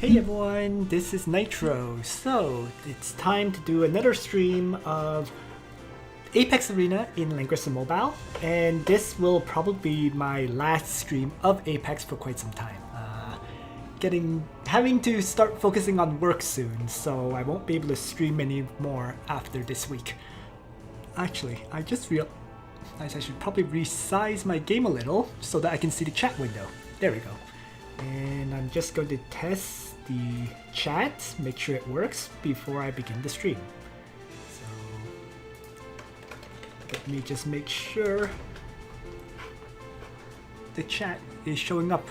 Hey everyone, this is Nitro. So, it's time to do another stream of Apex Arena in Langrisser Mobile, and this will probably be my last stream of Apex for quite some time. Having to start focusing on work soon, so I won't be able to stream anymore after this week. Actually, I just realized I should probably resize my game a little so that I can see the chat window. There we go. And I'm just going to test the chat, make sure it works before I begin the stream. So let me just make sure the chat is showing up.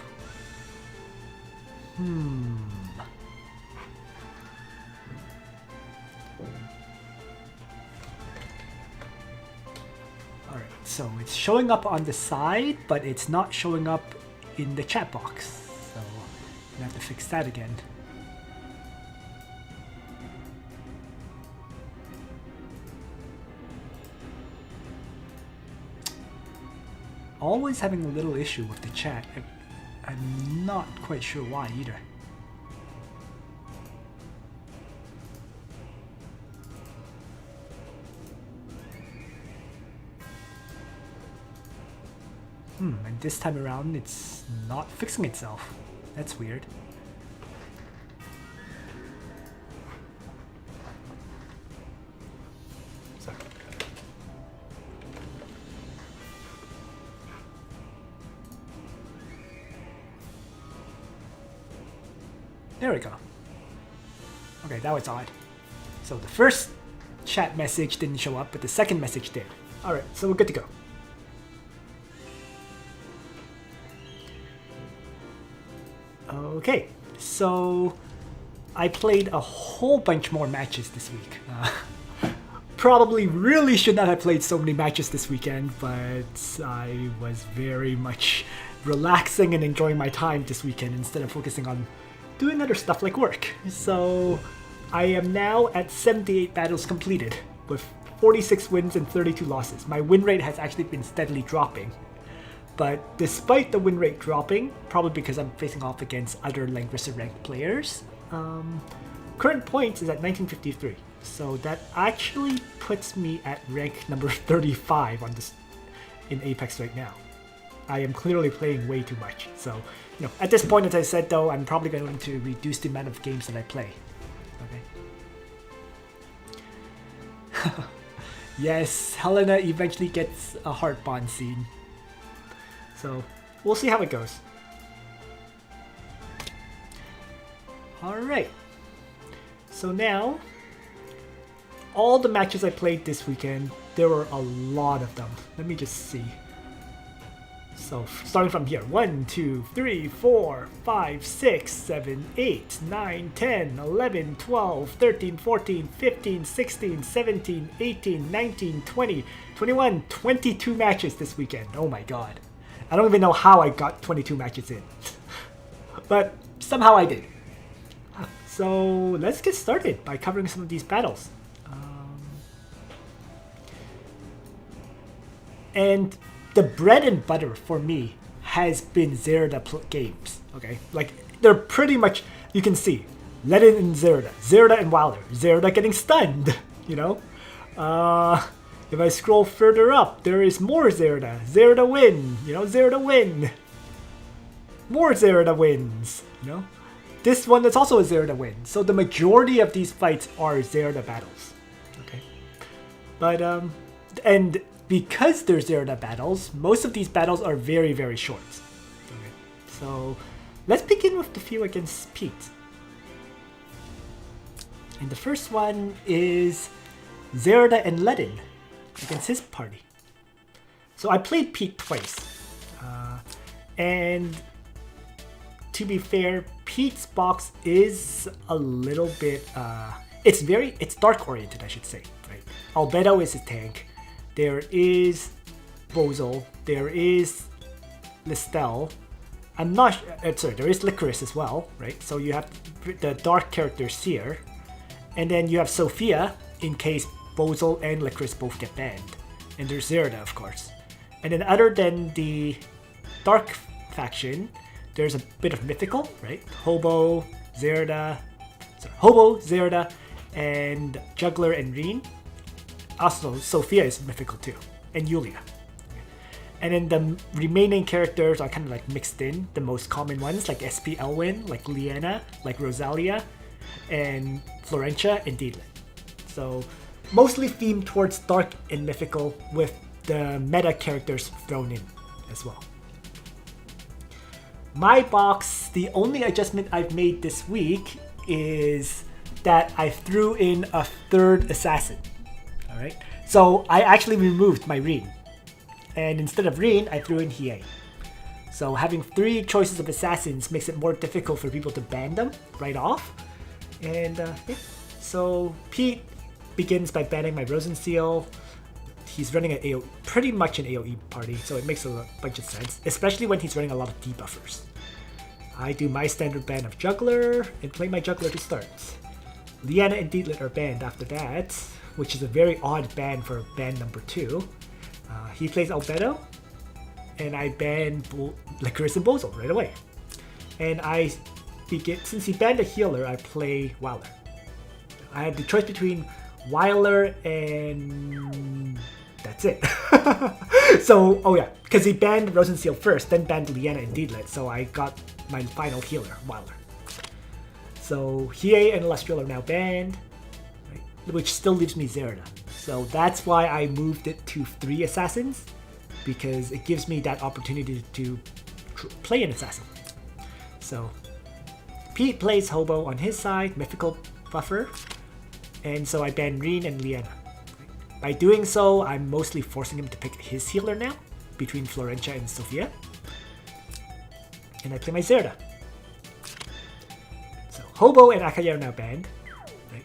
Alright, so it's showing up on the side, but it's not showing up in the chat box. So I have to fix that again. Always having a little issue with the chat. I'm not quite sure why either. And this time around it's not fixing itself. That's weird. Sorry. There we go. Okay, that was odd. So the first chat message didn't show up, but the second message did. Alright, so we're good to go. Okay, so I played a whole bunch more matches this week. Probably really should not have played so many matches this weekend, but I was very much relaxing and enjoying my time this weekend instead of focusing on doing other stuff like work. So I am now at 78 battles completed with 46 wins and 32 losses. My win rate has actually been steadily dropping. But despite the win rate dropping, probably because I'm facing off against other Langrisser ranked players, current points is at 1953. So that actually puts me at rank number 35 on this in Apex right now. I am clearly playing way too much. So, you know, at this point, as I said though, I'm probably going to reduce the amount of games that I play. Okay. Yes, Helena eventually gets a heart bond scene. So, we'll see how it goes. Alright. So now, all the matches I played this weekend, there were a lot of them. Let me just see. So, starting from here. 1, 2, 3, 4, 5, 6, 7, 8, 9, 10, 11, 12, 13, 14, 15, 16, 17, 18, 19, 20, 21, 22 matches this weekend. Oh my god. I don't even know how I got 22 matches in. But somehow I did. So let's get started by covering some of these battles. And the bread and butter for me has been Zerida games. Okay, like they're pretty much, you can see, Ledin and Zerida, Zerida and Wilder, Zerida getting stunned, you know? If I scroll further up, there is more Zerida. Zerida win, you know, Zerida win. More Zerida wins, you know. This one that's also a Zerida win. So the majority of these fights are Zerida battles. Okay. But, and because they're Zerida battles, most of these battles are very, very short. Okay. So let's begin with the few against Pete. And the first one is Zerida and Ledin against his party. So I played Pete twice, and to be fair, Pete's box is a little bit, it's dark oriented, I should say, right? Albedo is his tank, there is Bozol, there is Listel, I'm not, sorry, there is Licorice as well, right? So you have the dark character Seer, and then you have Sophia in case Bozol and Licorice both get banned. And there's Zerida, of course. And then other than the Dark faction, there's a bit of Mythical, right? Hobo, Zerida, Hobo, Zerida, and Juggler and Reen. Also, Sophia is mythical too, and Yulia. And then the remaining characters are kind of like mixed in. The most common ones like SP Elwyn, like Liana, like Rosalia, and Florentia and Deedlit. So mostly themed towards dark and mythical with the meta characters thrown in as well. My box, the only adjustment I've made this week is that I threw in a third assassin. Alright, so I actually removed my Reen. And instead of Reen, I threw in Hiei. So having 3 choices of assassins makes it more difficult for people to ban them right off. And yeah. So Pete begins by banning my Rosenseal. He's running an AoE, pretty much an AoE party, so it makes a bunch of sense, especially when he's running a lot of debuffers. I do my standard ban of Juggler and play my Juggler to start. Liana and Deedlit are banned after that, which is a very odd ban for ban number 2. He plays Albedo, and I ban Langrisser and Bozol right away. And I begin, since he banned a healer, I play Wyler. I had the choice between Wyler and that's it. So, oh yeah, because he banned Rosenseal first, then banned Liana and Deedlit, so I got my final healer, Wyler. So Hiei and Alustriel are now banned, right? Which still leaves me Zerida. So that's why I moved it to 3 assassins, because it gives me that opportunity to play an assassin. So Pete plays Hobo on his side, mythical buffer, and so I ban Reen and Liana. By doing so, I'm mostly forcing him to pick his healer now, between Florentia and Sophia. And I play my Zerida. So Hobo and Akaya are now banned. Right?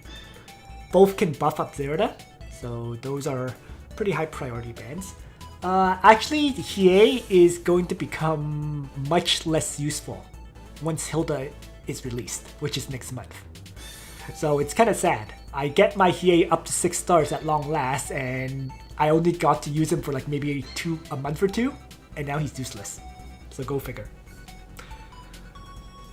Both can buff up Zerida, so those are pretty high priority bans. Actually, Hiei is going to become much less useful once Hilda is released, which is next month. So it's kind of sad. I get my Hiei up to 6 stars at long last, and I only got to use him for like maybe a month or 2, and now he's useless. So go figure.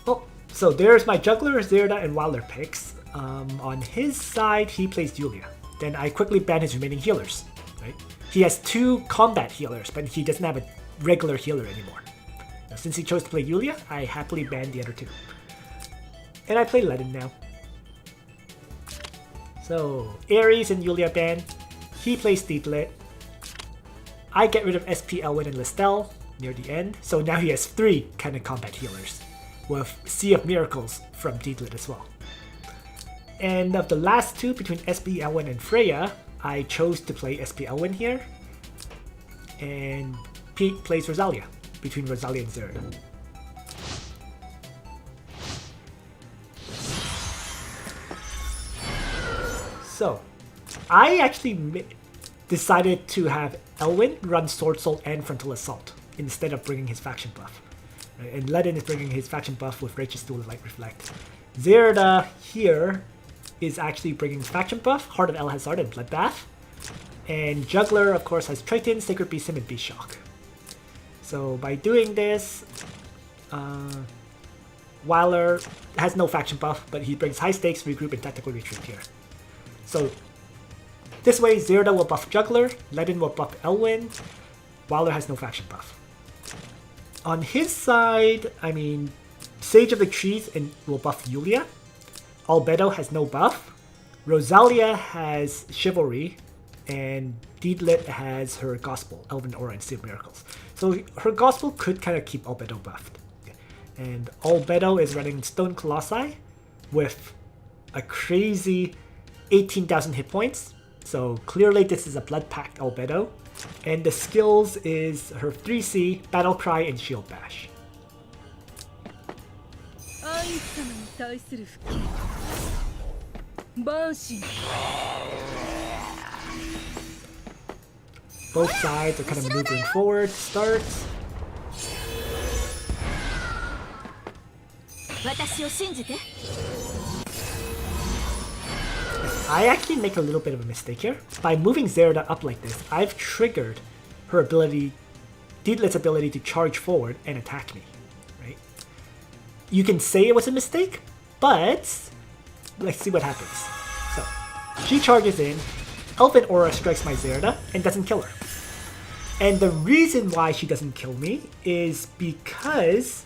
Oh, so there's my Juggler, Zerida, and Wyler picks. On his side, he plays Yulia. Then I quickly ban his remaining healers. Right? He has 2 combat healers, but he doesn't have a regular healer anymore. Now, since he chose to play Yulia, I happily banned the other 2. And I play Ledin now. So, Ares and Yulia ban. He plays Deedlit. I get rid of SP Elwyn and Listel near the end. So now he has 3 kind of combat healers, with Sea of Miracles from Deedlit as well. And of the last 2 between SP Elwyn and Freya, I chose to play SP Elwyn here. And Pete plays Rosalia, between Rosalia and Zerida. So, I actually decided to have Elwyn run Sword Soul and Frontal Assault instead of bringing his faction buff. Right? And Ledin is bringing his faction buff with Righteous Duel and Light Reflect. Zerida here is actually bringing faction buff, Heart of El Hazard and Bloodbath. And Juggler, of course, has Triton, Sacred Beast Sim, and Beast Shock. So by doing this, Wyler has no faction buff, but he brings High Stakes, Regroup, and Tactical Retreat here. So this way, Zerida will buff Juggler, Ledin will buff Elwyn, Wyler has no faction buff. On his side, I mean, Sage of the Trees will buff Yulia, Albedo has no buff, Rosalia has Chivalry, and Deedlit has her Gospel, Elven Aura, and Sea of Miracles. So her Gospel could kind of keep Albedo buffed. And Albedo is running Stone Colossi with a crazy 18,000 hit points. So clearly this is a Blood Pact Albedo. And the skills is her 3C, Battle Cry, and Shield Bash. Both sides are kind of maneuvering forward to start. I actually make a little bit of a mistake here. By moving Zerida up like this, I've triggered her ability, Deedlit's ability to charge forward and attack me. Right? You can say it was a mistake, But let's see what happens. So she charges in, Elven Aura strikes my Zerida and doesn't kill her. And the reason why she doesn't kill me is because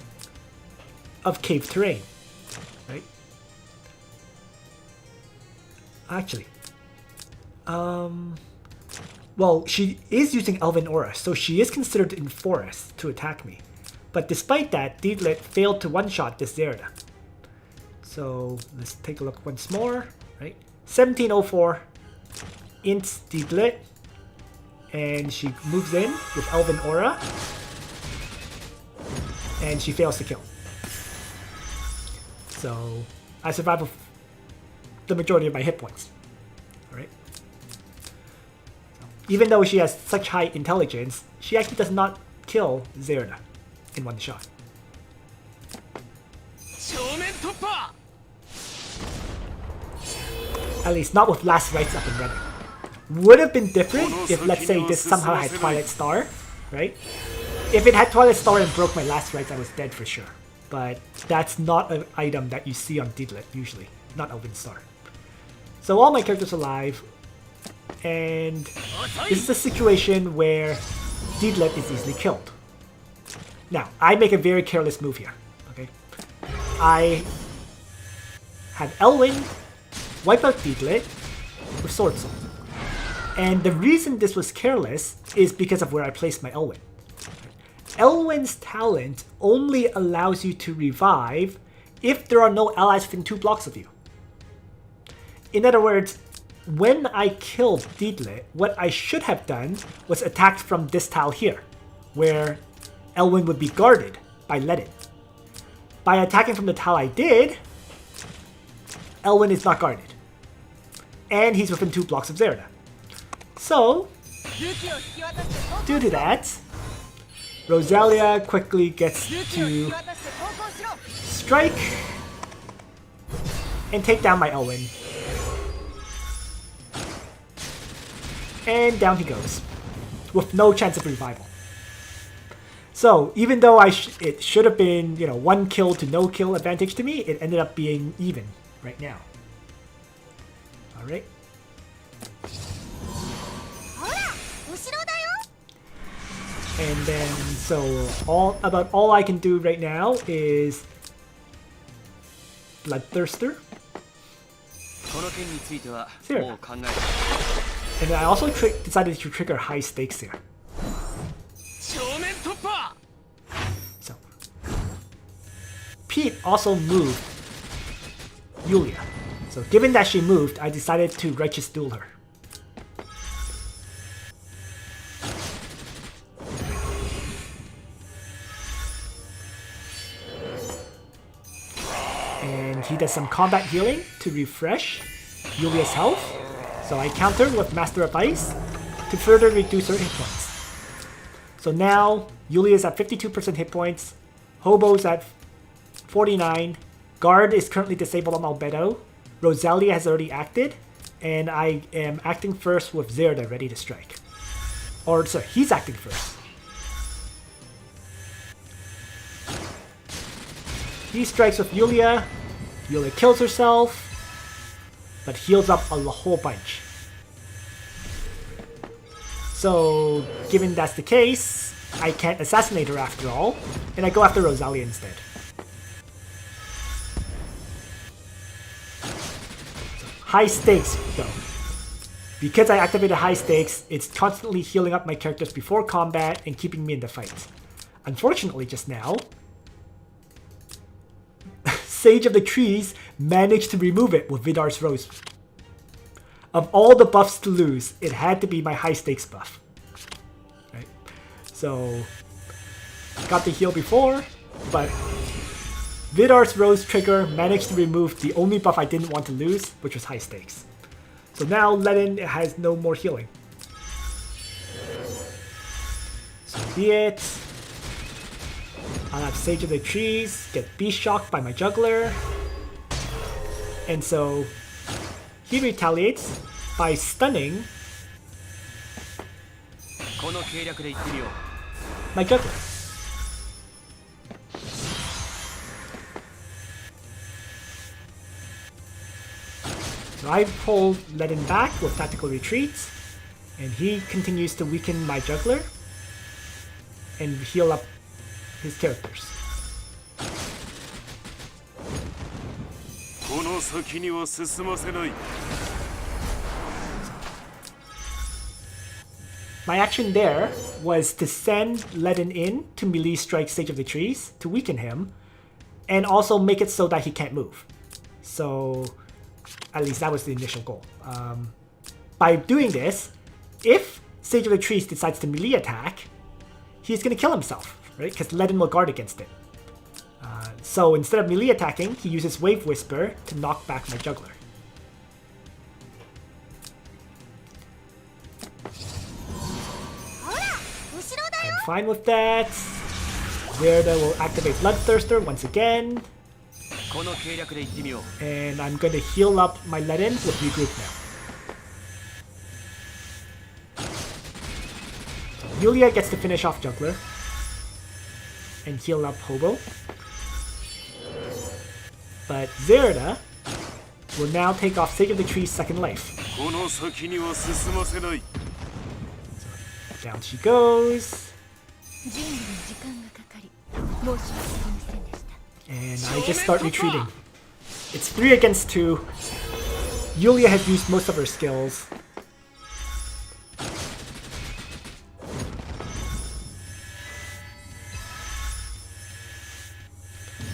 of cave terrain, right? Actually, well, she is using Elven Aura, so she is considered in forest to attack me. But despite that, Deedlit failed to one-shot this Zerida. So let's take a look once more, right? 1704, ints Deedlit, and she moves in with Elven Aura, and she fails to kill. So I survive with the majority of my hit points. Alright. Even though she has such high intelligence, she actually does not kill Zerida in one shot. At least not with Last Rites up and running. Would have been different if, let's say, this somehow had Twilight Star, right? If it had Twilight Star and broke my Last Rites, I was dead for sure. But that's not an item that you see on Deedlit usually, not Elven Star. So all my characters are alive, and this is a situation where Deedlit is easily killed. Now, I make a very careless move here, okay? I have Elwyn wipe out Deedlit with Sword Soul. And the reason this was careless is because of where I placed my Elwyn. Elwyn's talent only allows you to revive if there are no allies within 2 blocks of you. In other words, when I killed Deedlit, what I should have done was attacked from this tile here, where Elwyn would be guarded by Ledin. By attacking from the tile I did, Elwyn is not guarded. And he's within 2 blocks of Zerida. So, due to that, Rosalia quickly gets to strike and take down my Elwyn. And down he goes, with no chance of revival. So even though it should have been, 1 kill to no kill advantage to me, it ended up being even right now. All right. And then, so all I can do right now is Bloodthirster. Here. And I also decided to trigger high stakes here. So, Pete also moved Yulia. So given that she moved, I decided to Righteous Duel her. And he does some combat healing to refresh Yulia's health. So I countered with Master of Ice to further reduce her hit points. So now Yulia's at 52% hit points, Hobo's at 49, Guard is currently disabled on Albedo, Rosalia has already acted, and I am acting first with Zerida ready to strike. Or sorry, he's acting first. He strikes with Yulia, Yulia kills herself, but heals up a whole bunch. So, given that's the case, I can't assassinate her after all, and I go after Rosalia instead. High stakes, though. Because I activated high stakes, it's constantly healing up my characters before combat and keeping me in the fight. Unfortunately, just now, Sage of the Trees managed to remove it with Vidar's Rose. Of all the buffs to lose, it had to be my high stakes buff. Right? So, got the heal before, but Vidar's Rose trigger managed to remove the only buff I didn't want to lose, which was high stakes. So now Ledin has no more healing. So be it. I'll have Sage of the Trees get Beast Shocked by my Juggler. And so he retaliates by stunning my Juggler. So I pull Ledin back with tactical retreats, and he continues to weaken my juggler and heal up his characters. My action there was to send Ledin in to melee strike Sage of the Trees to weaken him, and also make it so that he can't move. So at least that was the initial goal. By doing this, if Sage of the Trees decides to melee attack, he's going to kill himself, right? Because Ledin will guard against it. So instead of melee attacking, he uses Wave Whisper to knock back my juggler. I'm fine with that. Zerida will activate Bloodthirster once again. And I'm going to heal up my Ledin with Regroup now. Yulia gets to finish off Juggler and heal up Hobo. But Zerida will now take off Sage of the Tree's second life. So down she goes. And I just start retreating. It's 3 against 2. Yulia has used most of her skills.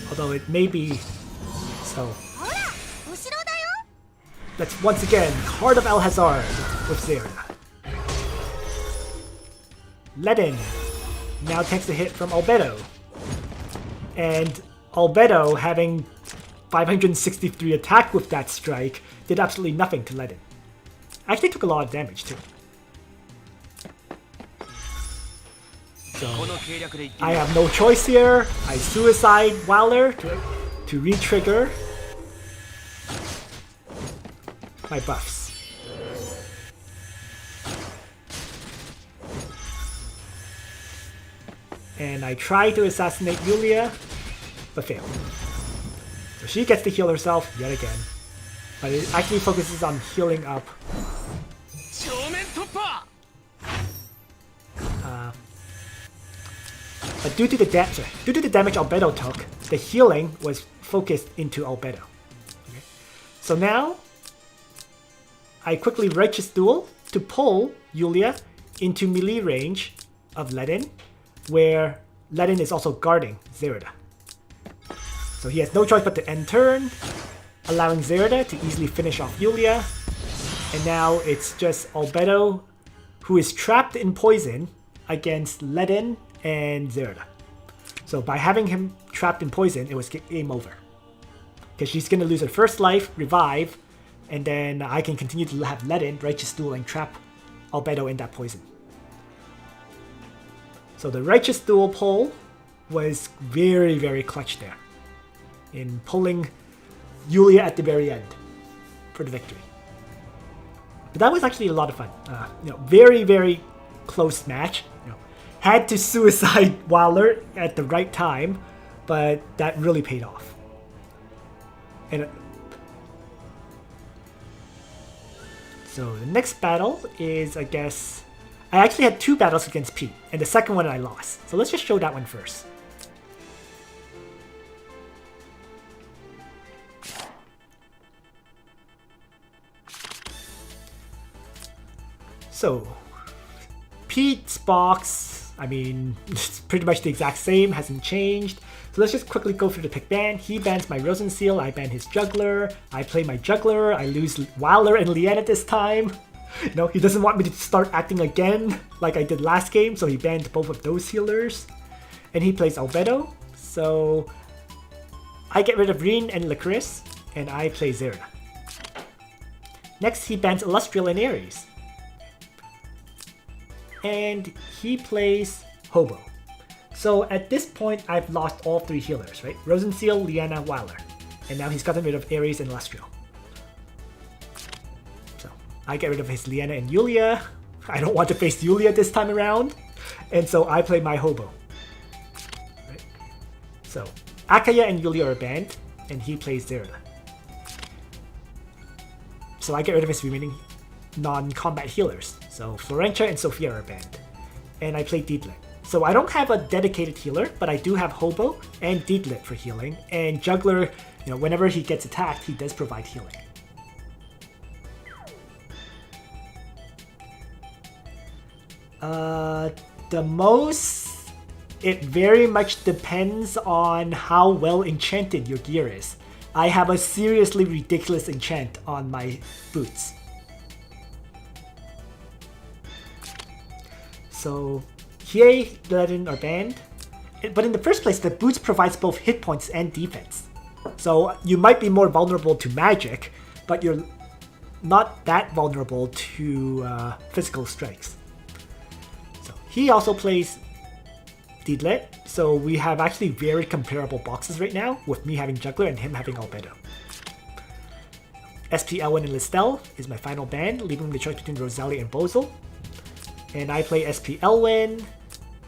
Although it may be so. Let's once again, Heart of Alhazard with Zerida. Ledin now takes a hit from Albedo. And Albedo, having 563 attack with that strike, did absolutely nothing to Ledin. Actually took a lot of damage too. So I have no choice here. I suicide Wowler to re-trigger my buffs. And I try to assassinate Yulia, but fail. So she gets to heal herself yet again. But it actually focuses on healing up. But due to the damage Albedo took, the healing was focused into Albedo. Okay. So now, I quickly Righteous Duel to pull Yulia into melee range of Ledin, where Ledin is also guarding Zerida. So he has no choice but to end turn, allowing Zerida to easily finish off Yulia. And now it's just Albedo, who is trapped in poison against Ledin and Zerida. So by having him trapped in poison, it was game over. Because she's going to lose her first life, revive, and then I can continue to have Ledin Righteous Duel and trap Albedo in that poison. So the Righteous Duel pull was very, very clutch there in pulling Yulia at the very end for the victory. But that was actually a lot of fun. Very, very close match. Had to suicide Wowler at the right time, but that really paid off. And so the next battle is, I guess, I actually had 2 battles against Pete, and the second one I lost. So let's just show that one first. So, Pete's box, I mean, it's pretty much the exact same, hasn't changed. So let's just quickly go through the pick ban. He bans my Rosenseal, I ban his Juggler, I play my Juggler, I lose Wowler and Liana this time. No, he doesn't want me to start acting again like I did last game, so he banned both of those healers. And he plays Albedo, so I get rid of Reen and Licorice, and I play Zerida. Next, he bans Alustriel and Ares. And he plays Hobo. So at this point, I've lost all 3 healers, right? Rosenseal, Liana, Wowler. And now he's gotten rid of Ares and Alustriel. So I get rid of his Liana and Yulia. I don't want to face Yulia this time around. And so I play my Hobo. Right? So Akaya and Yulia are banned, and he plays Zerida. So I get rid of his remaining non-combat healers. So Florentia and Sophia are banned. And I play Deedlit. So I don't have a dedicated healer, but I do have Hobo and Deedlit for healing. And Juggler, whenever he gets attacked, he does provide healing. The most, it very much depends on how well enchanted your gear is. I have a seriously ridiculous enchant on my boots. So Hiei, Legend are banned. But in the first place, the boots provides both hit points and defense. So you might be more vulnerable to magic, but you're not that vulnerable to physical strikes. So he also plays Deedlit, so we have actually very comparable boxes right now, with me having Juggler and him having Albedo. SP Elwyn and Listel is my final ban, leaving the choice between Rosalie and Bozel. And I play SP Elwyn,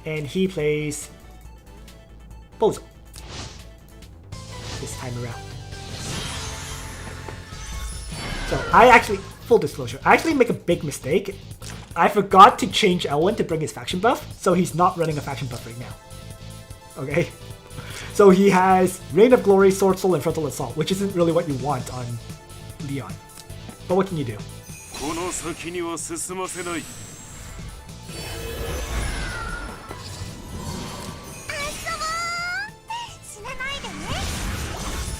and he plays Bozel this time around. So I actually, full disclosure, I actually make a big mistake. I forgot to change Elwyn to bring his faction buff, so he's not running a faction buff right now. Okay? So he has Reign of Glory, Sword Soul, and Frontal Assault, which isn't really what you want on Leon. But what can you do?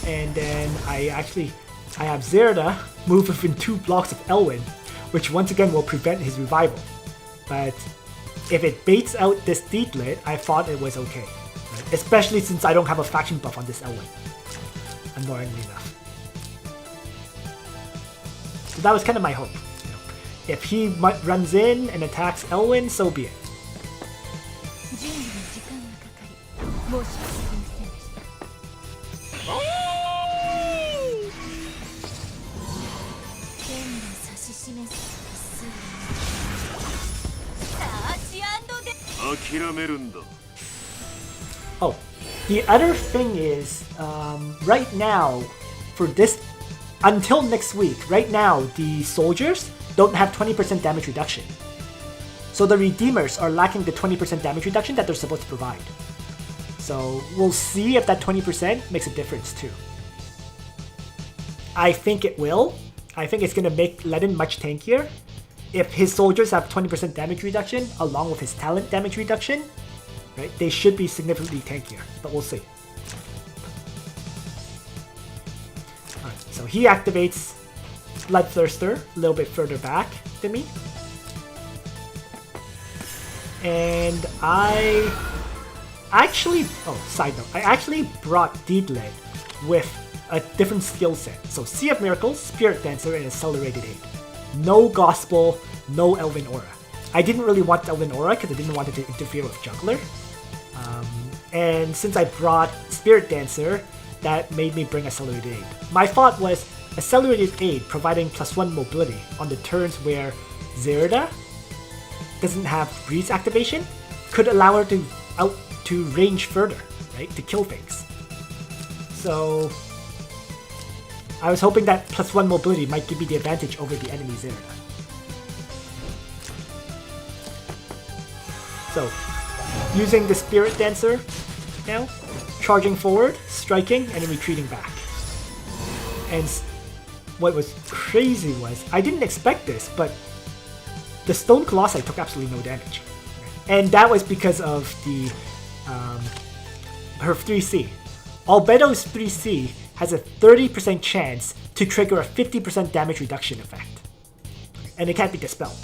And then I have Zerida move within 2 blocks of Elwyn, which once again will prevent his revival. But if it baits out this Deedlit, I thought it was okay. Right? Especially since I don't have a faction buff on this Elwyn. Annoyingly enough. So that was kind of my hope. If he runs in and attacks Elwyn, so be it. Oh, the other thing is, right now, for this, until next week, right now, the soldiers don't have 20% damage reduction. So the Redeemers are lacking the 20% damage reduction that they're supposed to provide. So we'll see if that 20% makes a difference too. I think it will. I think it's going to make Ledin much tankier. If his soldiers have 20% damage reduction, along with his talent damage reduction, right, they should be significantly tankier, but we'll see. Alright, so he activates Bloodthirster a little bit further back than me. And I actually, side note, I actually brought Deedlit with a different skill set. So Sea of Miracles, Spirit Dancer, and Accelerated Aid. No Gospel, no Elven Aura. I didn't really want Elven Aura because I didn't want it to interfere with Juggler. And since I brought Spirit Dancer, that made me bring Accelerated Aid. My thought was Accelerated Aid providing +1 mobility on the turns where Zerida doesn't have Breeze activation could allow her to range further, right? To kill things. So I was hoping that +1 mobility might give me the advantage over the enemy Zerida. So, using the Spirit Dancer now, charging forward, striking, and then retreating back. And what was crazy was, I didn't expect this, but the Stone Colossi took absolutely no damage. And that was because of the her 3C. Albedo's 3C has a 30% chance to trigger a 50% damage reduction effect. And it can't be dispelled.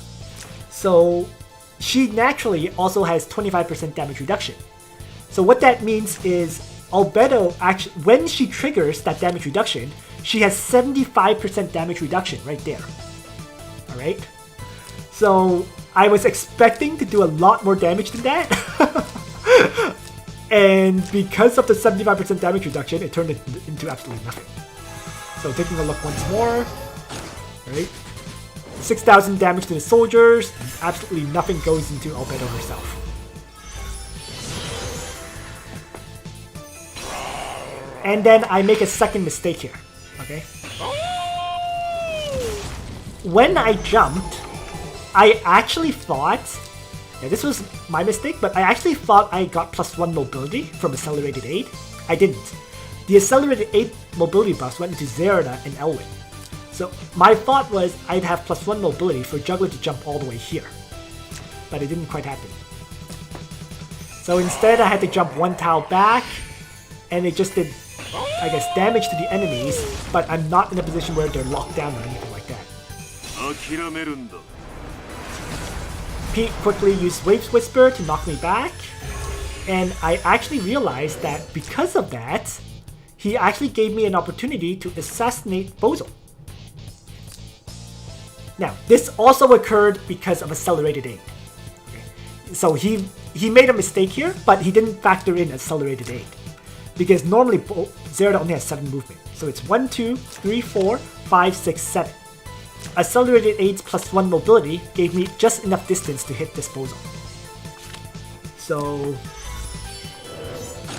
So she naturally also has 25% damage reduction. So what that means is Albedo actually, when she triggers that damage reduction, she has 75% damage reduction right there. Alright? So I was expecting to do a lot more damage than that. And because of the 75% damage reduction, it turned into absolutely nothing. So taking a look once more. Right? 6,000 damage to the soldiers, and absolutely nothing goes into Albedo herself. And then I make a second mistake here. Okay? when I jumped, I actually thought, yeah, this was my mistake, but I actually thought I got +1 mobility from Accelerated Aid. I didn't. The Accelerated Aid mobility buffs went into Zerida and Elwyn. So my thought was I'd have +1 mobility for Juggler to jump all the way here. But it didn't quite happen. So instead I had to jump 1 tile back, and it just did, I guess, damage to the enemies, but I'm not in a position where they're locked down or anything like that. Pete quickly used Waves Whisper to knock me back, and I actually realized that because of that, he actually gave me an opportunity to assassinate Absoul. Now, this also occurred because of Accelerated Aid. Okay. So he made a mistake here, but he didn't factor in Accelerated Aid. Because normally Zerida only has 7 movement. So it's 1, 2, 3, 4, 5, 6, 7. Accelerated Aid's +1 mobility gave me just enough distance to hit this Absoul. So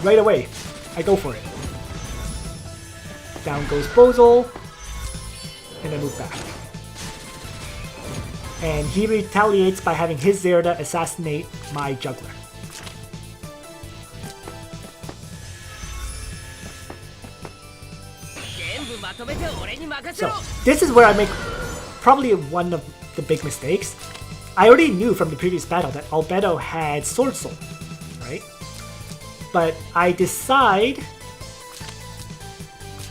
right away, I go for it. Down goes Absoul, and I move back. And he retaliates by having his Zerida assassinate my Juggler. So, this is where I make probably one of the big mistakes. I already knew from the previous battle that Albedo had Sword Soul, right? But I decide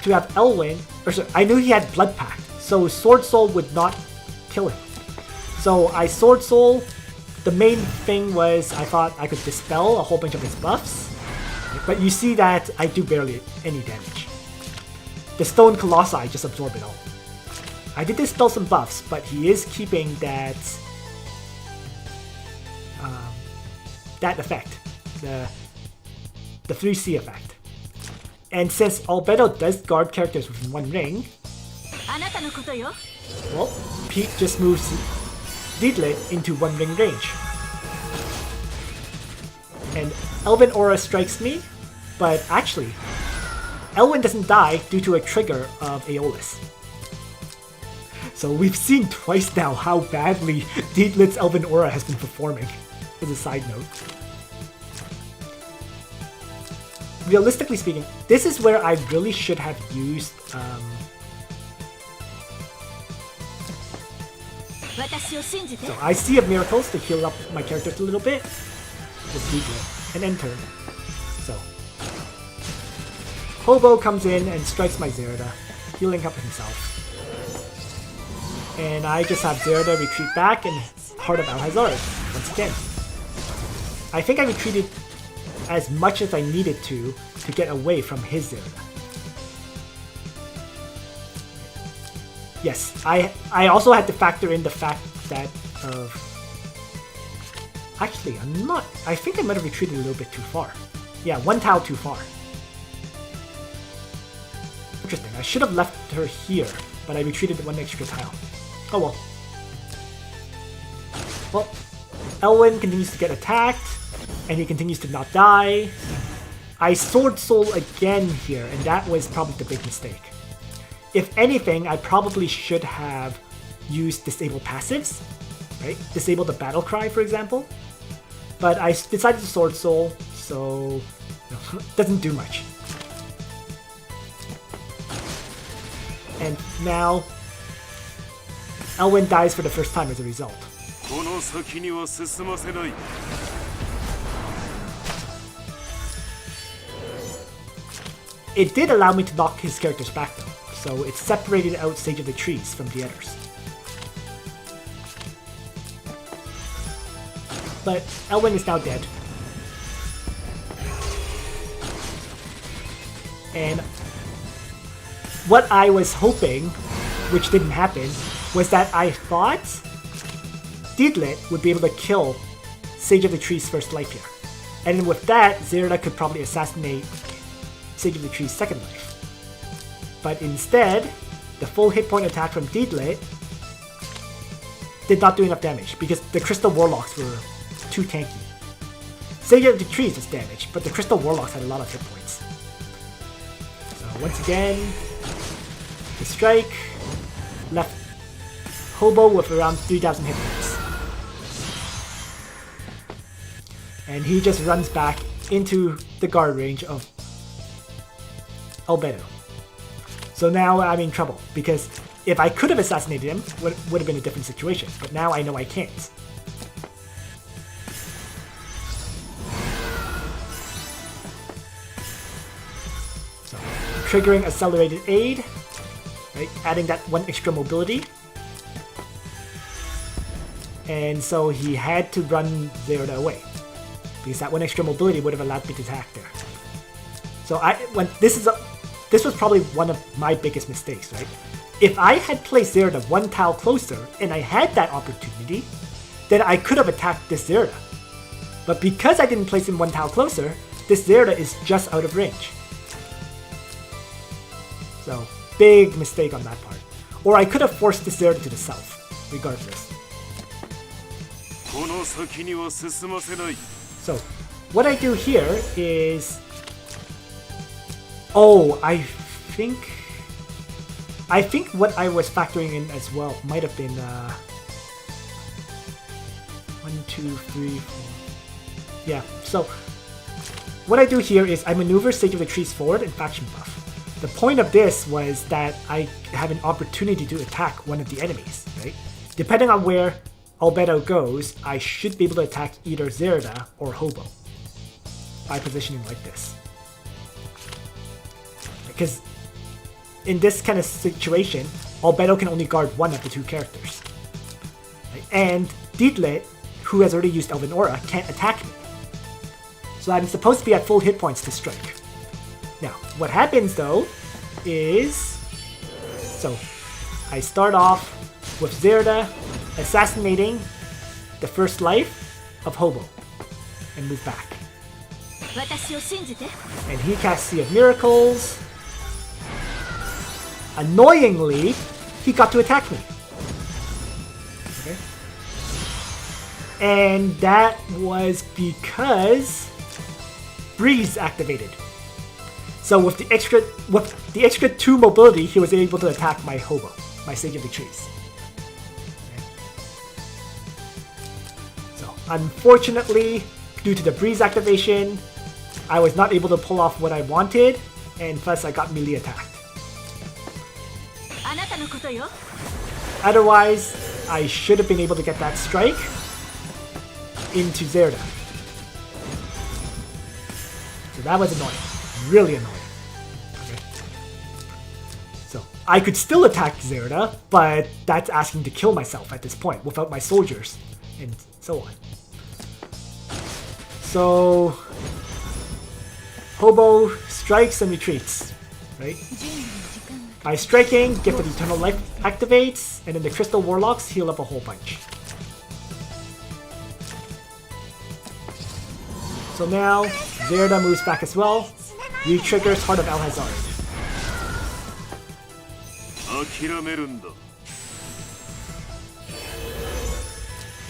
to have Elwyn, or sorry, I knew he had Blood Pact, so Sword Soul would not kill him. So I Sword Soul. The main thing was I thought I could dispel a whole bunch of his buffs, but you see that I do barely any damage. The Stone Colossi just absorb it all. I did dispel some buffs, but he is keeping that that effect, the 3C effect. And since Albedo does guard characters within 1 ring, well, Pete just moves Diglett into 1 ring range. And Elven Aura strikes me, but actually, Elwyn doesn't die due to a trigger of Aeolus. So we've seen twice now how badly Diglett's Elven Aura has been performing, as a side note. Realistically speaking, this is where I really should have used so I see a Miracles to heal up my characters a little bit. Just Diglett, and end turn. So Hobo comes in and strikes my Zerida, healing up himself. And I just have Zerida retreat back and Heart of Alhazard once again. I think I retreated as much as I needed to get away from his Zerida. Yes, I also had to factor in the fact that actually, I think I might have retreated a little bit too far. Yeah, 1 tile too far. Interesting, I should have left her here, but I retreated 1 extra tile. Oh well. Well, Elwyn continues to get attacked, and he continues to not die. I Sword Soul again here, and that was probably the big mistake. If anything, I probably should have used Disable Passives, right? Disable the Battle Cry, for example. But I decided to Sword Soul, so doesn't do much. And now, Elwyn dies for the first time as a result. It did allow me to knock his characters back though, so it separated out Sage of the Trees from the others. But Elwyn is now dead. And what I was hoping, which didn't happen, was that I thought Diglett would be able to kill Sage of the Tree's first life here. And then with that, Zerida could probably assassinate Sage of the Tree's second life. But instead, the full hit point attack from Diglett did not do enough damage because the Crystal Warlocks were too tanky. Sage of the Trees was damaged, but the Crystal Warlocks had a lot of hit points. So once again, the strike, left Hobo with around 3,000 hit points. And he just runs back into the guard range of Albedo. So now I'm in trouble, because if I could have assassinated him, would have been a different situation. But now I know I can't. So, triggering Accelerated Aid, right? Adding that one extra mobility. And so he had to run Zerida away, because that one extra mobility would have allowed me to attack there. So this was probably one of my biggest mistakes, right? If I had placed Zerida one tile closer and I had that opportunity, then I could have attacked this Zerida. But because I didn't place him one tile closer, this Zerida is just out of range. So, big mistake on that part. Or I could have forced this Zerida to the south, regardless. So, what I do here is... Oh, I think what I was factoring in as well might have been 1, 2, 3, 4. Yeah, so what I do here is I maneuver Sage of the Trees forward and faction buff. The point of this was that I have an opportunity to attack one of the enemies, right? Depending on where Albedo goes, I should be able to attack either Zerida or Hobo by positioning like this. Because in this kind of situation, Albedo can only guard one of the two characters. Right? And Dietlit, who has already used Elven Aura, can't attack me. So I'm supposed to be at full hit points to strike. Now, what happens though is... So, I start off with Zerida assassinating the first life of Hobo and move back. And he casts Sea of Miracles. Annoyingly, he got to attack me. Okay. And that was because Breeze activated. So with the extra 2 mobility, he was able to attack my Hobo, my Sage of the Trees. Okay. So unfortunately, due to the Breeze activation, I was not able to pull off what I wanted, and plus I got melee attacked. Otherwise, I should have been able to get that strike into Zerida. So that was annoying. Really annoying. Okay. So I could still attack Zerida, but that's asking to kill myself at this point without my soldiers and so on. So Hobo strikes and retreats, right? By striking, Gift of Eternal Life activates, and then the Crystal Warlocks heal up a whole bunch. So now, Zerida moves back as well, re-triggers Heart of Alhazard.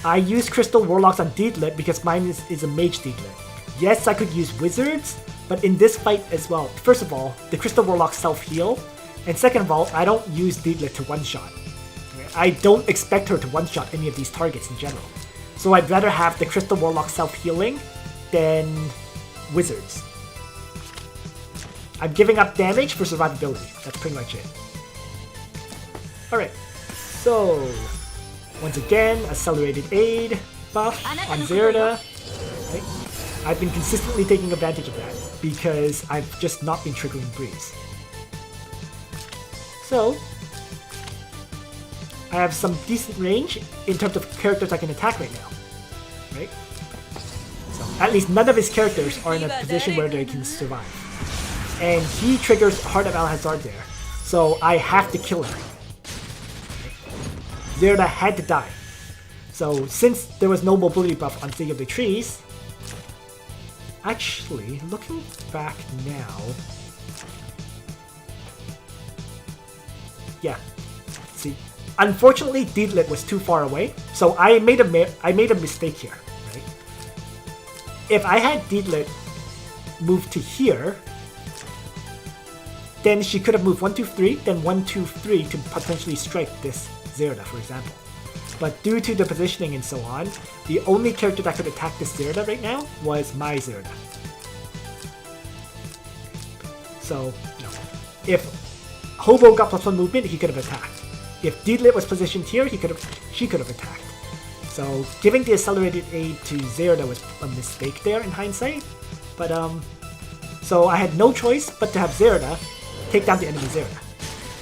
I use Crystal Warlocks on Dietlit because mine is a Mage Dietlit. Yes, I could use Wizards, but in this fight as well, first of all, the Crystal Warlocks self-heal, and second of all, I don't use Dietlit to one-shot. I don't expect her to one-shot any of these targets in general. So I'd rather have the Crystal Warlock self-healing than Wizards. I'm giving up damage for survivability. That's pretty much it. Alright, so once again, Accelerated Aid buff on Zerida. Right? I've been consistently taking advantage of that because I've just not been triggering Breeze. So, I have some decent range in terms of characters I can attack right now, right? So, at least none of his characters are in a position where they can survive. And he triggers Heart of Alhazard there, so I have to kill him. Zerida had to die. So, since there was no mobility buff on Sage of the Trees, actually, looking back now... Yeah, see, unfortunately Dietlit was too far away, so I made a mistake here, right? If I had Dietlit move to here, then she could have moved 1, 2, 3, then 1, 2, 3 to potentially strike this Zerida, for example. But due to the positioning and so on, the only character that could attack this Zerida right now was my Zerida. So, you know, if Hobo got +1 movement, he could have attacked. If Deedlit was positioned here, she could have attacked. So giving the accelerated aid to Zerida was a mistake there in hindsight. But so I had no choice but to have Zerida take down the enemy Zerida,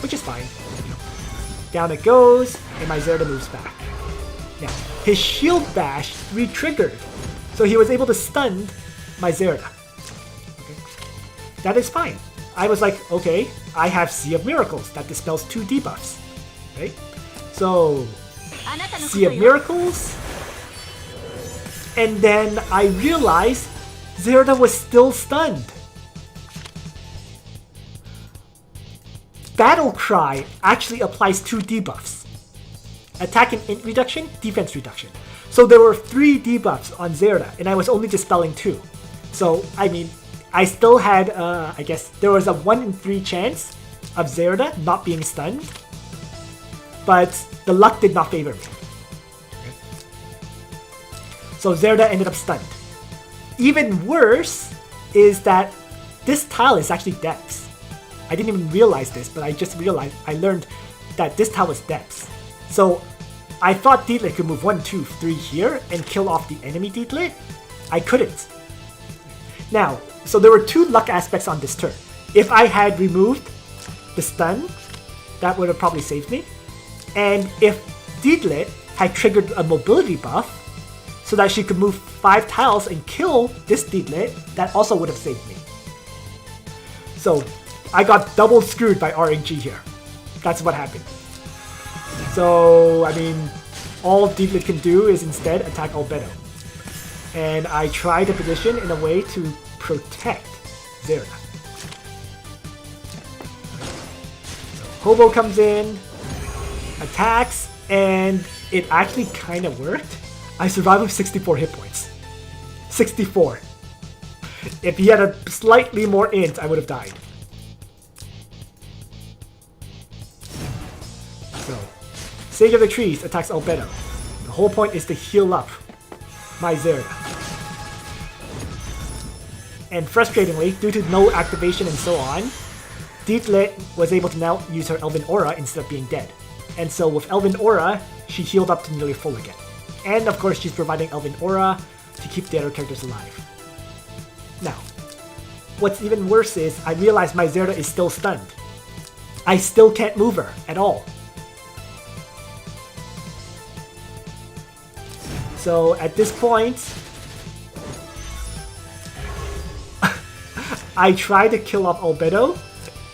which is fine. You know, down it goes, and my Zerida moves back. Now his shield bash re-triggered, so he was able to stun my Zerida. Okay. That is fine. I was like, okay, I have Sea of Miracles that dispels 2 debuffs, right? So Sea of Miracles, and then I realized Zerida was still stunned. Battle Cry actually applies 2 debuffs. Attack and int reduction, defense reduction. So there were 3 debuffs on Zerida, and I was only dispelling 2. So, I mean, I still had, I guess, there was a 1 in 3 chance of Zerida not being stunned, but the luck did not favor me. So Zerida ended up stunned. Even worse is that this tile is actually depths. I didn't even realize this, but I just realized, I learned that this tile was depths. So I thought Deedlit could move 1, 2, 3 here and kill off the enemy Deedlit. I couldn't. Now, so there were 2 luck aspects on this turn. If I had removed the stun, that would have probably saved me. And if Deedlit had triggered a mobility buff, so that she could move 5 tiles and kill this Deedlit, that also would have saved me. So I got double screwed by RNG here. That's what happened. So, I mean, all Deedlit can do is instead attack Albedo. And I tried to position in a way to protect Zerida. Hobo comes in, attacks, and it actually kind of worked. I survived with 64 hit points. 64. If he had a slightly more int, I would have died. So, Sage of the Trees attacks Albedo. The whole point is to heal up my Zerida. And frustratingly, due to no activation and so on, Deedlit was able to now use her Elven Aura instead of being dead. And so with Elven Aura, she healed up to nearly full again. And of course, she's providing Elven Aura to keep the other characters alive. Now, what's even worse is I realized my Zerida is still stunned. I still can't move her at all. So at this point, I tried to kill off Albedo.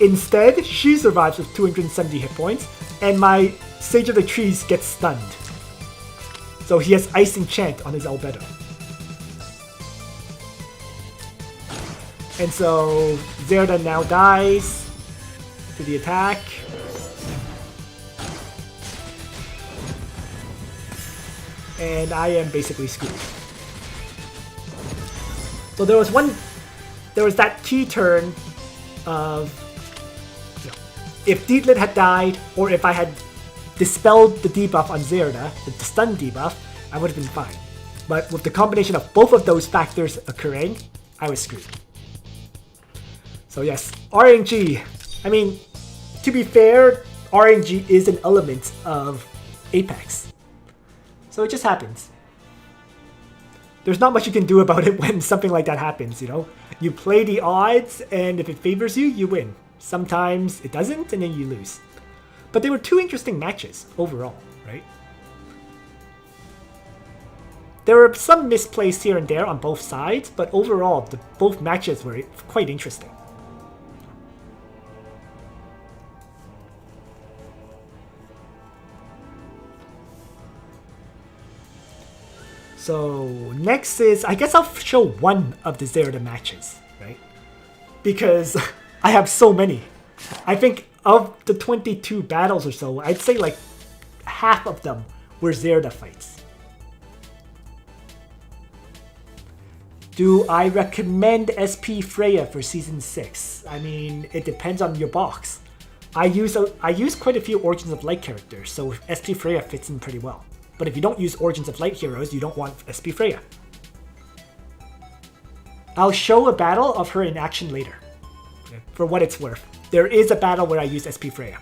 Instead, she survives with 270 hit points, and my Sage of the Trees gets stunned. So he has Ice Enchant on his Albedo. And so Zerida now dies to the attack. And I am basically screwed. So there was that key turn of, you know, if Deedlit had died, or if I had dispelled the debuff on Zerida, the stun debuff, I would have been fine. But with the combination of both of those factors occurring, I was screwed. So yes, RNG. I mean, to be fair, RNG is an element of Apex. So it just happens. There's not much you can do about it when something like that happens, you know? You play the odds, and if it favors you, you win. Sometimes it doesn't, and then you lose. But they were 2 interesting matches overall, right? There were some misplays here and there on both sides, but overall, both matches were quite interesting. So next is, I guess I'll show one of the Zerida matches, right? Because I have so many. I think of the 22 battles or so, I'd say like half of them were Zerida fights. Do I recommend SP Freya for Season 6? I mean, it depends on your box. I use quite a few Origins of Light characters, so SP Freya fits in pretty well. But if you don't use Origins of Light heroes, you don't want SP Freya. I'll show a battle of her in action later, okay, for what it's worth. There is a battle where I use SP Freya.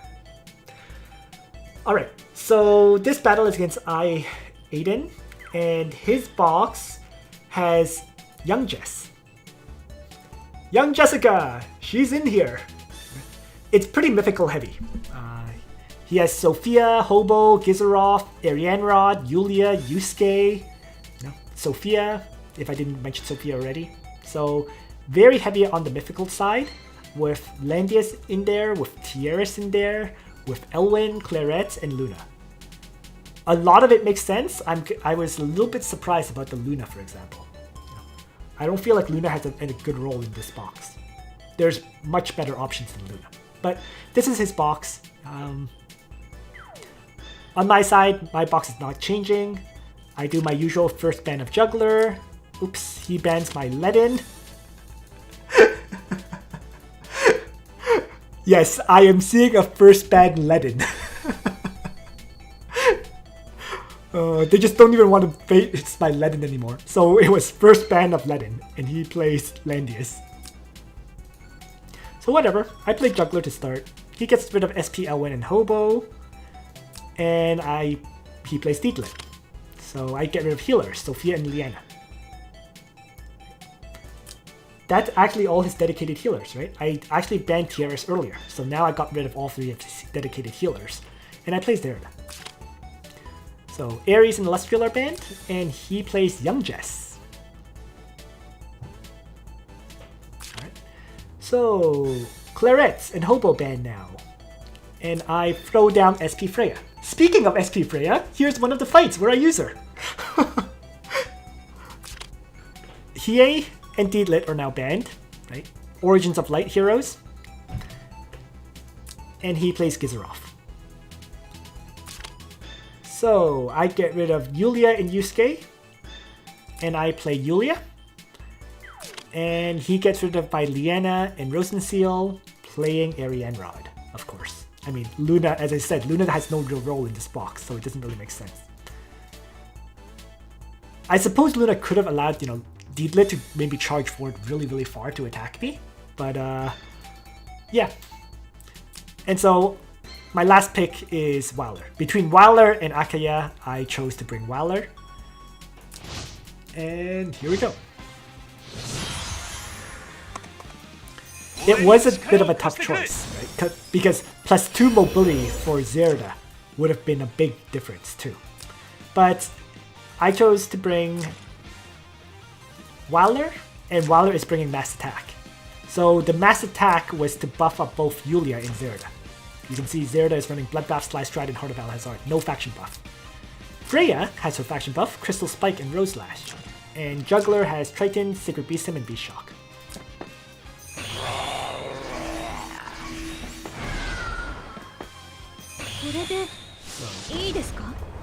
Alright, so this battle is against iAden, and his box has Young Jess. Young Jessica! She's in here! It's pretty mythical heavy. He has Sophia, Hobo, Gizaroth, Arianrod, Yulia, Yusuke, Sophia, if I didn't mention Sophia already. So very heavy on the mythical side, with Landius in there, with Tieris in there, with Elwyn, Claret, and Luna. A lot of it makes sense. I was a little bit surprised about the Luna, for example. I don't feel like Luna has a good role in this box. There's much better options than Luna. But this is his box. On my side, my box is not changing. I do my usual first ban of Juggler. Oops, he bans my Ledin. Yes, I am seeing a first ban Ledin. They just don't even want to face my Ledin anymore. So it was first ban of Ledin, and he plays Landius. So whatever, I play Juggler to start. He gets rid of SP, Elwyn, and Hobo. And he plays Dietlit. So I get rid of healers, Sophia and Liana. That's actually all his dedicated healers, right? I actually banned Tieris earlier, so now I got rid of all 3 of his dedicated healers. And I play Zerida. So Ares and Alustriel are banned, and he plays Young Jess. Alright. So Claret and Hobo banned now. And I throw down SP Freya. Speaking of SP Freya, here's one of the fights where I use her. Hiei and Dietlit are now banned, right? Origins of Light heroes. And he plays Gizaroth. So I get rid of Yulia and Yusuke. And I play Yulia. And he gets rid of my Liana and Rosenseal, playing Arianrod, of course. I mean, Luna, as I said, Luna has no real role in this box, so it doesn't really make sense. I suppose Luna could have allowed, Dietlit to maybe charge forward really, really far to attack me. But, yeah. And so, my last pick is Wowler. Between Wowler and Akaya, I chose to bring Wowler. And here we go. It was a bit of a tough choice, right? Because +2 mobility for Zerida would have been a big difference too. But I chose to bring Wowler, and Wowler is bringing Mass Attack. So the Mass Attack was to buff up both Yulia and Zerida. You can see Zerida is running Bloodbath, Sly Stride, and Heart of Alhazard. No faction buff. Freya has her faction buff, Crystal Spike and Rose Lash. And Juggler has Triton, Sacred Beastim, and Beast Shock.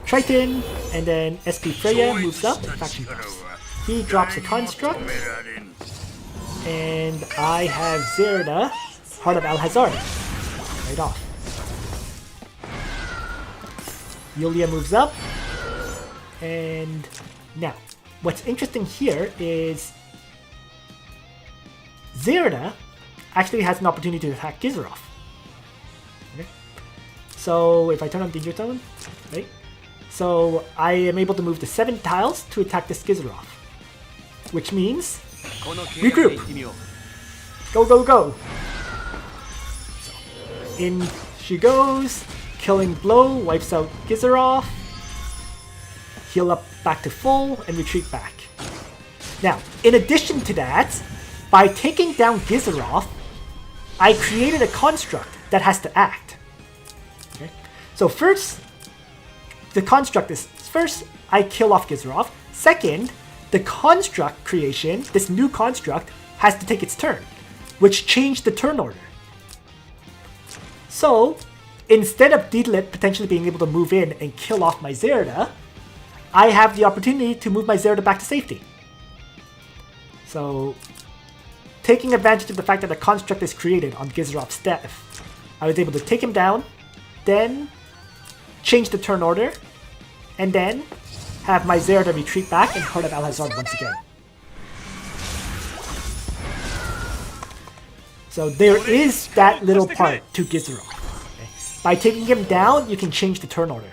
Triton, and then SP Freya moves up, faction buffs. He drops a Construct, and I have Zerida, Heart of Alhazard, right off. Yulia moves up, and now, what's interesting here is Zerida actually has an opportunity to attack Gizaroth. Okay. So if I turn on Danger Zone, right? So I am able to move the 7 tiles to attack this Gizaroth, which means regroup. Go, go, go. So, in she goes. Killing Blow wipes out Gizaroth. Heal up back to full and retreat back. Now, in addition to that, by taking down Gizaroth, I created a construct that has to act. Okay? So first, the construct is, first, I kill off Gizaroth. Second, the construct creation, this new construct, has to take its turn, which changed the turn order. So, instead of Dietlit potentially being able to move in and kill off my Zerida, I have the opportunity to move my Zerida back to safety. So, taking advantage of the fact that a construct is created on Gizaroth's death, I was able to take him down, then change the turn order, And then have my Zerida retreat back and Heart of Alhazard once again. So there is that little part to Gizero. Okay. By taking him down, you can change the turn order.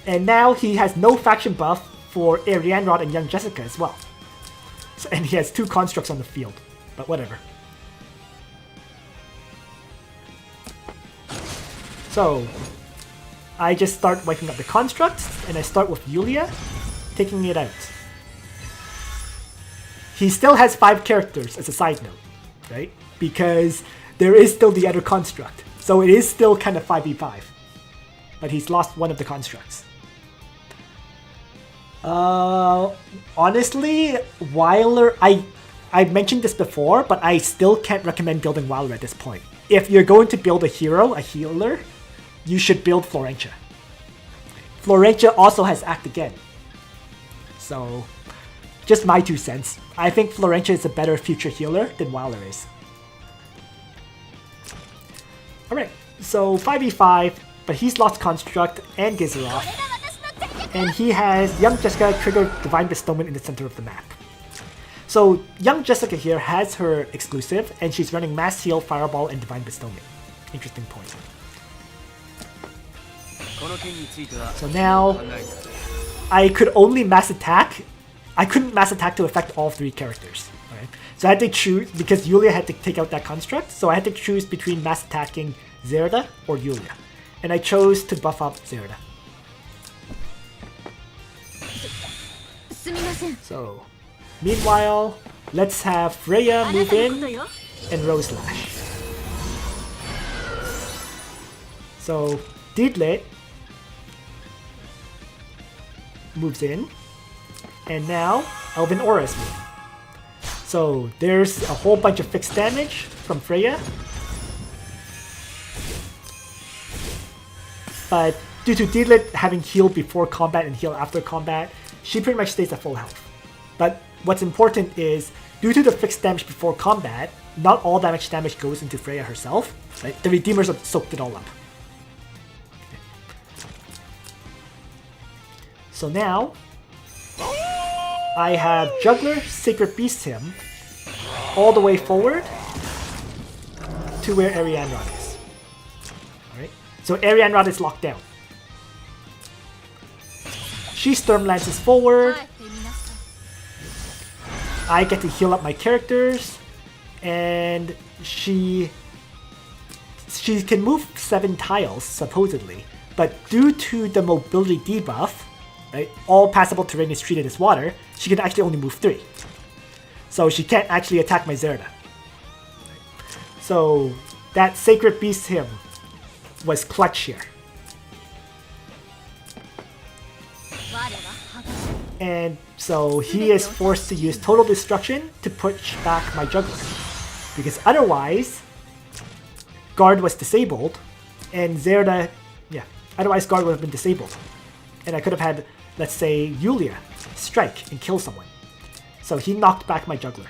And now he has no faction buff for Arianrod and Young Jessica as well. So, and he has 2 constructs on the field, but whatever. So, I just start wiping up the constructs, and I start with Yulia, taking it out. He still has 5 characters as a side note, right? Because there is still the other construct. So it is still kind of 5v5. But he's lost one of the constructs. Honestly, Wyler, I mentioned this before, but I still can't recommend building Wyler at this point. If you're going to build a hero, a healer, you should build Florentia. Florentia also has Act Again. So, just my 2 cents. I think Florentia is a better future healer than Wyler is. Alright, so 5v5, but he's lost Construct and Gizeroth. And he has Young Jessica trigger Divine Bestowment in the center of the map. So Young Jessica here has her exclusive, and she's running Mass Heal, Fireball, and Divine Bestowment. Interesting point. So now, I could only mass attack. I couldn't mass attack to affect all 3 characters. Right? So I had to choose, because Yulia had to take out that construct, so I had to choose between mass attacking Zerida or Yulia. And I chose to buff up Zerida. So, meanwhile, let's have Freya move in and Rose Lash. So, Deedlit moves in, and now Elven Aura's move. So, there's a whole bunch of fixed damage from Freya. But due to Deedlit having healed before combat and heal after combat, she pretty much stays at full health. But what's important is, due to the fixed damage before combat, not all damage goes into Freya herself. Right? The Redeemers have soaked it all up. Okay. So now, I have Juggler, Sacred Beast him, all the way forward to where Arianrod is. Alright? So Arianrod is locked down. She Storm Lances forward. I get to heal up my characters, and she can move 7 tiles supposedly, but due to the mobility debuff, right, all passable terrain is treated as water. She can actually only move 3, so she can't actually attack my Zerida. So that Sacred Beast him was clutch here. And so he is forced to use Total Destruction to push back my Juggler. Because otherwise, Guard was disabled, and Zerida, otherwise Guard would have been disabled. And I could have had, let's say, Yulia strike and kill someone. So he knocked back my Juggler.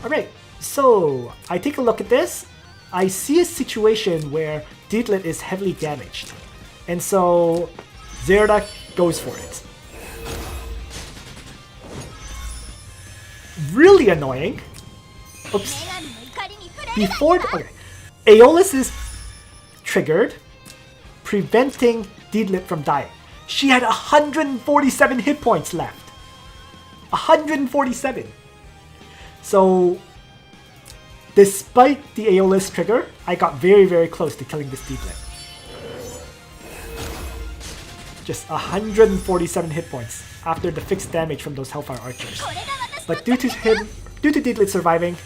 Alright, so I take a look at this. I see a situation where Deedlit is heavily damaged, and so Zerida goes for it. Really annoying. Oops. Before, okay, Aeolus is triggered, preventing Deedlit from dying. She had 147 hit points left. 147. So, despite the Aeolus trigger, I got very, very close to killing this Deedlit. Just 147 hit points after the fixed damage from those Hellfire Archers. But due to Deedlit surviving,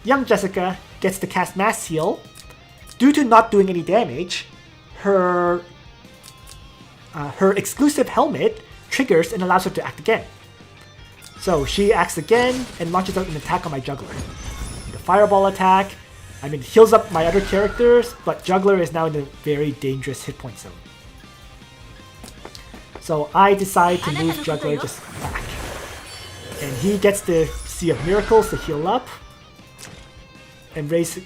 Young Jessica gets to cast Mass Heal. Due to not doing any damage, her exclusive helmet triggers and allows her to act again. So she acts again and launches out an attack on my Juggler. The Fireball attack, it heals up my other characters, but Juggler is now in a very dangerous hit point zone. So I decide to move Juggler just back. And he gets the Sea of Miracles to heal up. and raise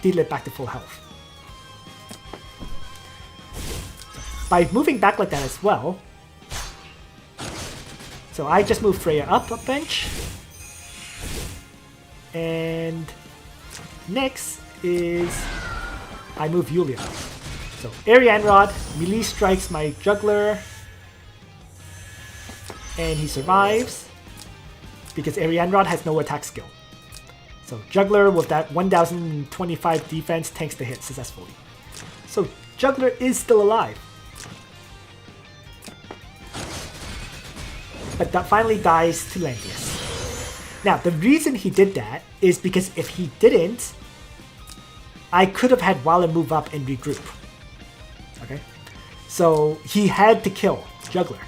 Deedlit back to full health. By moving back like that as well, so I just moved Freya up a bench, and next is I move Yulia up. So Ariane Rod melee strikes my juggler, and he survives because Ariane Rod has no attack skill. So juggler with that 1025 defense tanks the hit successfully. So juggler is still alive. But that finally dies to Langrisser. Now, the reason he did that is because if he didn't, I could have had Waller move up and regroup. Okay? So he had to kill Juggler.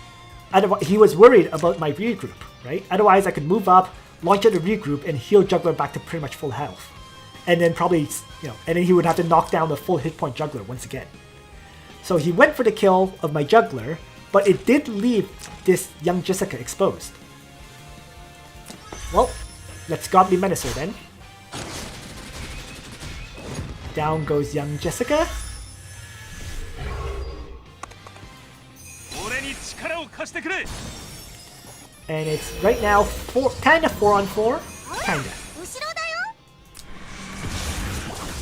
Otherwise, he was worried about my regroup, right? Otherwise, I could move up, launch out a regroup, and heal Juggler back to pretty much full health. And then probably, and then he would have to knock down the full hit point Juggler once again. So he went for the kill of my Juggler, but it did leave this young Jessica exposed. Well, let's Godly Menace her then. Down goes young Jessica. And it's right now kind of 4-on-4. Kinda.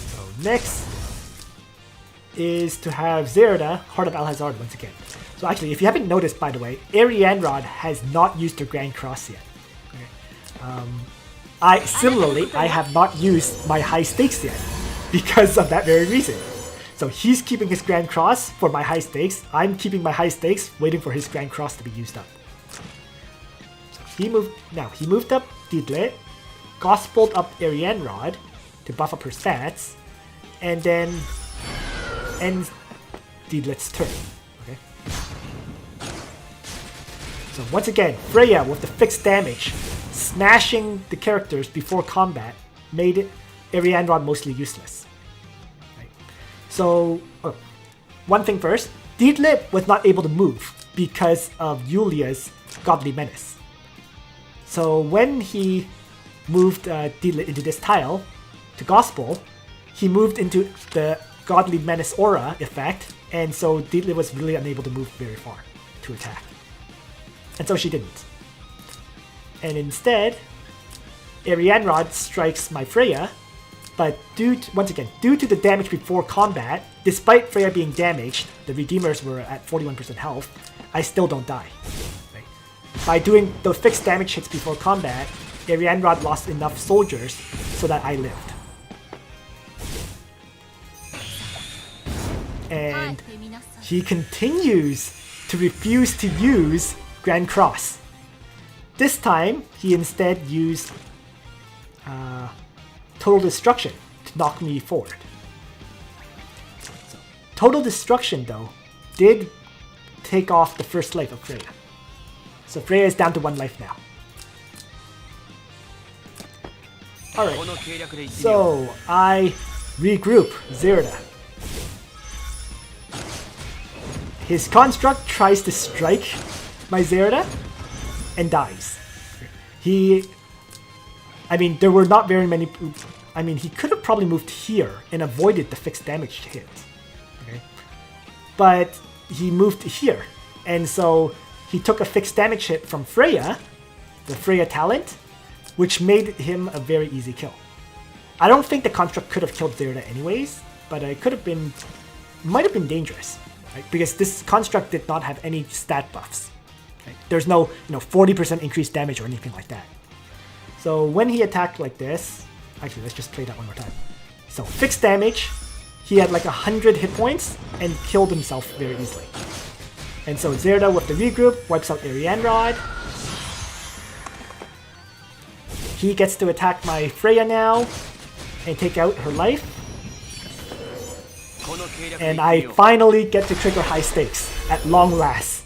So next is to have Zerida, Heart of Alhazard once again. So actually, if you haven't noticed, by the way, Ariane Rod has not used her Grand Cross yet. Okay. Similarly, I have not used my high stakes yet because of that very reason. So he's keeping his Grand Cross for my high stakes. I'm keeping my high stakes, waiting for his Grand Cross to be used up. So he moved up Deedlit, Gospeled up Ariane Rod to buff up her stats, and then ends Deedlit's turn. Okay. So once again, Freya with the fixed damage, smashing the characters before combat, made Ariane Rod mostly useless. Right. So, one thing first, Deedlit was not able to move because of Yulia's Godly Menace. So when he moved Deedlit into this tile to Gospel, he moved into the Godly Menace aura effect, and so Deedlit was really unable to move very far to attack. And so she didn't. And instead, Ariane Rod strikes my Freya, but once again, due to the damage before combat, despite Freya being damaged, the Redeemers were at 41% health, I still don't die. Right? By doing the fixed damage hits before combat, Ariane Rod lost enough soldiers so that I lived. And he continues to refuse to use Grand Cross. This time, he instead used Total Destruction to knock me forward. So, Total Destruction, though, did take off the first life of Freya. So Freya is down to 1 life now. Alright, so I regroup Zerida. His construct tries to strike my Zerida and dies. There were not very many. He could have probably moved here and avoided the fixed damage hit. Okay, but he moved here, and so he took a fixed damage hit from Freya, the Freya talent, which made him a very easy kill. I don't think the construct could have killed Zerida anyways, but it could have been, might have been dangerous, right? Because this construct did not have any stat buffs. Right? There's no 40% increased damage or anything like that. So when he attacked like this, actually let's just play that one more time. So fixed damage, he had like 100 hit points and killed himself very easily. And so Zerida with the regroup wipes out Ariane Rod. He gets to attack my Freya now and take out her life. And I finally get to trigger high stakes at long last.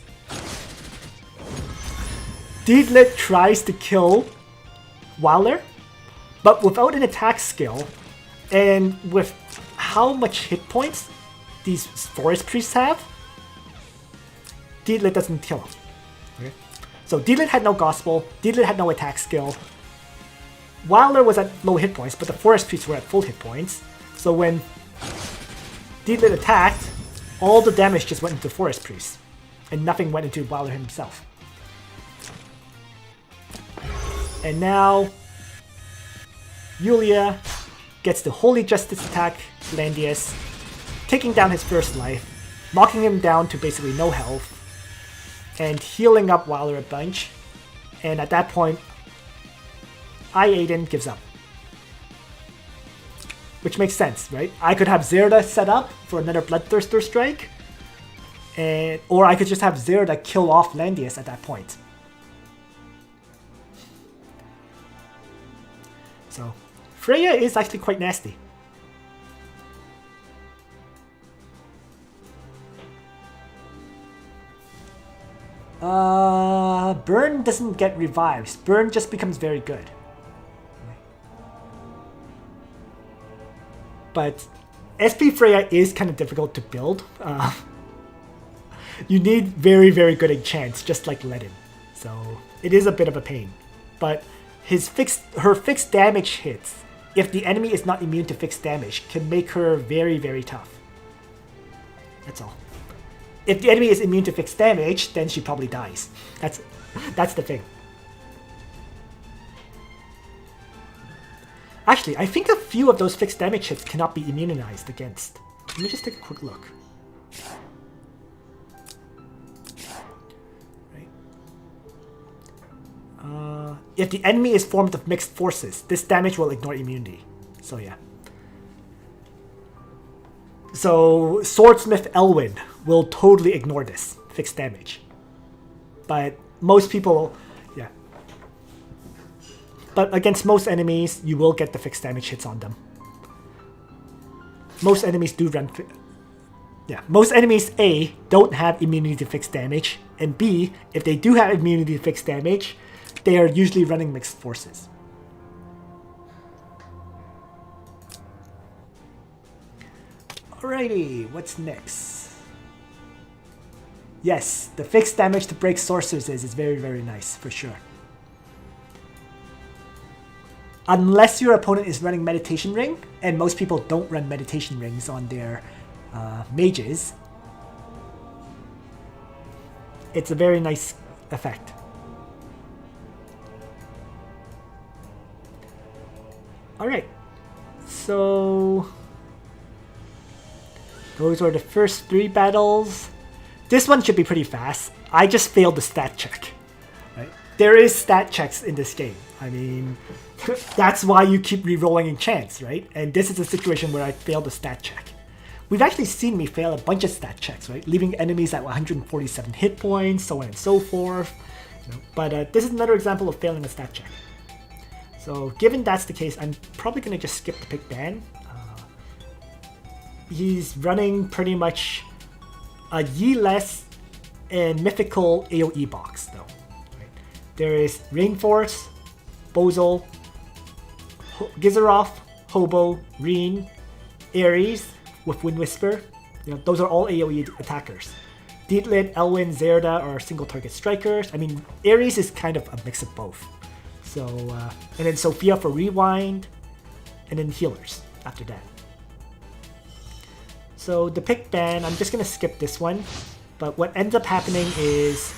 Deedlit tries to kill Waller, but without an attack skill, and with how much hit points these Forest Priests have, Deedlit doesn't kill him. Okay? So Deedlit had no Gospel, Deedlit had no attack skill. Wilder was at low hit points, but the Forest Priests were at full hit points. So when Deedlit attacked, all the damage just went into Forest Priest, and nothing went into Wilder himself. And now, Yulia gets the Holy Justice attack Landius, taking down his first life, knocking him down to basically no health, and healing up Wilder a bunch. And at that point, iAden gives up. Which makes sense, right? I could have Zerida set up for another Bloodthirster strike, or I could just have Zerida kill off Landius at that point. So, Freya is actually quite nasty. Burn doesn't get revives. Burn just becomes very good. But SP Freya is kind of difficult to build. You need very, very good enchants, just like Ledin. So it is a bit of a pain. But her fixed damage hits, if the enemy is not immune to fixed damage, can make her very, very tough. That's all. If the enemy is immune to fixed damage, then she probably dies. That's the thing. Actually, I think a few of those fixed damage hits cannot be immunized against. Let me just take a quick look. Right. If the enemy is formed of mixed forces, this damage will ignore immunity. So yeah. So Swordsmith Elwyn will totally ignore this fixed damage. But most people, yeah. But against most enemies, you will get the fixed damage hits on them. Most enemies do run... Yeah, most enemies, A, don't have immunity to fixed damage, and B, if they do have immunity to fixed damage, they are usually running mixed forces. Alrighty, what's next? Yes, the fixed damage to break sorceresses is very, very nice, for sure. Unless your opponent is running Meditation Ring, and most people don't run Meditation Rings on their mages, it's a very nice effect. Alright, so those are the first 3 battles. This one should be pretty fast. I just failed the stat check. Right? There is stat checks in this game. I mean, that's why you keep re-rolling enchants, right? And this is a situation where I failed the stat check. We've actually seen me fail a bunch of stat checks, right? Leaving enemies at 147 hit points, so on and so forth. But this is another example of failing a stat check. So given that's the case, I'm probably going to just skip the pick ban. He's running pretty much a Yeless and mythical AoE box, though. Right? There is Rainforce, Bozol, Gizaroth, Hobo, Reen, Ares with Wind Whisper. Those are all AoE attackers. Deedlit, Elwyn, Zerida are single target strikers. I mean, Ares is kind of a mix of both. So, and then Sophia for Rewind, and then healers after that. So the pick ban, I'm just going to skip this one. But what ends up happening is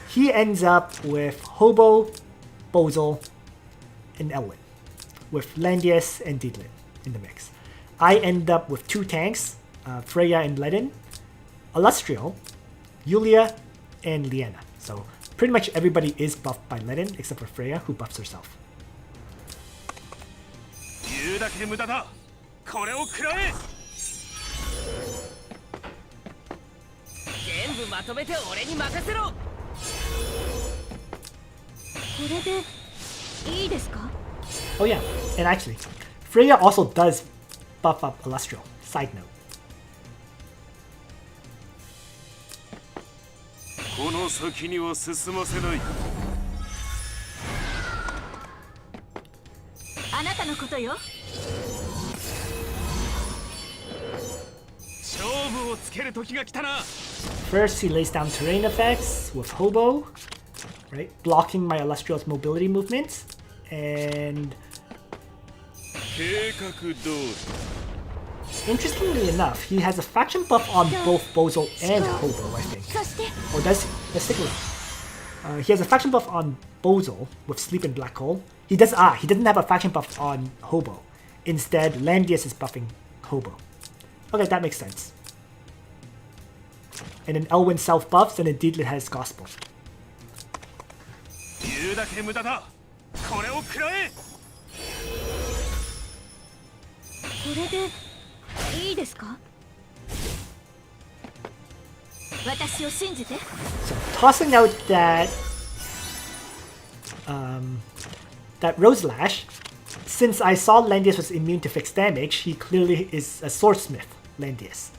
he ends up with Hobo, Bozol, and Elwyn, with Landius and Deedlit in the mix. I end up with 2 tanks, Freya and Ledin, Alustriel, Yulia, and Liana. So pretty much everybody is buffed by Ledin except for Freya, who buffs herself. Oh yeah, and actually, Freya also does buff up Alustriel. Side note. First, he lays down terrain effects with Hobo, right, blocking my Alustriel's mobility movements, and Interestingly enough, he has a faction buff on both Bozol and Hobo, I think. Or does he? Let's take a look. He has a faction buff on Bozol with Sleep and Black Hole. He doesn't have a faction buff on Hobo. Instead, Landius is buffing Hobo. Okay, that makes sense. And then Elwyn self-buffs, and then Deedlit has Gospel. So tossing out that Rose Lash, since I saw Landius was immune to fixed damage, he clearly is a swordsmith, Landius.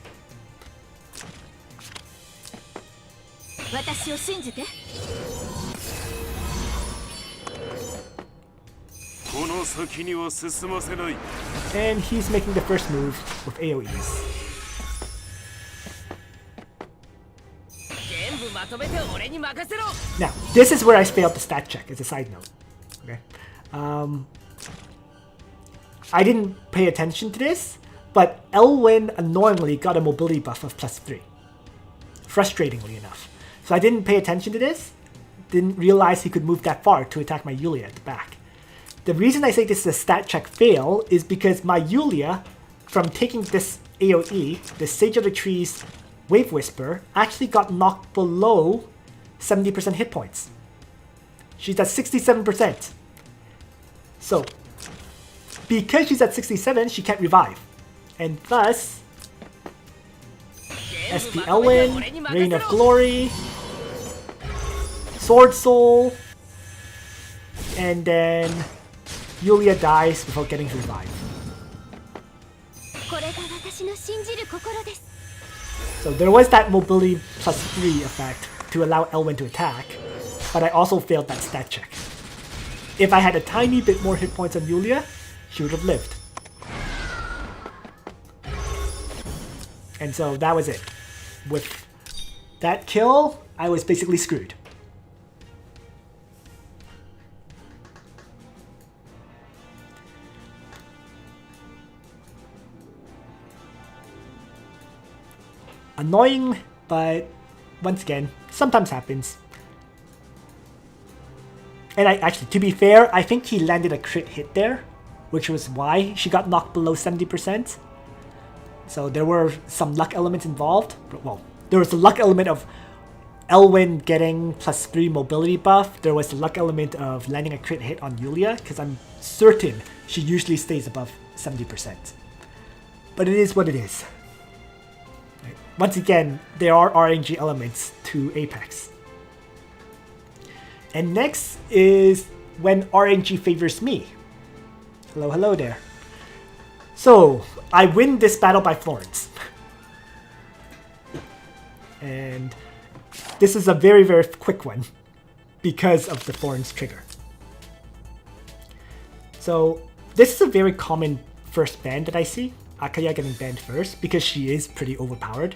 And he's making the first move with AoEs. Now, this is where I failed the stat check as a side note. Okay. I didn't pay attention to this, but Elwyn annoyingly got a mobility buff of +3. Frustratingly enough. So I didn't pay attention to this, didn't realize he could move that far to attack my Yulia at the back. The reason I say this is a stat check fail is because my Yulia, from taking this AoE, the Sage of the Trees Wave Whisper, actually got knocked below 70% hit points. She's at 67%. So, because she's at 67, she can't revive. And thus, SP Elwyn, Reign of Glory, Sword Soul, and then Yulia dies before getting revived. So there was that mobility +3 effect to allow Elwyn to attack, but I also failed that stat check. If I had a tiny bit more hit points on Yulia, she would have lived. And so that was it. With that kill, I was basically screwed. Annoying, but once again, sometimes happens. And actually, to be fair, I think he landed a crit hit there, which was why she got knocked below 70%. So there were some luck elements involved. Well, there was the luck element of Elwyn getting +3 mobility buff. There was the luck element of landing a crit hit on Yulia, because I'm certain she usually stays above 70%. But it is what it is. Right. Once again, there are RNG elements to Apex. And next is when RNG favors me. Hello, hello there. So, I win this battle by Thorns. And this is a very, very quick one because of the Thorns trigger. So, this is a very common first ban that I see. Akaya getting banned first because she is pretty overpowered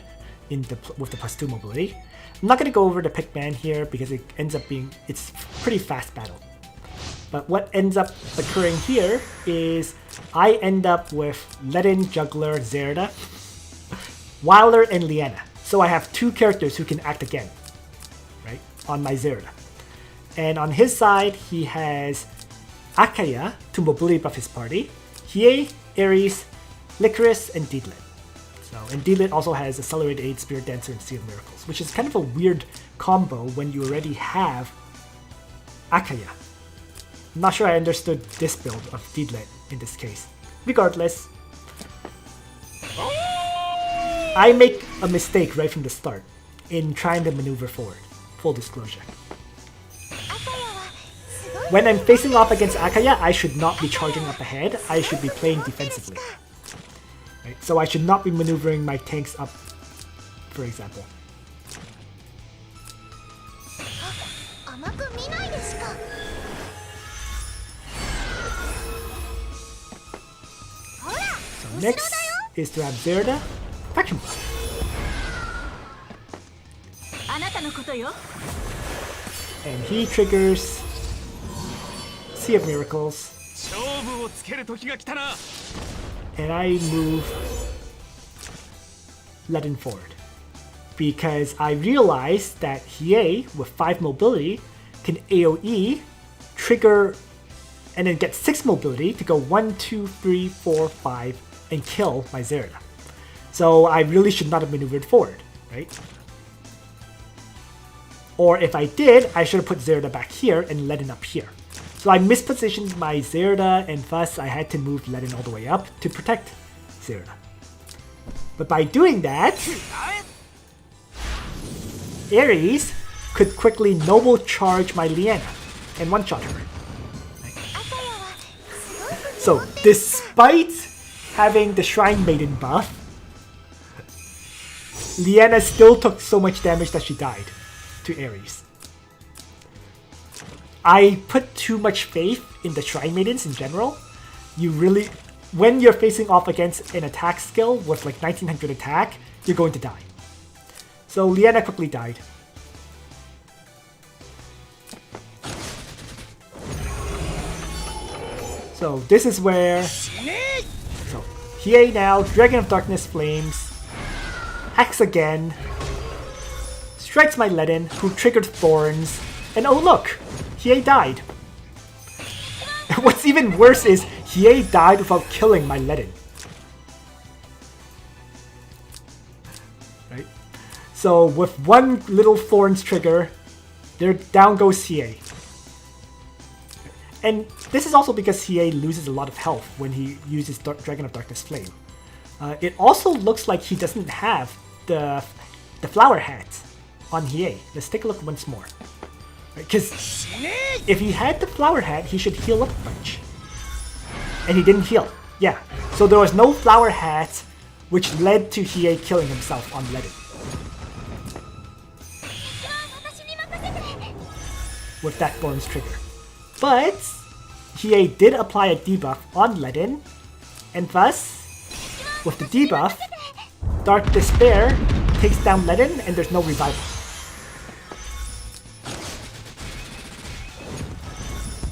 with the +2 mobility. I'm not going to go over the pick ban here because it ends up being, it's pretty fast battle. But what ends up occurring here is I end up with Ledin, Juggler, Zerida, Wilder, and Liana. So I have two characters who can act again, right, on my Zerida. And on his side, he has Akaya to mobility buff his party, Hiei, Ares, Licorice, and Deedlit. So, and Deedlit also has Accelerated Aid, Spirit Dancer, and Sea of Miracles, which is kind of a weird combo when you already have Akaya. I'm not sure I understood this build of Deedlit in this case. Regardless, I make a mistake right from the start in trying to maneuver forward. Full disclosure. When I'm facing off against Akaya, I should not be charging up ahead. I should be playing defensively. Right? So I should not be maneuvering my tanks up, for example. So next is to have Zerida faction buff. And he triggers Sea of Miracles. And I move Ledin forward. Because I realized that Hiei, with 5 mobility, can AoE, trigger, and then get 6 mobility to go 1, 2, 3, 4, 5, and kill my Zerida. So I really should not have maneuvered forward, right? Or if I did, I should have put Zerida back here and Ledin up here. So I mispositioned my Zerida, and thus I had to move Ledin all the way up to protect Zerida. But by doing that, Ares could quickly noble charge my Liana and one-shot her. So despite having the Shrine Maiden buff, Liana still took so much damage that she died to Ares. I put too much faith in the Shrine Maidens in general. You really, when you're facing off against an attack skill with like 1900 attack, you're going to die. So Liana quickly died. So this is where... So Hiei now, Dragon of Darkness Flames, hacks again, strikes my Ledin, who triggered Thorns, and oh look! Hiei died. What's even worse is Hiei died without killing my Ledin. Right? So with one little Thorns trigger, there down goes Hiei. And this is also because Hiei loses a lot of health when he uses Dragon of Darkness Flame. It also looks like he doesn't have the flower hat on Hiei. Let's take a look once more. Because if he had the flower hat, he should heal up a bunch. And he didn't heal. Yeah. So there was no flower hat, which led to Hiei killing himself on Ledin. With that Thorns trigger. But Hiei did apply a debuff on Ledin, and thus, with the debuff, Dark Despair takes down Ledin and there's no revival.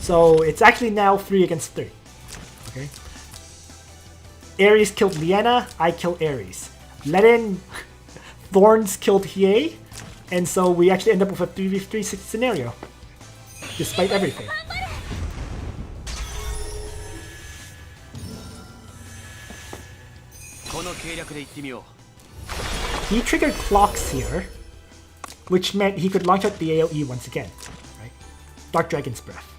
So it's actually now 3 against 3. Okay. Ares killed Liana, I kill Ares. Ledin, Thorns killed Hiei, and so we actually end up with a 3v3 scenario. Despite everything. He triggered clocks here, which meant he could launch out the AoE once again, right? Dark Dragon's Breath.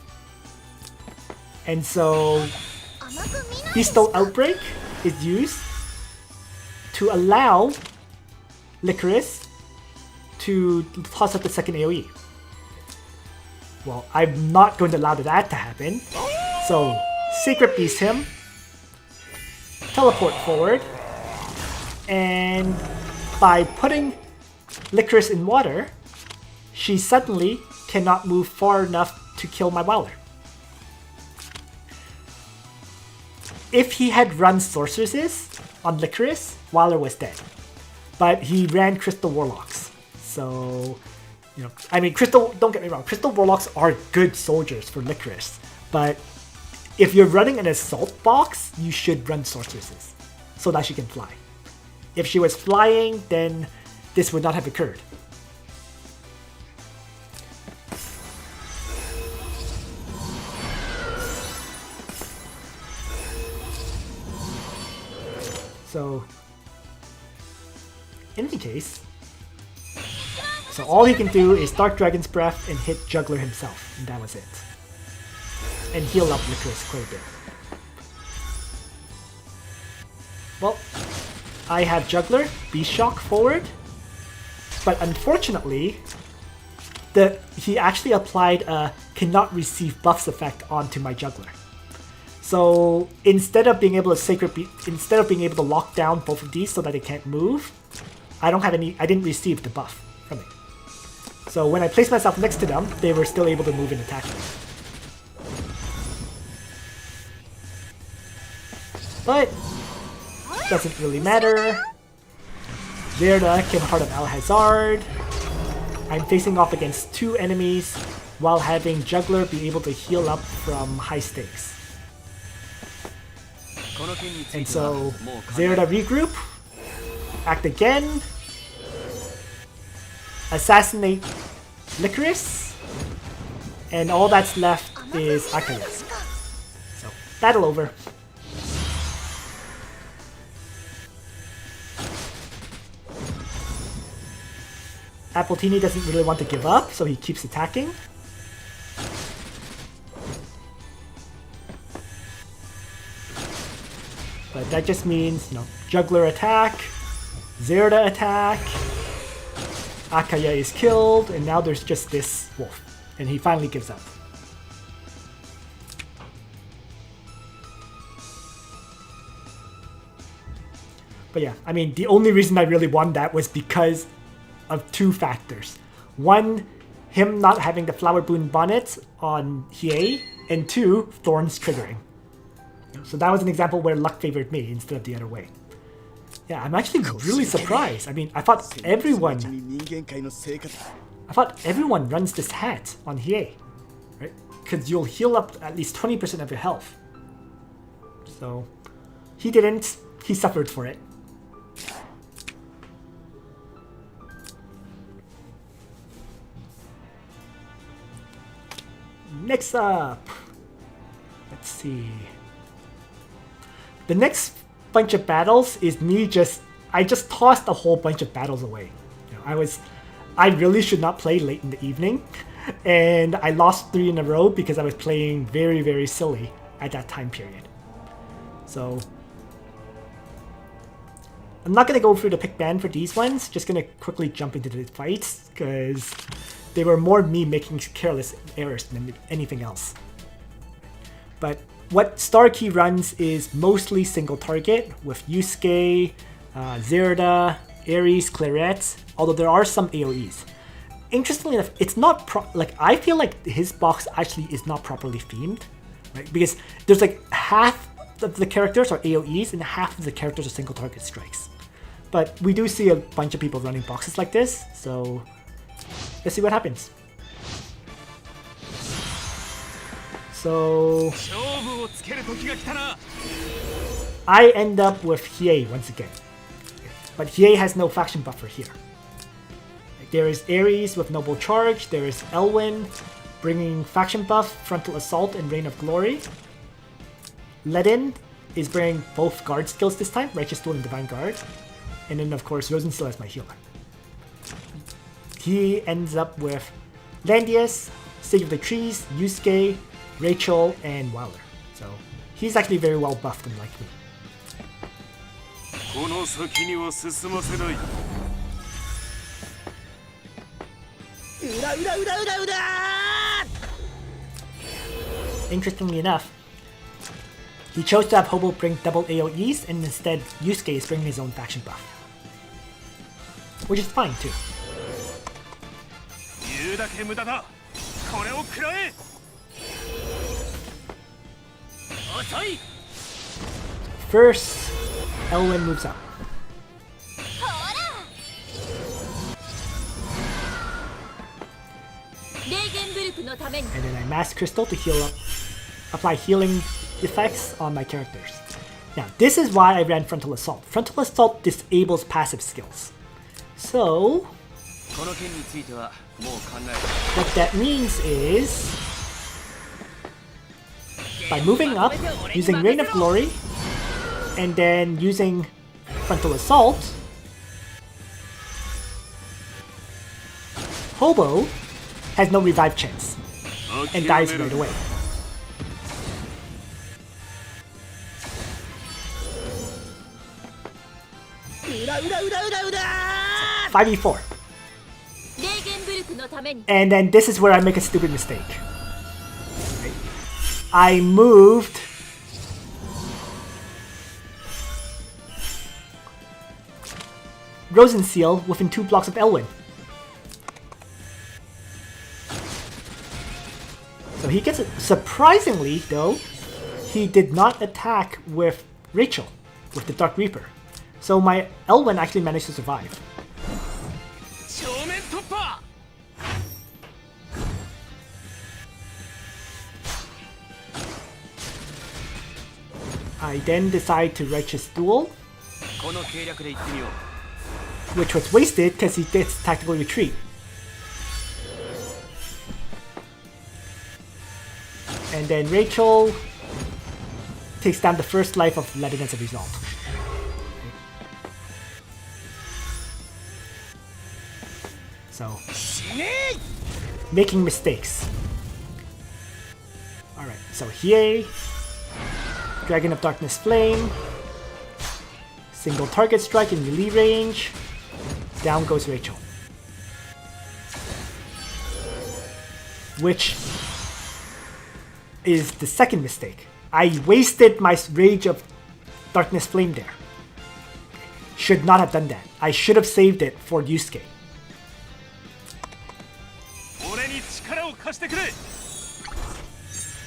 And so Beastal Outbreak is used to allow Licorice to toss out the second AoE. Well, I'm not going to allow that to happen. So Secret Beast him, teleport forward, and by putting Licorice in water, she suddenly cannot move far enough to kill my Wowler. If he had run Sorceresses on Licorice, Wowler was dead. But he ran Crystal Warlocks. So, you know, I mean, don't get me wrong, Crystal Warlocks are good soldiers for Licorice. But if you're running an Assault box, you should run Sorceresses so that she can fly. If she was flying, then this would not have occurred. So, in any case, so all he can do is Dark Dragon's Breath and hit Juggler himself, and that was it. And heal up Licorice quite a bit. Well, I have Juggler, Beast Shock forward, but unfortunately, he actually applied a cannot receive buffs effect onto my Juggler. So instead of being able to lock down both of these so that they can't move, I didn't receive the buff from it. So when I placed myself next to them, they were still able to move and attack me. But doesn't really matter. Zerida can Heart of Alhazard. I'm facing off against 2 enemies while having Juggler be able to heal up from high stakes. And so Zerida regroup, act again, assassinate Licorice, and all that's left is Akaya. So, battle over. Appletini doesn't really want to give up, so he keeps attacking. But that just means, you know, Juggler attack, Zerida attack, Akaya is killed, and now there's just this wolf. And he finally gives up. But yeah, I mean, the only reason I really won that was because of two factors. One, him not having the Flower Boon Bonnet on Hiei, and two, Thorns triggering. So that was an example where luck favored me instead of the other way. Yeah, I'm actually really surprised. I mean, I thought everyone runs this hat on Hiei, right? Because you'll heal up at least 20% of your health. So he didn't. He suffered for it. Next up, let's see. The next bunch of battles is me I just tossed a whole bunch of battles away. You know, I really should not play late in the evening, and I lost 3 in a row because I was playing very, very silly at that time period. So I'm not going to go through the pick ban for these ones, just going to quickly jump into the fights because they were more me making careless errors than anything else. But what Star Key runs is mostly single target with Yusuke, Zerida, Ares, Claret, although there are some AoEs. Interestingly enough, it's not I feel like his box actually is not properly themed, right? Because there's like half of the characters are AoEs and half of the characters are single target strikes. But we do see a bunch of people running boxes like this, so let's see what happens. So I end up with Hiei once again. But Hiei has no faction buffer here. There is Ares with Noble Charge, there is Elwyn bringing faction buff, Frontal Assault, and Reign of Glory. Ledin is bringing both guard skills this time, Righteous Duel and Divine Guard. And then of course Rosenstiel as my healer. He ends up with Landius, Sage of the Trees, Yusuke, Rachel, and Wilder. So he's actually very well buffed and like me. Interestingly enough, he chose to have Hobo bring double AoEs, and instead Yusuke is bringing his own faction buff. Which is fine too. First, Elwyn moves up. And then I Mass Crystal to heal up, apply healing effects on my characters. Now, this is why I ran Frontal Assault. Frontal Assault disables passive skills. So, what that means is, by moving up, using Reign of Glory, and then using Frontal Assault, Hobo has no revive chance and dies right away. So, 5v4. And then this is where I make a stupid mistake. I moved Rosenstiel within 2 blocks of Elwyn. So he gets it. Surprisingly, though, he did not attack with Rachel, with the Dark Reaper. So my Elwyn actually managed to survive. I then decide to Righteous Duel, which was wasted because he gets Tactical Retreat. And then Rachel takes down the first life of Letting as a result. So, making mistakes. Alright, so Hiei, Dragon of Darkness Flame, single target strike in melee range, down goes Rachel. Which is the second mistake. I wasted my Rage of Darkness Flame there. Should not have done that. I should have saved it for Yusuke.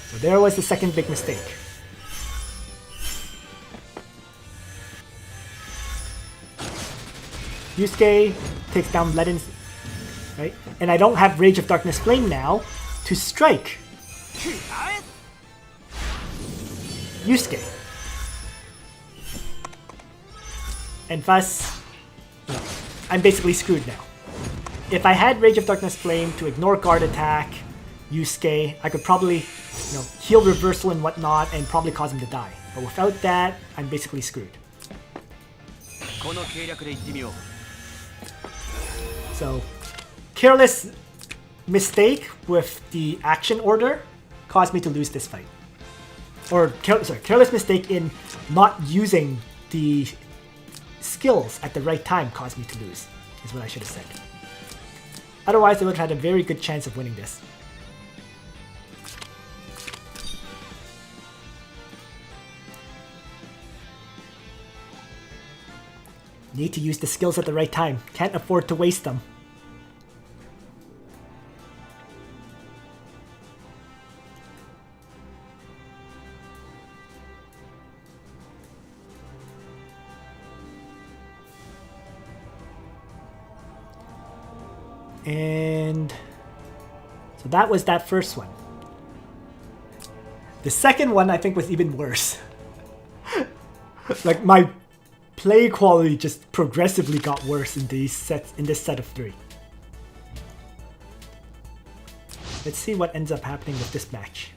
So there was the second big mistake. Yusuke takes down Leden's, right? And I don't have Rage of Darkness Flame now to strike Yusuke. And thus, I'm basically screwed now. If I had Rage of Darkness Flame to ignore guard attack, Yusuke, I could probably, heal reversal and whatnot and probably cause him to die. But without that, I'm basically screwed. So, careless mistake with the action order caused me to lose this fight. Or, careless mistake in not using the skills at the right time caused me to lose, is what I should have said. Otherwise, I would have had a very good chance of winning this. Need to use the skills at the right time. Can't afford to waste them. And so that was that first one. The second one I think was even worse. Like my play quality just progressively got worse in these sets, in this set of 3. Let's see what ends up happening with this match.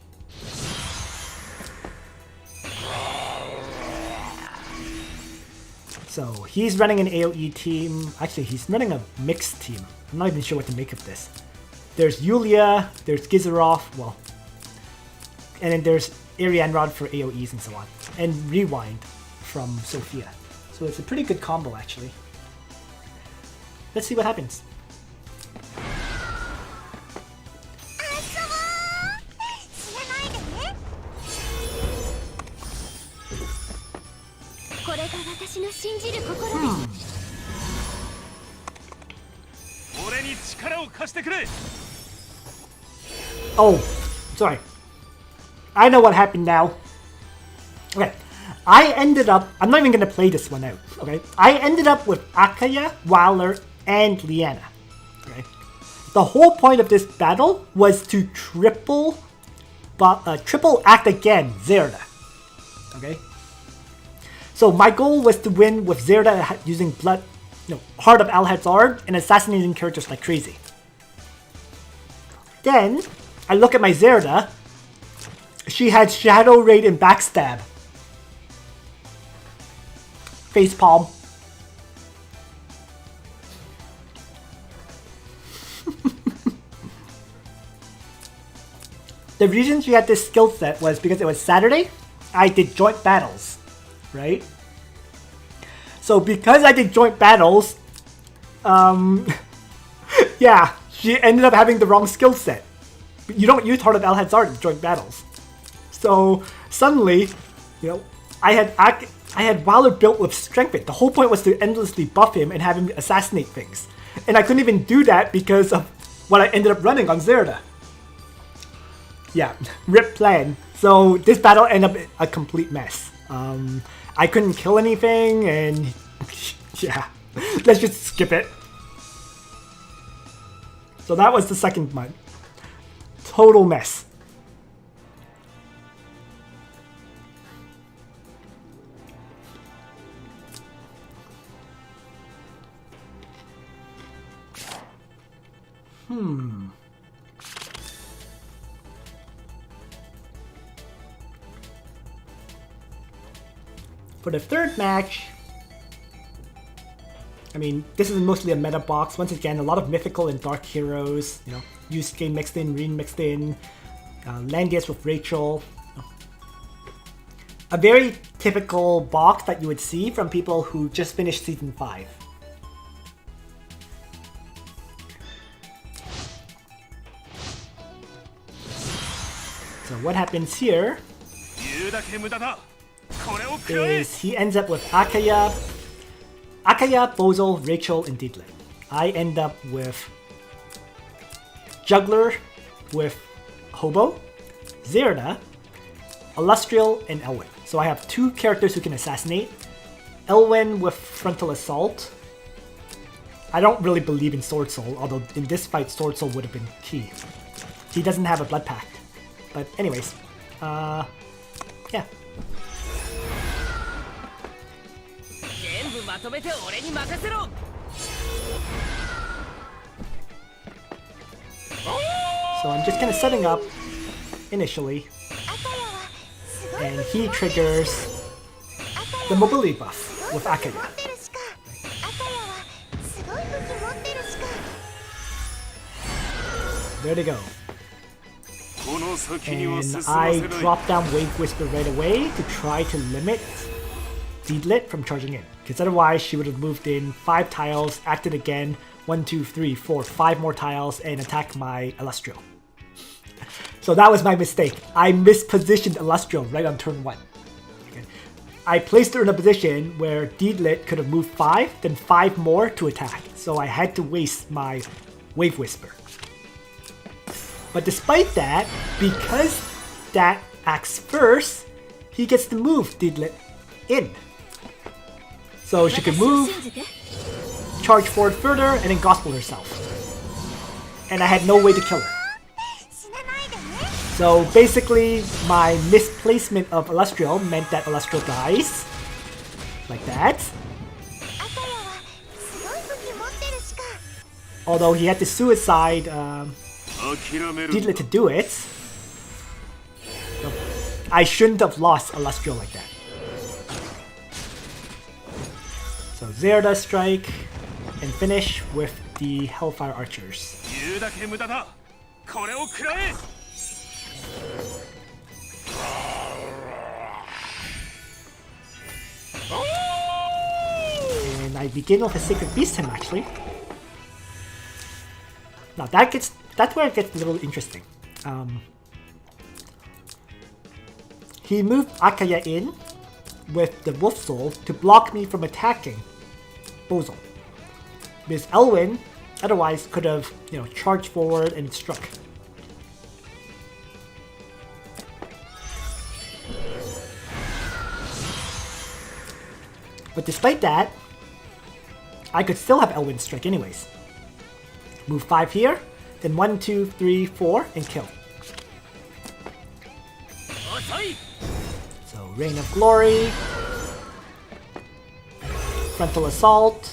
So he's running an AoE team. Actually, he's running a mixed team. I'm not even sure what to make of this. There's Yulia, there's Gizarov, well, and then there's Ariane Rod for AoEs and so on, and Rewind from Sophia. So it's a pretty good combo, actually. Let's see what happens. Oh, sorry. I know what happened now. Okay. I ended up, I'm not even going to play this one out, okay? I ended up with Akaya, Waller, and Liana, okay? The whole point of this battle was to triple act again Zerida, okay? So my goal was to win with Zerida using Heart of Al-Hazard and assassinating characters like crazy. Then, I look at my Zerida, she had Shadow Raid and Backstab. Facepalm. The reason she had this skill set was because it was Saturday. I did joint battles, right? So because I did joint battles, yeah, she ended up having the wrong skill set. You don't use Heart of Al-Hazard in joint battles. So suddenly, I had Waller built with Strength Fit. The whole point was to endlessly buff him and have him assassinate things. And I couldn't even do that because of what I ended up running on Zerida. Yeah, rip plan. So this battle ended up a complete mess. I couldn't kill anything and yeah, let's just skip it. So that was the second one. Total mess. For the third match, I mean, this is mostly a meta box. Once again, a lot of mythical and dark heroes. You know, Yusuke mixed in, Rin mixed in, Landius with Rachel. A very typical box that you would see from people who just finished Season 5. So what happens here is he ends up with Akaya, Absoul, Rachel, and Diglett. I end up with Juggler with Hobo, Zerida, Alustriel, and Elwyn. So I have 2 characters who can assassinate. Elwyn with Frontal Assault. I don't really believe in Sword Soul, although in this fight Sword Soul would have been key. He doesn't have a Blood Pact. But anyways, yeah. So I'm just kind of setting up initially, and he triggers the mobility buff with Akaya. There they go. And I drop down Wave Whisper right away to try to limit Diglett from charging in. Because otherwise she would have moved in 5 tiles, acted again, 1, 2, 3, 4, 5 more tiles, and attacked my Alustriel. So that was my mistake. I mispositioned Alustriel right on turn 1. Okay. I placed her in a position where Diglett could have moved 5, then 5 more to attack. So I had to waste my Wave Whisper. But despite that, because that acts first, he gets to move Diglett in. So she can move, charge forward further, and then gospel herself. And I had no way to kill her. So basically, my misplacement of Alustriel meant that Alustriel dies. Like that. Although he had to suicide Diglett to do it. So I shouldn't have lost Alustriel like that. So Zerida strike and finish with the Hellfire Archers. And I begin with a Sacred Beast him actually. Now that's where it gets a little interesting. He moved Akaya in with the Wolf Soul to block me from attacking Absoul. Because Elwyn otherwise could have, charged forward and struck. But despite that, I could still have Elwyn strike anyways. Move 5 here, then 1, 2, 3, 4, and kill. So Rain of Glory, Frontal Assault,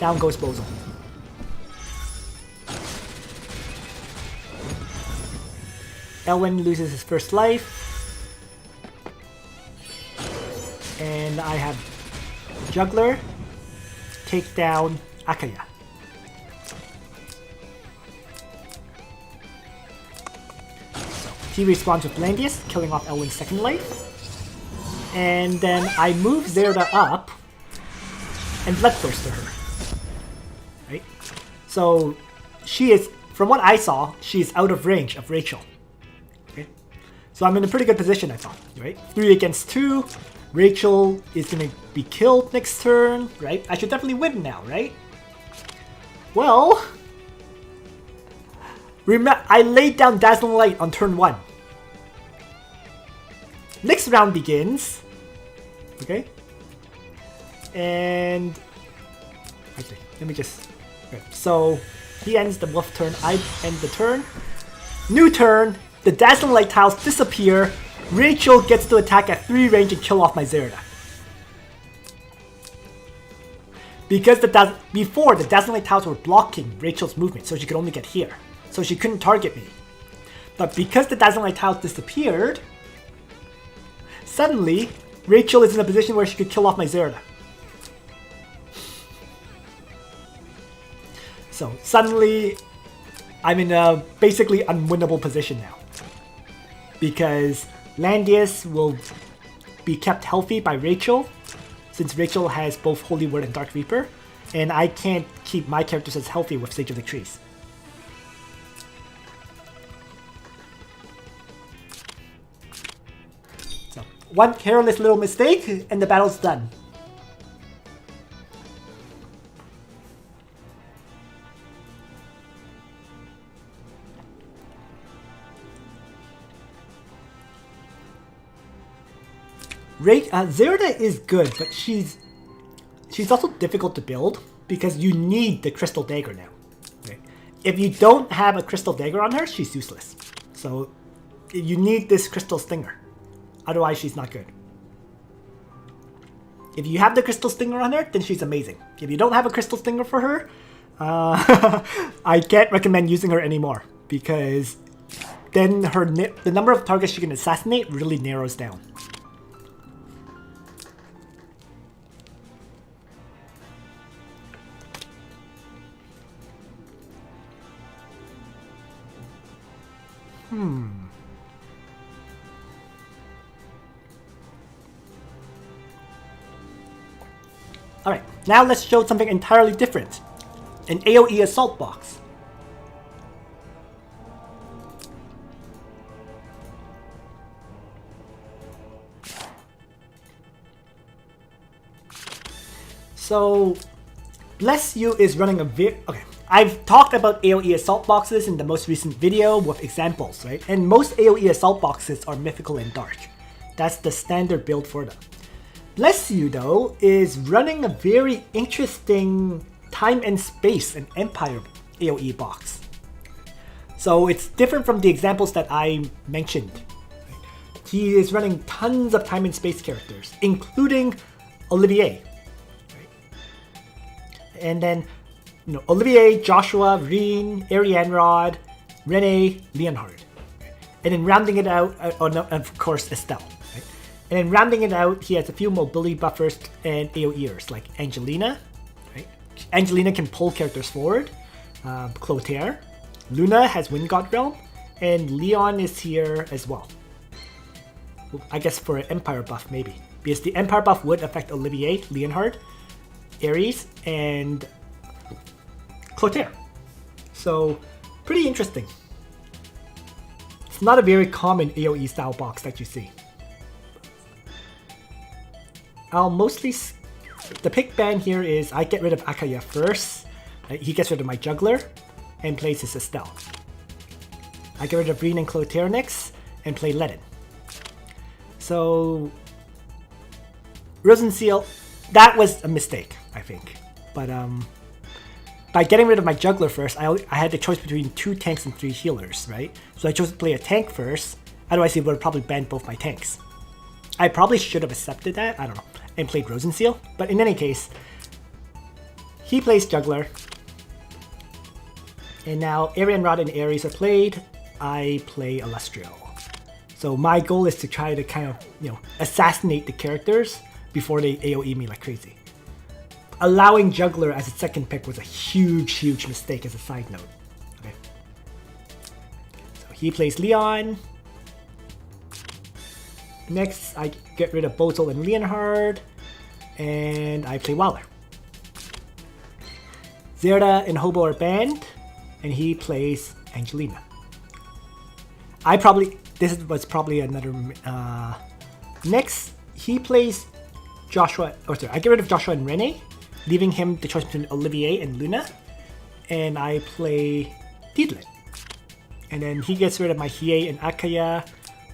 down goes Absoul. Elwyn loses his first life, and I have Juggler take down Akaya. He respawns with Langrisser, killing off Elwyn's second life. And then I move Zerida up and Bloodthirster her. Right? So she is, from what I saw, she is out of range of Rachel. Okay? So I'm in a pretty good position, I thought. Right? 3 against 2. Rachel is going to be killed next turn. Right? I should definitely win now, right? Well, I laid down Dazzling Light on turn 1. Next round begins. Okay. And actually, let me just. Okay. So he ends the wolf turn. I end the turn. New turn. The Dazzling Light tiles disappear. Rachel gets to attack at 3 range and kill off my Zerida. Because before, the Dazzling Light Tiles were blocking Rachel's movement, so she could only get here. So she couldn't target me. But because the Dazzling Light Tiles disappeared, suddenly, Rachel is in a position where she could kill off my Zerida. So suddenly, I'm in a basically unwinnable position now. Because Landius will be kept healthy by Rachel, since Rachel has both Holy Word and Dark Reaper, and I can't keep my characters as healthy with Sage of the Trees. So, one careless little mistake, and the battle's done. Zerida is good, but she's also difficult to build because you need the Crystal Dagger now. Okay? If you don't have a Crystal Dagger on her, she's useless. So you need this Crystal Stinger. Otherwise, she's not good. If you have the Crystal Stinger on her, then she's amazing. If you don't have a Crystal Stinger for her, I can't recommend using her anymore because then the number of targets she can assassinate really narrows down. Alright, now let's show something entirely different. An AoE assault box. So, Bless You is running a okay. I've talked about AoE assault boxes in the most recent video with examples, right? And most AoE assault boxes are mythical and dark. That's the standard build for them. Bless You, though, is running a very interesting time and space and empire AoE box. So it's different from the examples that I mentioned. He is running tons of time and space characters, including Olivier. And then, Olivier, Joshua, Reen, Arianrod, Rene, Leonhard. And then rounding it out, of course, Estelle. Right? And then rounding it out, he has a few mobility buffers and AoEers, like Angelina. Right? Angelina can pull characters forward. Clotaire. Luna has Wind God Realm. And Leon is here as well. I guess for an Empire buff, maybe. Because the Empire buff would affect Olivier, Leonhard, Ares, and Clotaire. So, pretty interesting. It's not a very common AoE style box that you see. The pick ban here is I get rid of Akaya first. He gets rid of my Juggler and plays his Estelle. I get rid of Reen and Clotaire next and play Ledin. So, Rosenseal, that was a mistake, I think. But by getting rid of my Juggler first, I had the choice between 2 tanks and 3 healers, right? So I chose to play a tank first, otherwise he would have probably banned both my tanks. I probably should have accepted that, I don't know, and played Rosenseal. But in any case, he plays Juggler. And now Arianrod and Ares are played, I play Alustriel. So my goal is to try to kind of, assassinate the characters before they AoE me like crazy. Allowing Juggler as a second pick was a huge mistake as a side note. Okay. So he plays Leon. Next, I get rid of Bozel and Leonhard. And I play Waller. Zerida and Hobo are banned. And he plays Angelina. This was probably another... next, he plays Joshua... I get rid of Joshua and Rene, leaving him the choice between Olivier and Luna. And I play Diedlit. And then he gets rid of my Hiei and Akaya,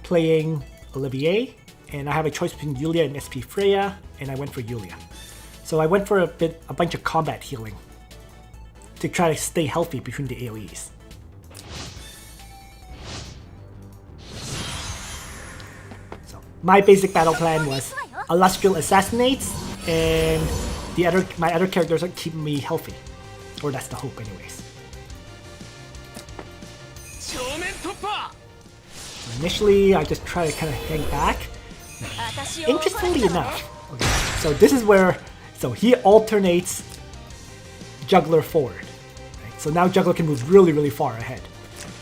playing Olivier. And I have a choice between Yulia and SP Freya, and I went for Yulia. So I went for a bunch of combat healing to try to stay healthy between the AoEs. So my basic battle plan was Alustriel assassinates, and my other characters are keeping me healthy. Or that's the hope anyways. Initially, I just try to kind of hang back. Interestingly enough, okay, so this is where, so he alternates Juggler forward. Right? So now Juggler can move really, really far ahead.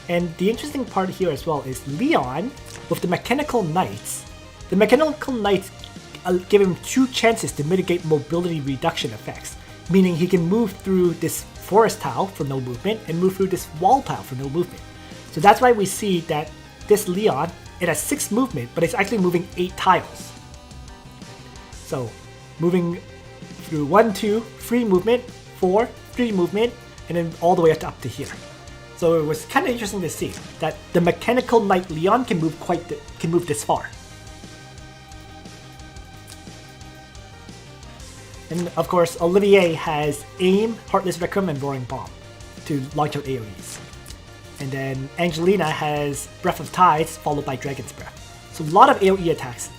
And the interesting part here as well is Leon, with the Mechanical Knights, give him 2 chances to mitigate mobility reduction effects, meaning he can move through this forest tile for no movement and move through this wall tile for no movement. So that's why we see that this Leon, it has 6 movement, but it's actually moving 8 tiles. So moving through 1, 2, 3 movement, 4, 3 movement, and then all the way up to here. So it was kind of interesting to see that the Mechanical Knight Leon can move this far. And of course, Olivier has Aim, Heartless Requiem, and Roaring Bomb to launch out AoEs. And then Angelina has Breath of Tides, followed by Dragon's Breath. So a lot of AoE attacks.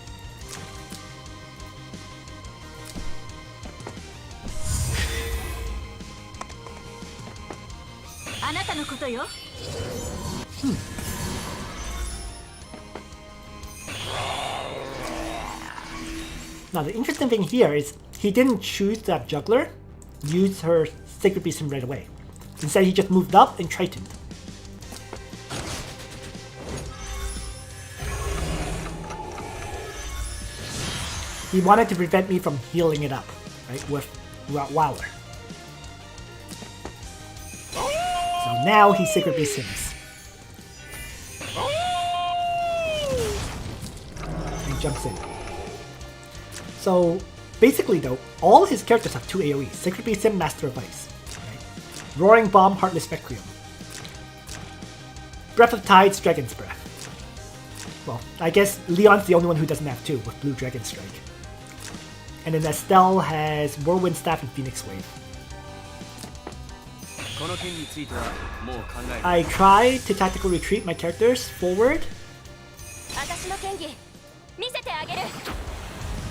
Now the interesting thing here is he didn't choose to have Juggler use her Sacred Beast right away. Instead he just moved up and Tritoned. He wanted to prevent me from healing it up, right, with Rottweiler. So now he Sacred Beast Sims. And jumps in. So basically though, all his characters have 2 AoEs, Sacred Beast Sim, Master of Ice. Right? Roaring Bomb, Heartless Requiem. Breath of Tides, Dragon's Breath. Well, I guess Leon's the only one who doesn't have 2 with Blue Dragon Strike. And then Estelle has Whirlwind Staff and Phoenix Wave. I try to tactical retreat my characters forward,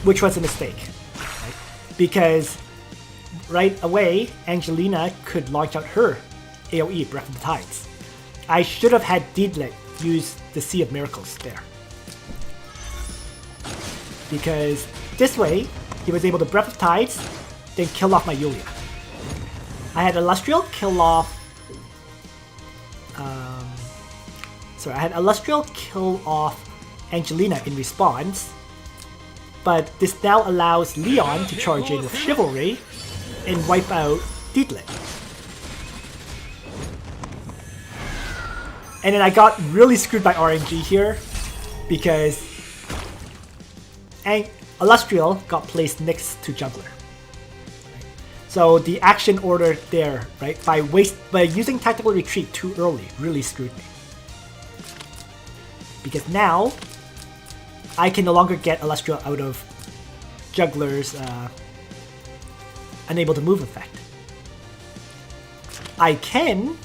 which was a mistake, right? Because right away Angelina could launch out her AoE, Breath of the Tides. I should have had Deedlit use the Sea of Miracles there. Because this way, he was able to Breath of Tides, then kill off my Yulia. I had Alustriel kill off... I had Alustriel kill off Angelina in response, but this now allows Leon to charge in with Chivalry and wipe out Deedlit. And then I got really screwed by RNG here, because Alustriel got placed next to Juggler. So the action order there, right, by using Tactical Retreat too early, really screwed me. Because now, I can no longer get Alustriel out of Juggler's Unable to Move effect. I can,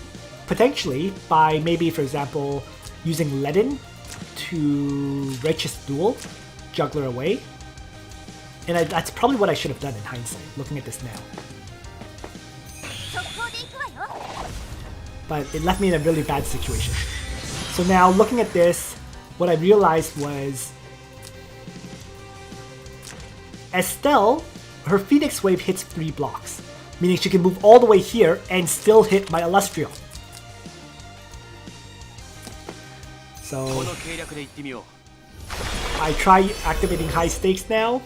potentially, by maybe, for example, using Leaden to Righteous Duel Juggler away. And that's probably what I should have done in hindsight, looking at this now. But it left me in a really bad situation. So now, looking at this, what I realized was Estelle, her Phoenix Wave hits 3 blocks, meaning she can move all the way here and still hit my Alustriel. So I try activating high stakes now.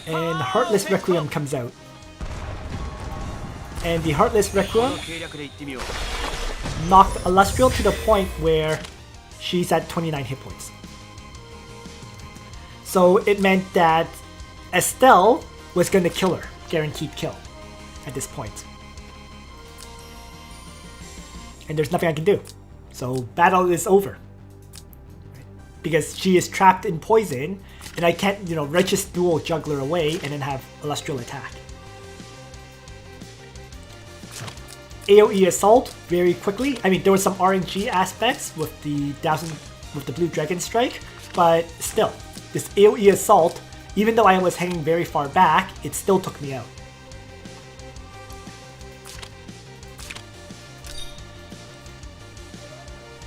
And Heartless Requiem comes out. And the Heartless Requiem knocked Alustriel to the point where she's at 29 hit points. So it meant that Estelle was going to kill her, guaranteed kill, at this point. And there's nothing I can do. So battle is over. Because she is trapped in poison, and I can't, Righteous Duel Juggler away and then have Alustriel attack. So, AoE Assault very quickly. I mean, there was some RNG aspects with the Blue Dragon Strike, but still, this AoE Assault, even though I was hanging very far back, it still took me out.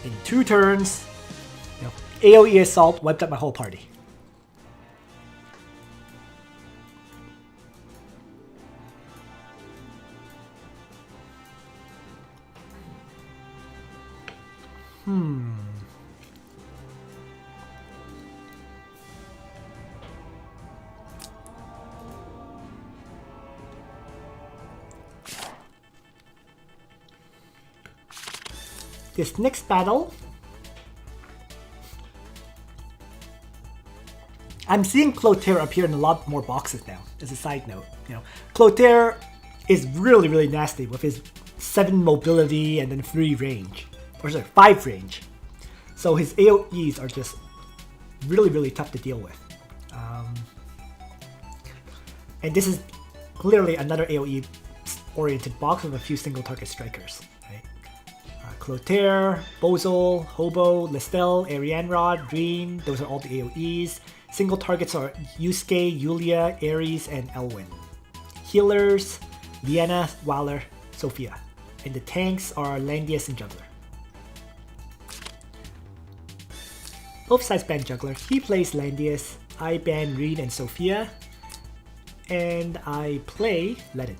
In 2 turns, AoE Assault wiped up my whole party. This next battle, I'm seeing Clotaire appear in a lot more boxes now, as a side note. Clotaire is really, really nasty with his 7 mobility and then 3 range. Or sorry, 5 range. So his AoEs are just really, really tough to deal with. And this is clearly another AoE-oriented box with a few single-target strikers. Clotaire, Bozol, Hobo, Listel, Arianrod, Dream, those are all the AoEs. Single targets are Yusuke, Yulia, Ares, and Elwyn. Healers, Liana, Waller, Sophia. And the tanks are Landius and Juggler. Both sides ban Juggler. He plays Landius, I ban Reed and Sophia, and I play Ledin.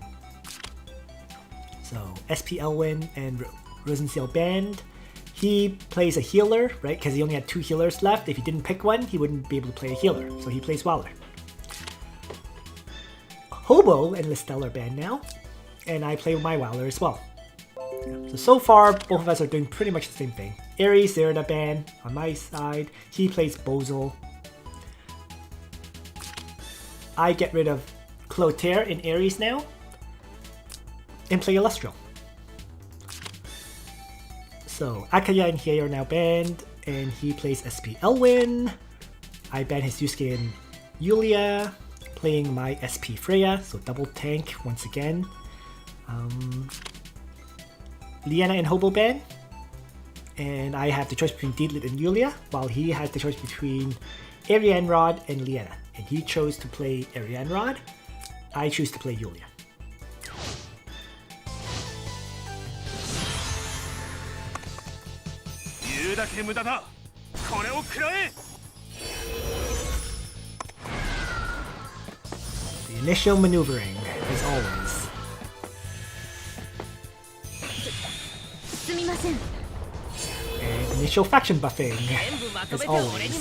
So SP Elwyn and Rosenseal banned. He plays a healer, right? Because he only had 2 healers left. If he didn't pick one, he wouldn't be able to play a healer. So he plays Waller. Hobo and Listel are banned now. And I play my Waller as well. So far, both of us are doing pretty much the same thing. Ares, Zerida ban on my side. He plays Bozol. I get rid of Clotaire in Ares now. And play Alustriel. So Akaya and Hiei are now banned, and he plays SP Elwyn. I ban his Yusuke and Yulia, playing my SP Freya, so double tank once again. Liana and Hobo ban, and I have the choice between Deedlit and Yulia, while he has the choice between Arianrod and Liana, and he chose to play Arianrod. I choose to play Yulia. The initial maneuvering, as always. And initial faction buffing, as always.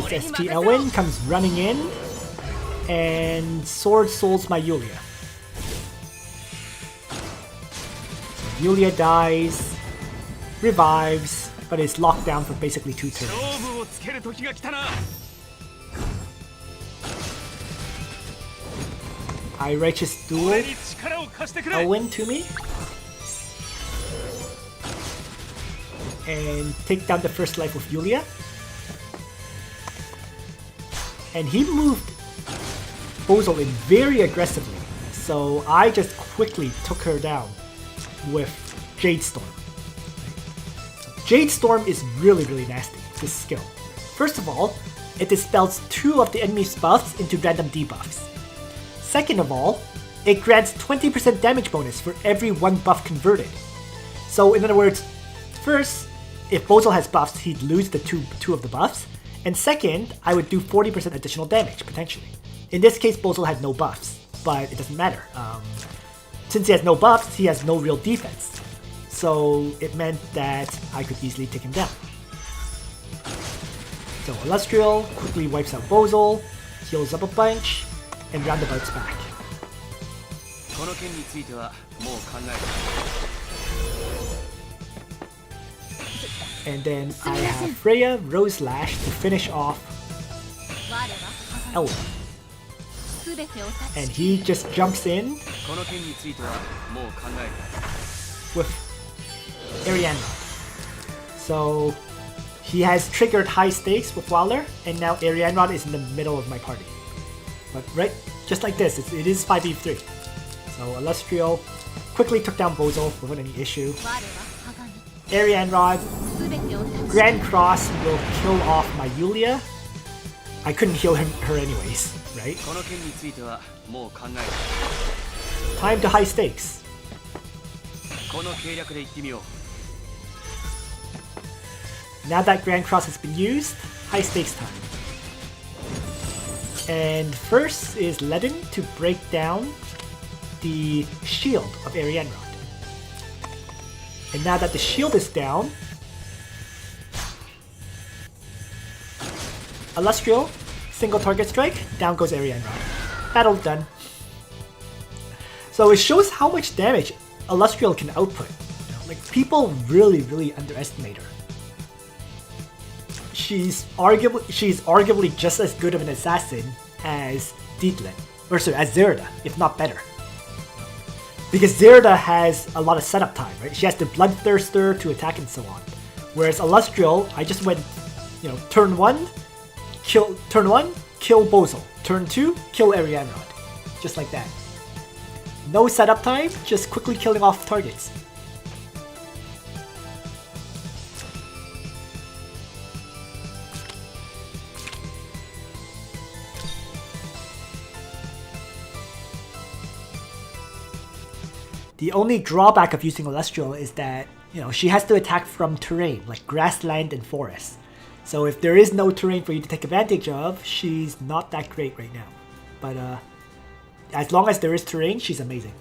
His SP Elwyn comes running in and Sword Souls my Yulia. Yulia dies, revives, but is locked down for basically 2 turns. I Righteous Duel Elwyn to me and take down the first life of Yulia. And he moved Bozol in very aggressively, so I just quickly took her down with Jade Storm. Jade Storm is really, really nasty, this skill. First of all, it dispels 2 of the enemy's buffs into random debuffs. Second of all, it grants 20% damage bonus for every 1 buff converted. So in other words, first, if Bozol has buffs, he'd lose the two of the buffs. And second, I would do 40% additional damage, potentially. In this case, Bozol had no buffs, but it doesn't matter. Since he has no buffs, he has no real defense. So it meant that I could easily take him down. So Alustriel quickly wipes out Bozol, heals up a bunch, and roundabouts back. And then I have Freya Rose Lash to finish off Elwyn. And he just jumps in with Arianrod. So he has triggered high stakes with Waller, and now Arianrod is in the middle of my party. But right just like this, it is 5v3. So Alustriel quickly took down Absoul without any issue. Ariane Rod, Grand Cross will kill off my Yulia. I couldn't heal her anyways, right? Time to high stakes. Now that Grand Cross has been used, high stakes time. And first is Ledin to break down the shield of Ariane Rod. And now that the shield is down, Alustriel, single target strike, down goes Ariane Rod. Battle done. So it shows how much damage Alustriel can output. You know, like, people really underestimate her. She's arguably just as good of an assassin as Dietlet, or sorry, as Zerida, if not better. Because Zerida has a lot of setup time, right? She has the Bloodthirster to attack and so on. Whereas Alustriel, I just went, you know, turn 1, kill Absoul. Turn 2, kill Ariane Rod. Just like that. No setup time, just quickly killing off targets. The only drawback of using Alustriel is that, you know, she has to attack from terrain, like grassland and forest. So if there is no terrain for you to take advantage of, she's not that great right now. But as long as there is terrain, she's amazing.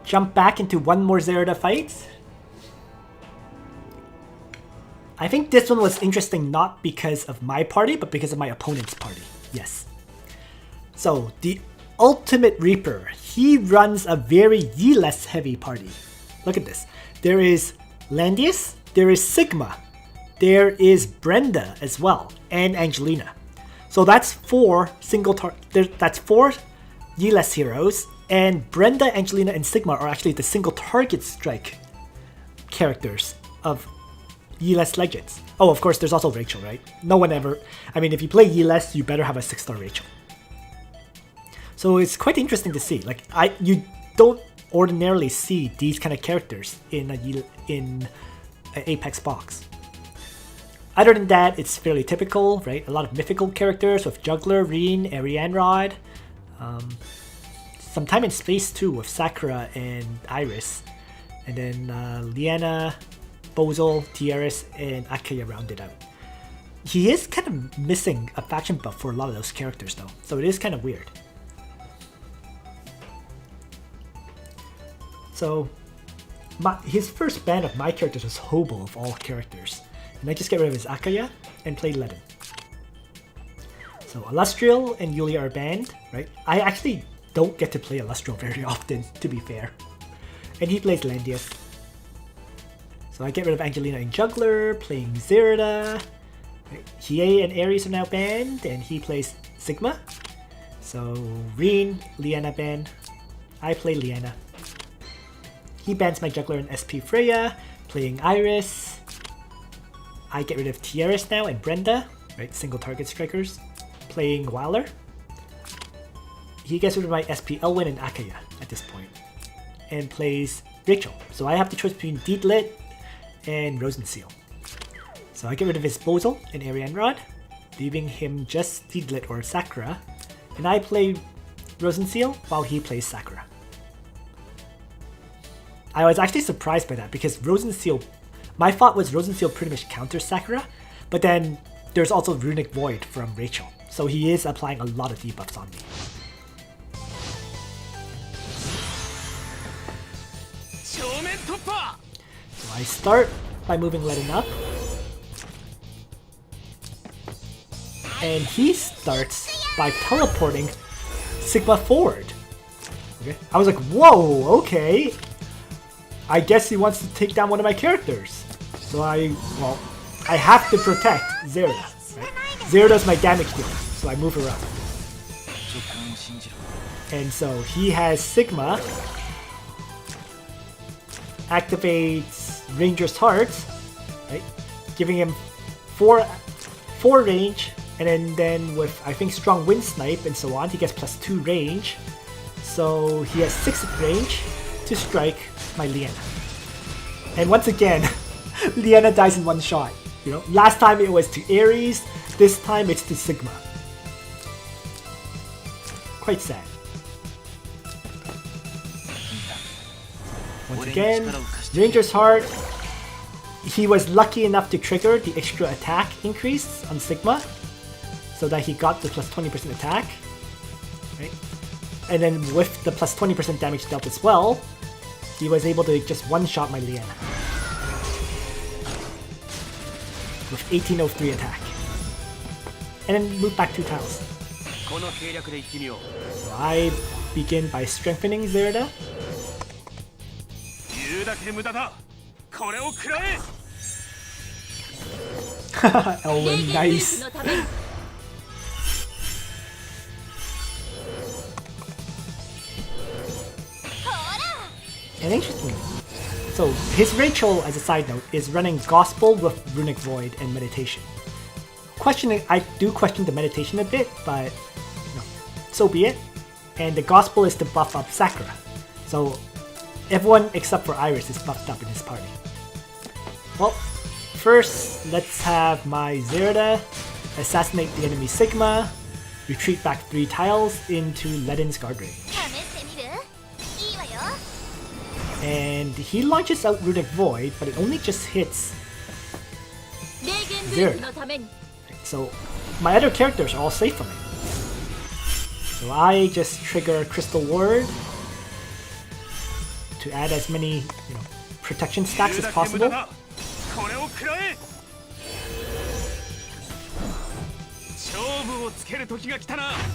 Jump back into one more Zerida fight. I think this one was interesting not because of my party, but because of my opponent's party. Yes. So, the TheUltimateReaper, he runs a very Yeless heavy party. Look at this. There is Landius, there is Sigma, there is Brenda as well, and Angelina. So that's four Yeless heroes, and Brenda, Angelina, and Sigma are actually the single target strike characters of Yeless Legends. Oh, of course, there's also Rachel, right? No one ever... I mean, if you play Yeless, you better have a 6-star Rachel. So it's quite interesting to see. Like, you don't ordinarily see these kind of characters in an Apex box. Other than that, it's fairly typical, right? A lot of mythical characters with Juggler, Reen, Ariane Rod. Some time and space too with Sakura and Iris. And then Liana, Absoul, Tiaris, and Akaya rounded out. He is kind of missing a faction buff for a lot of those characters though, so it is kind of weird. So, his first ban of my characters was Hobo of all characters, and I just get rid of his Akaya and play Ledin. So Alustriel and Yulia are banned, right? I actually don't get to play Alustriel very often, to be fair. And he plays Landius. So I get rid of Angelina and Juggler, playing Zerida. Hiei and Ares are now banned, and he plays Sigma. So Reen, Liana banned. I play Liana. He bans my Juggler and SP Freya, playing Iris. I get rid of Tiaris now and Brenda, right? Single target strikers, playing Waller. He gets rid of my SP Elwyn and Akaya at this point, and plays Rachel. So I have the choice between Dietlet and Rosenseal. So I get rid of his Absoul and Ariane Rod, leaving him just Dietlet or Sakura, and I play Rosenseal while he plays Sakura. I was actually surprised by that because Rosenseal, my thought was Rosenseal pretty much counters Sakura, but then there's also Runic Void from Rachel, so he is applying a lot of debuffs on me. So I start by moving Ledin up, and he starts by teleporting Sigma forward. Okay, I was like, whoa, okay. I guess he wants to take down one of my characters. So I have to protect Zerida. Right? Zerida's my damage dealer, so I move her up. And so he has Sigma. activates Ranger's Heart, right? Giving him 4 range, and then with I think Strong Wind Snipe and so on, he gets +2 range. So he has 6 range to strike my Liana. And once again, Liana dies in one shot. You know, last time it was to Ares, this time it's to Sigma. Quite sad. Once again, Ranger's Heart. He was lucky enough to trigger the extra attack increase on Sigma, so that he got the +20% attack. Right? And then with the +20% damage dealt as well, he was able to just one-shot my Liana. With 1803 attack. And then move back 2 tiles. So I begin by strengthening Zerida. Elwyn, nice. And interesting. So his Rachel, as a side note, is running Gospel with Runic Void and Meditation. I do question the Meditation a bit, but no, so be it. And the Gospel is to buff up Sakura. So everyone except for Iris is buffed up in his party. Well, first let's have my Zerida assassinate the enemy Sigma, retreat back 3 tiles into Leden's guard range. And he launches out Runic Void, but it only just hits Zerida. So my other characters are all safe from it. So I just trigger Crystal Ward to add as many, protection stacks as possible.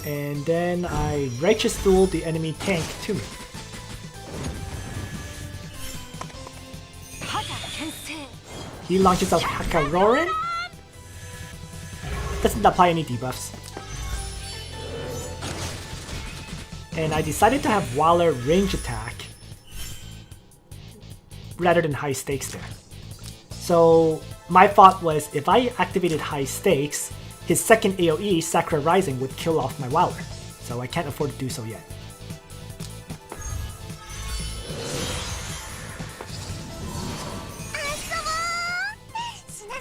And then I Righteous Duel the enemy tank to me. He launches out Hakarorin. Doesn't apply any debuffs. And I decided to have Waller range attack rather than high stakes there. So my thought was, if I activated high stakes, his second AoE, Sakura Rising, would kill off my Waller. So I can't afford to do so yet.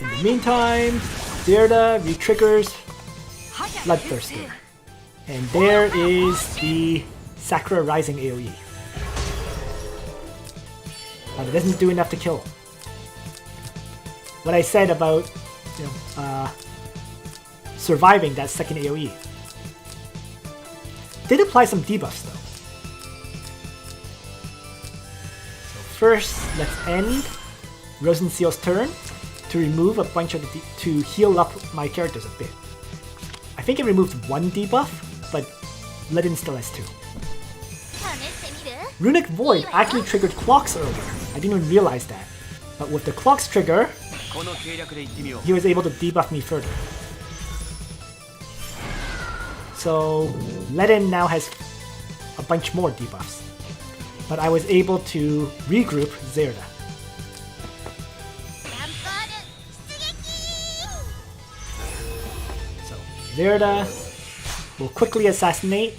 In the meantime, Zerida re-triggers Bloodthirster. And there is the Sakura Rising AoE. But it doesn't do enough to kill. What I said about surviving that second AoE. Did apply some debuffs though. So first, let's end Rosenseal's turn to remove a bunch of to heal up my characters a bit. I think it removed 1 debuff, but Leden still has 2. Runic Void actually triggered Clocks earlier. I didn't even realize that. But with the Clocks trigger, he was able to debuff me further. So Leden now has a bunch more debuffs. But I was able to regroup Zerida. So Zerida will quickly assassinate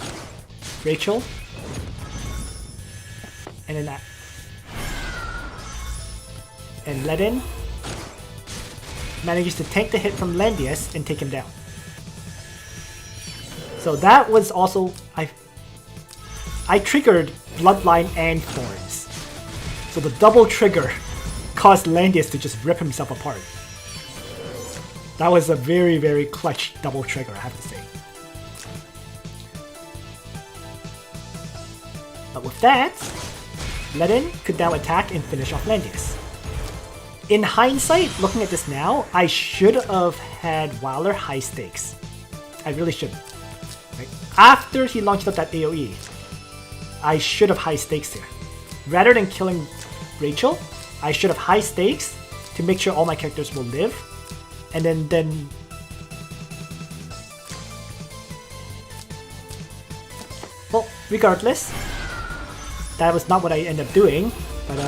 Rachel. And then Leden manages to tank the hit from Landius and take him down. So that was also I triggered Bloodline and Thorns. So the double trigger caused Landius to just rip himself apart. That was a very, very clutch double trigger, I have to say. But with that, Leden could now attack and finish off Landius. In hindsight, looking at this now, I should have had Waller high stakes. I really should. Right? After he launched out that AoE, I should have high stakes here. Rather than killing Rachel, I should have high stakes to make sure all my characters will live. And then well, regardless, that was not what I ended up doing, but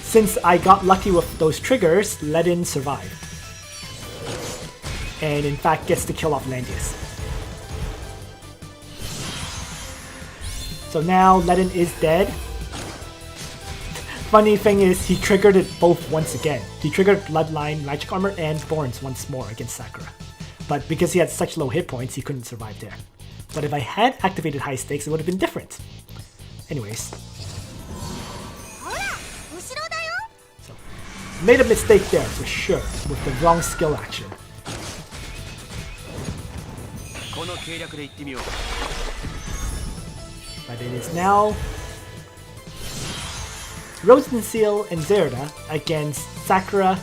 since I got lucky with those triggers, Ledin survived. And in fact gets to kill off Landius. So now Ledin is dead. Funny thing is, he triggered it both once again. He triggered Bloodline, Magic Armor, and Thorns once more against Sakura. But because he had such low hit points, he couldn't survive there. But if I had activated high stakes, it would have been different. Anyways. So, made a mistake there for sure, with the wrong skill action. But it is now Rosenseal and Zerida against Sakura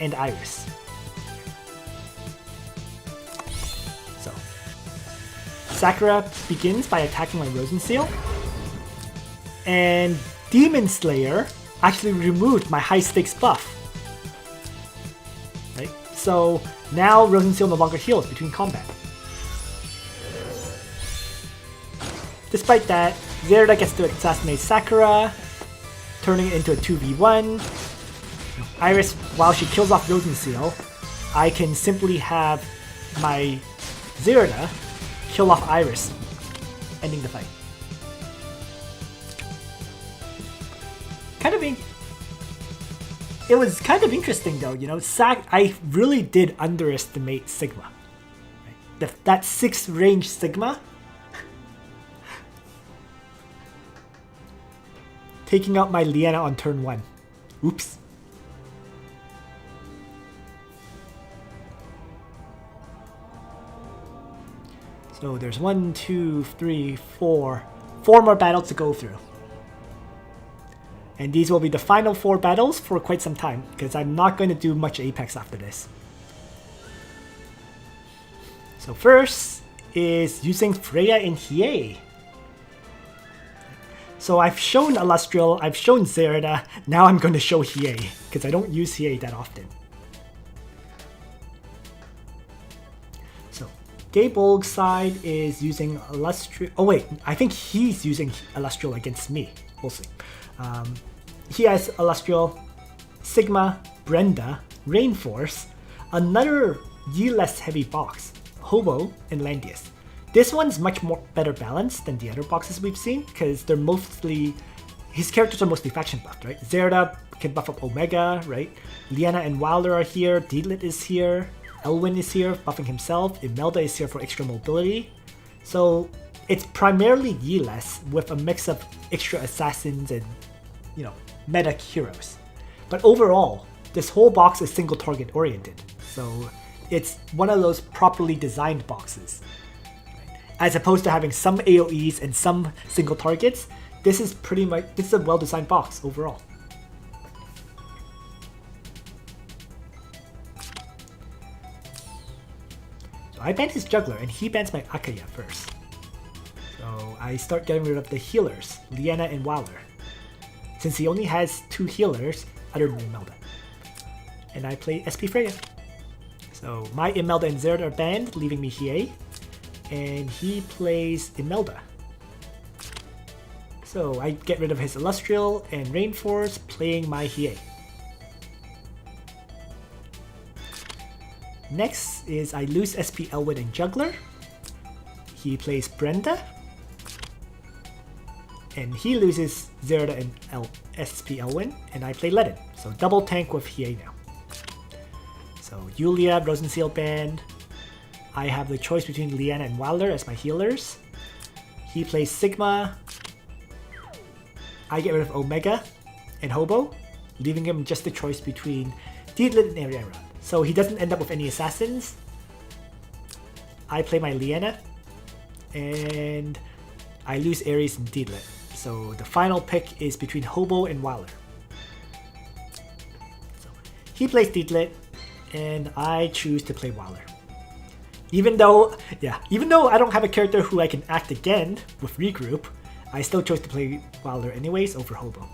and Iris. So, Sakura begins by attacking my Rosenseal, and Demon Slayer actually removed my high stakes buff. Right? So now Rosenseal no longer heals between combat. Despite that, Zerida gets to assassinate Sakura, turning it into a 2v1. Iris, while she kills off Rosenseal, I can simply have my Zerida kill off Iris, ending the fight. It was kind of interesting though, you know, I really did underestimate Sigma. Right? That 6 range Sigma, taking out my Liana on turn 1. Oops. So there's 1, 2, 3, 4 more battles to go through. And these will be the final 4 battles for quite some time, because I'm not going to do much Apex after this. So first is using Freya and Hiei. So I've shown Alustriel, I've shown Zerida, now I'm going to show Hiei, because I don't use Hiei that often. So, Gaebolg's side is using Alustriel. Oh wait, I think he's using Alustriel against me. We'll see. He has Alustriel, Sigma, Brenda, Rainforce, another Yeless heavy box, Hobo, and Landius. This one's much more better balanced than the other boxes we've seen, because they're mostly, his characters are mostly faction buffed, right? Zerida can buff up Omega, right? Liana and Wilder are here, Deedlit is here, Elwyn is here, buffing himself, Imelda is here for extra mobility. So it's primarily Yeless with a mix of extra assassins and, you know, meta heroes. But overall, this whole box is single target oriented. So it's one of those properly designed boxes. As opposed to having some AoEs and some single targets, this is a well-designed box overall. So I ban his juggler and he bans my Akaya first. So I start getting rid of the healers, Liana and Wilder, since he only has 2 healers other than Imelda. And I play SP Freya. So my Imelda and Zerida are banned, leaving me Hiei. And he plays Imelda. So I get rid of his Alustriel and Rainforce, playing my Hiei. Next is I lose SP Elwyn and Juggler. He plays Brenda. And he loses Zerida and SP Elwyn, and I play Ledin. So double tank with Hiei now. So Yulia, Rosenseal banned. I have the choice between Liana and Wilder as my healers. He plays Sigma. I get rid of Omega and Hobo, leaving him just the choice between Deedlit and Ariera. So he doesn't end up with any assassins. I play my Liana, and I lose Ares and Deedlit. So the final pick is between Hobo and Wilder. So he plays Deedlit, and I choose to play Wilder. Even though I don't have a character who I can act again with regroup, I still chose to play Wilder anyways over Hobo.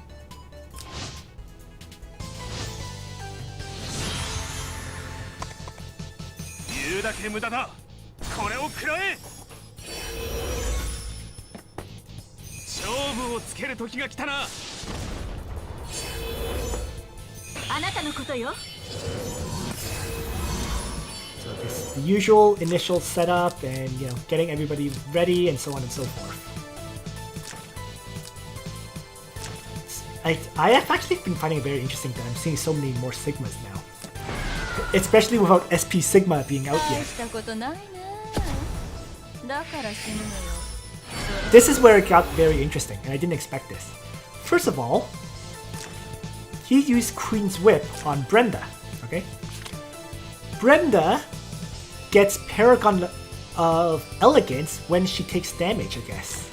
So this is the usual initial setup and, you know, getting everybody ready and so on and so forth. I have actually been finding it very interesting that I'm seeing so many more Sigmas now. Especially without SP Sigma being out yet. This is where it got very interesting, and I didn't expect this. First of all, he used Queen's Whip on Brenda, okay? Brenda gets Paragon of Elegance when she takes damage, I guess.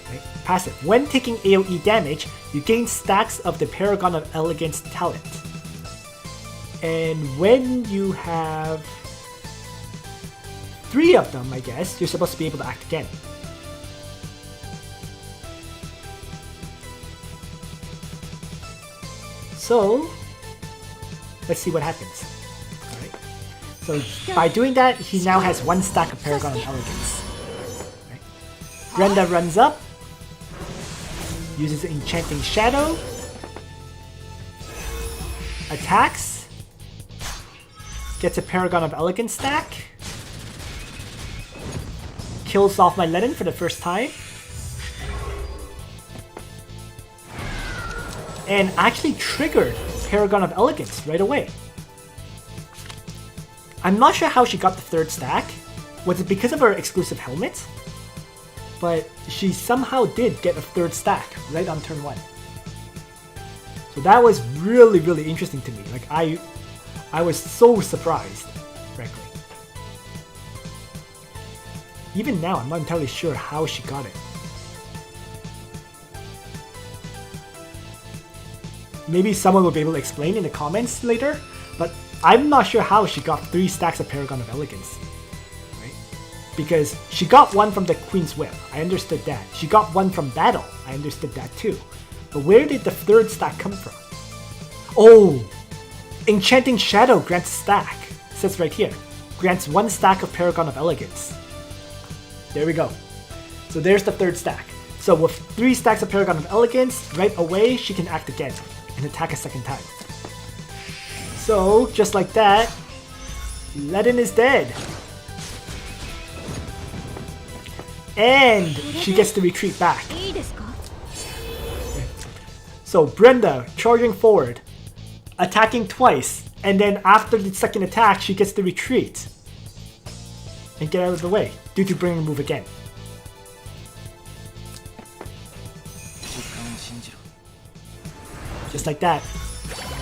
Right? Passive. When taking AoE damage, you gain stacks of the Paragon of Elegance talent. And when you have 3 of them, I guess, you're supposed to be able to act again. So, let's see what happens. Alright. So, by doing that, he now has 1 stack of Paragon of Elegance. Right. Brenda runs up, uses Enchanting Shadow, attacks, gets a Paragon of Elegance stack, kills off my Lennon for the first time, and actually triggered Paragon of Elegance right away. I'm not sure how she got the 3rd stack. Was it because of her exclusive helmet? But she somehow did get a 3rd stack right on turn 1. So that was really, really interesting to me. Like I was so surprised, frankly. Even now, I'm not entirely sure how she got it. Maybe someone will be able to explain in the comments later, but I'm not sure how she got 3 stacks of Paragon of Elegance. Right? Because she got 1 from the Queen's Whip, I understood that. She got 1 from Battle, I understood that too. But where did the 3rd stack come from? Oh! Enchanting Shadow grants a stack. It says right here. Grants 1 stack of Paragon of Elegance. There we go. So there's the 3rd stack. So with 3 stacks of Paragon of Elegance, right away she can act again and attack a 2nd time. So just like that, Lennon is dead. And she gets to retreat back. So Brenda charging forward, attacking twice, and then after the 2nd attack, she gets to retreat and get out of the way due to bring a move again. Just like that,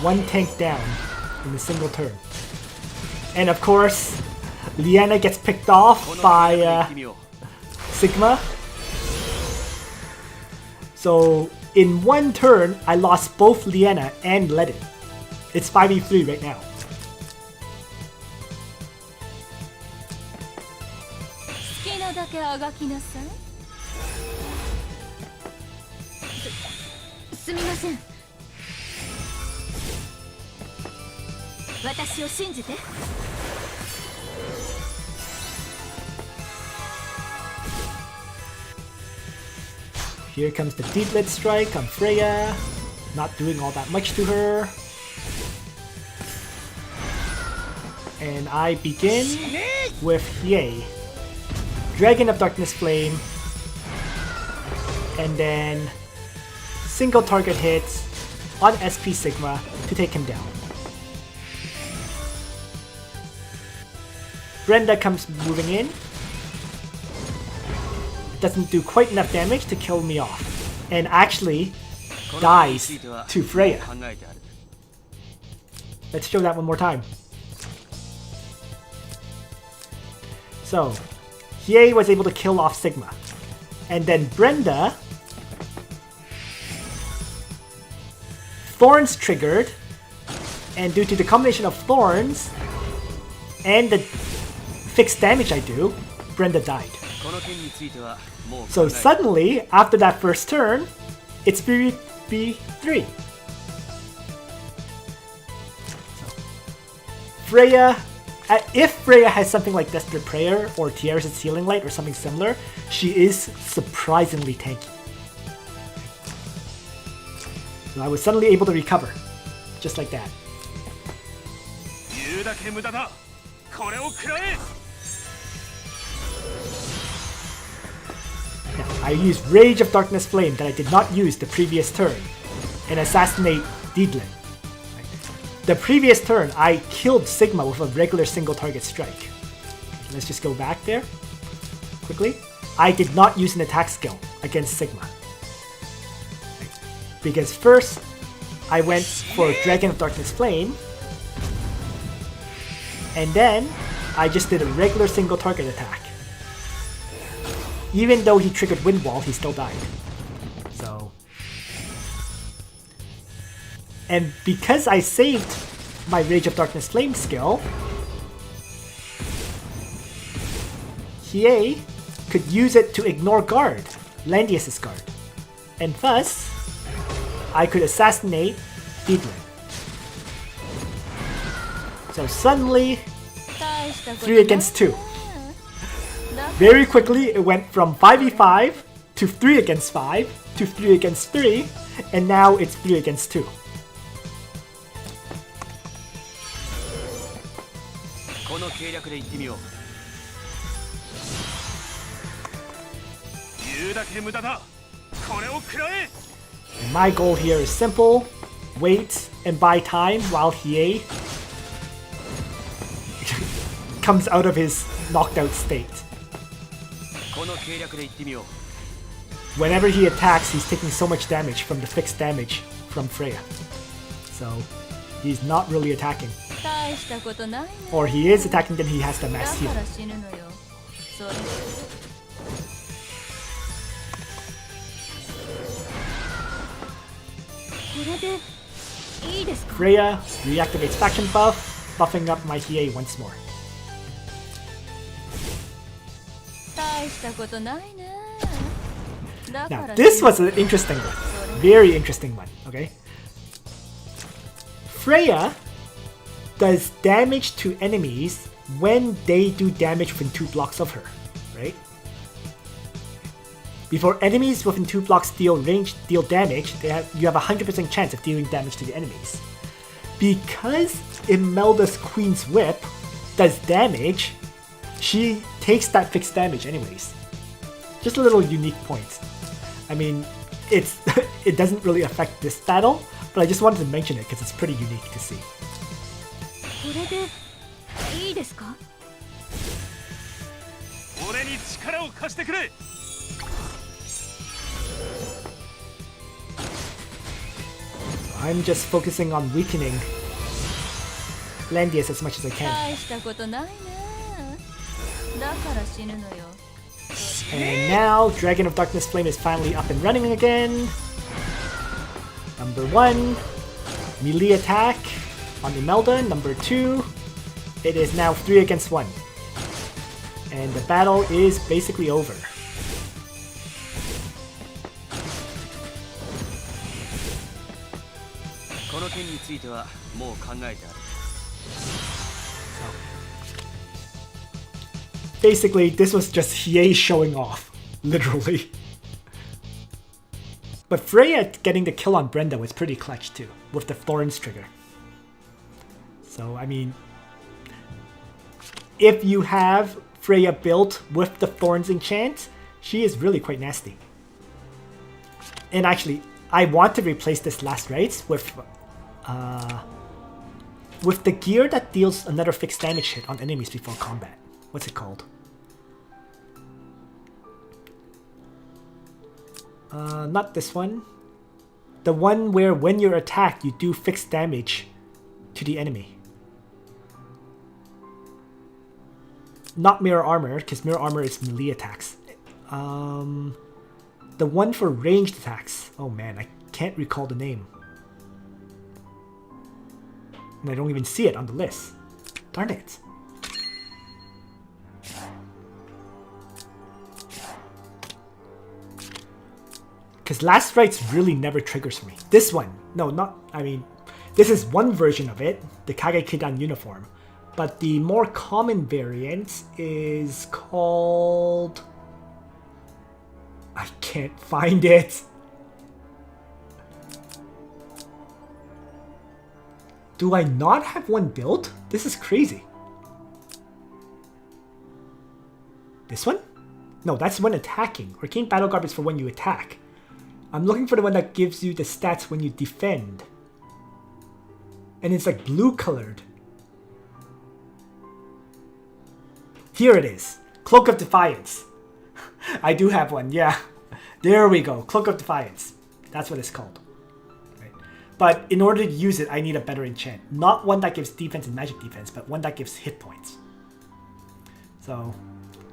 1 tank down in a single turn. And of course, Liana gets picked off by Sigma. So in 1 turn, I lost both Liana and Ledin. It's 5v3 right now. Here comes the Deeplet Strike on Freya. Not doing all that much to her. And I begin with Hiei. Dragon of Darkness Flame. And then single target hits on SP Sigma to take him down. Brenda comes moving in. It doesn't do quite enough damage to kill me off. And actually dies to Freya. Let's show that one more time. So, Hiei was able to kill off Sigma. And then Brenda, Thorns triggered, and due to the combination of Thorns and the fixed damage I do, Brenda died. So suddenly, after that first turn, it's 3v3. Freya, if Freya has something like Desperate Prayer or Tiara's Healing Light or something similar, she is surprisingly tanky. So I was suddenly able to recover. Just like that. Now, I used Rage of Darkness Flame that I did not use the previous turn and assassinate Deedlin. The previous turn, I killed Sigma with a regular single target strike. Let's just go back there quickly. I did not use an attack skill against Sigma. Because first, I went for Dragon of Darkness Flame, and then I just did a regular single target attack. Even though he triggered Wind Wall, he still died. So... And because I saved my Rage of Darkness Flame skill, Hiei could use it to ignore guard, Landius' guard. And thus, I could assassinate Deedlin. So suddenly, 3 against 2. Very quickly, it went from 5v5 to 3 against 5 to 3 against 3, and now it's 3 against 2. And my goal here is simple: wait and buy time while Hiei comes out of his knocked out state. Whenever he attacks, he's taking so much damage from the fixed damage from Freya. So he's not really attacking. Or he is attacking, then he has the mass heal. Freya reactivates faction buff, buffing up my Hiei once more. Now, this was an interesting one. Very interesting one, okay? Freya does damage to enemies when they do damage within 2 blocks of her, right? Before enemies within 2 blocks deal damage, you have a 100% chance of dealing damage to the enemies. Because Imelda's Queen's Whip does damage, she takes that fixed damage anyways. Just a little unique point. I mean, it doesn't really affect this battle, but I just wanted to mention it because it's pretty unique to see. I'm just focusing on weakening Landius as much as I can. And now, Dragon of Darkness Flame is finally up and running again. Number 1, melee attack on Imelda. Number 2, it is now 3 against 1. And the battle is basically over. Basically, this was just Hiei showing off, literally. But Freya getting the kill on Brenda was pretty clutch too, with the Thorns trigger. So, I mean, if you have Freya built with the Thorns enchant, she is really quite nasty. And actually, I want to replace this last race with the gear that deals another fixed damage hit on enemies before combat. What's it called? Not this one. The one where when you're attacked, you do fixed damage to the enemy. Not mirror armor, because mirror armor is melee attacks. The one for ranged attacks. Oh man, I can't recall the name. And I don't even see it on the list. Darn it. Because Last Rites really never triggers for me. This one, no, not, I mean, this is one version of it, the Kagekidan uniform. But the more common variant is called... I can't find it. Do I not have one built? This is crazy. This one? No, that's when attacking. Arcane Battle Garb is for when you attack. I'm looking for the one that gives you the stats when you defend. And it's like blue colored. Here it is. Cloak of Defiance. I do have one, yeah. There we go. Cloak of Defiance. That's what it's called. Right. But in order to use it, I need a better enchant. Not one that gives defense and magic defense, but one that gives hit points. So,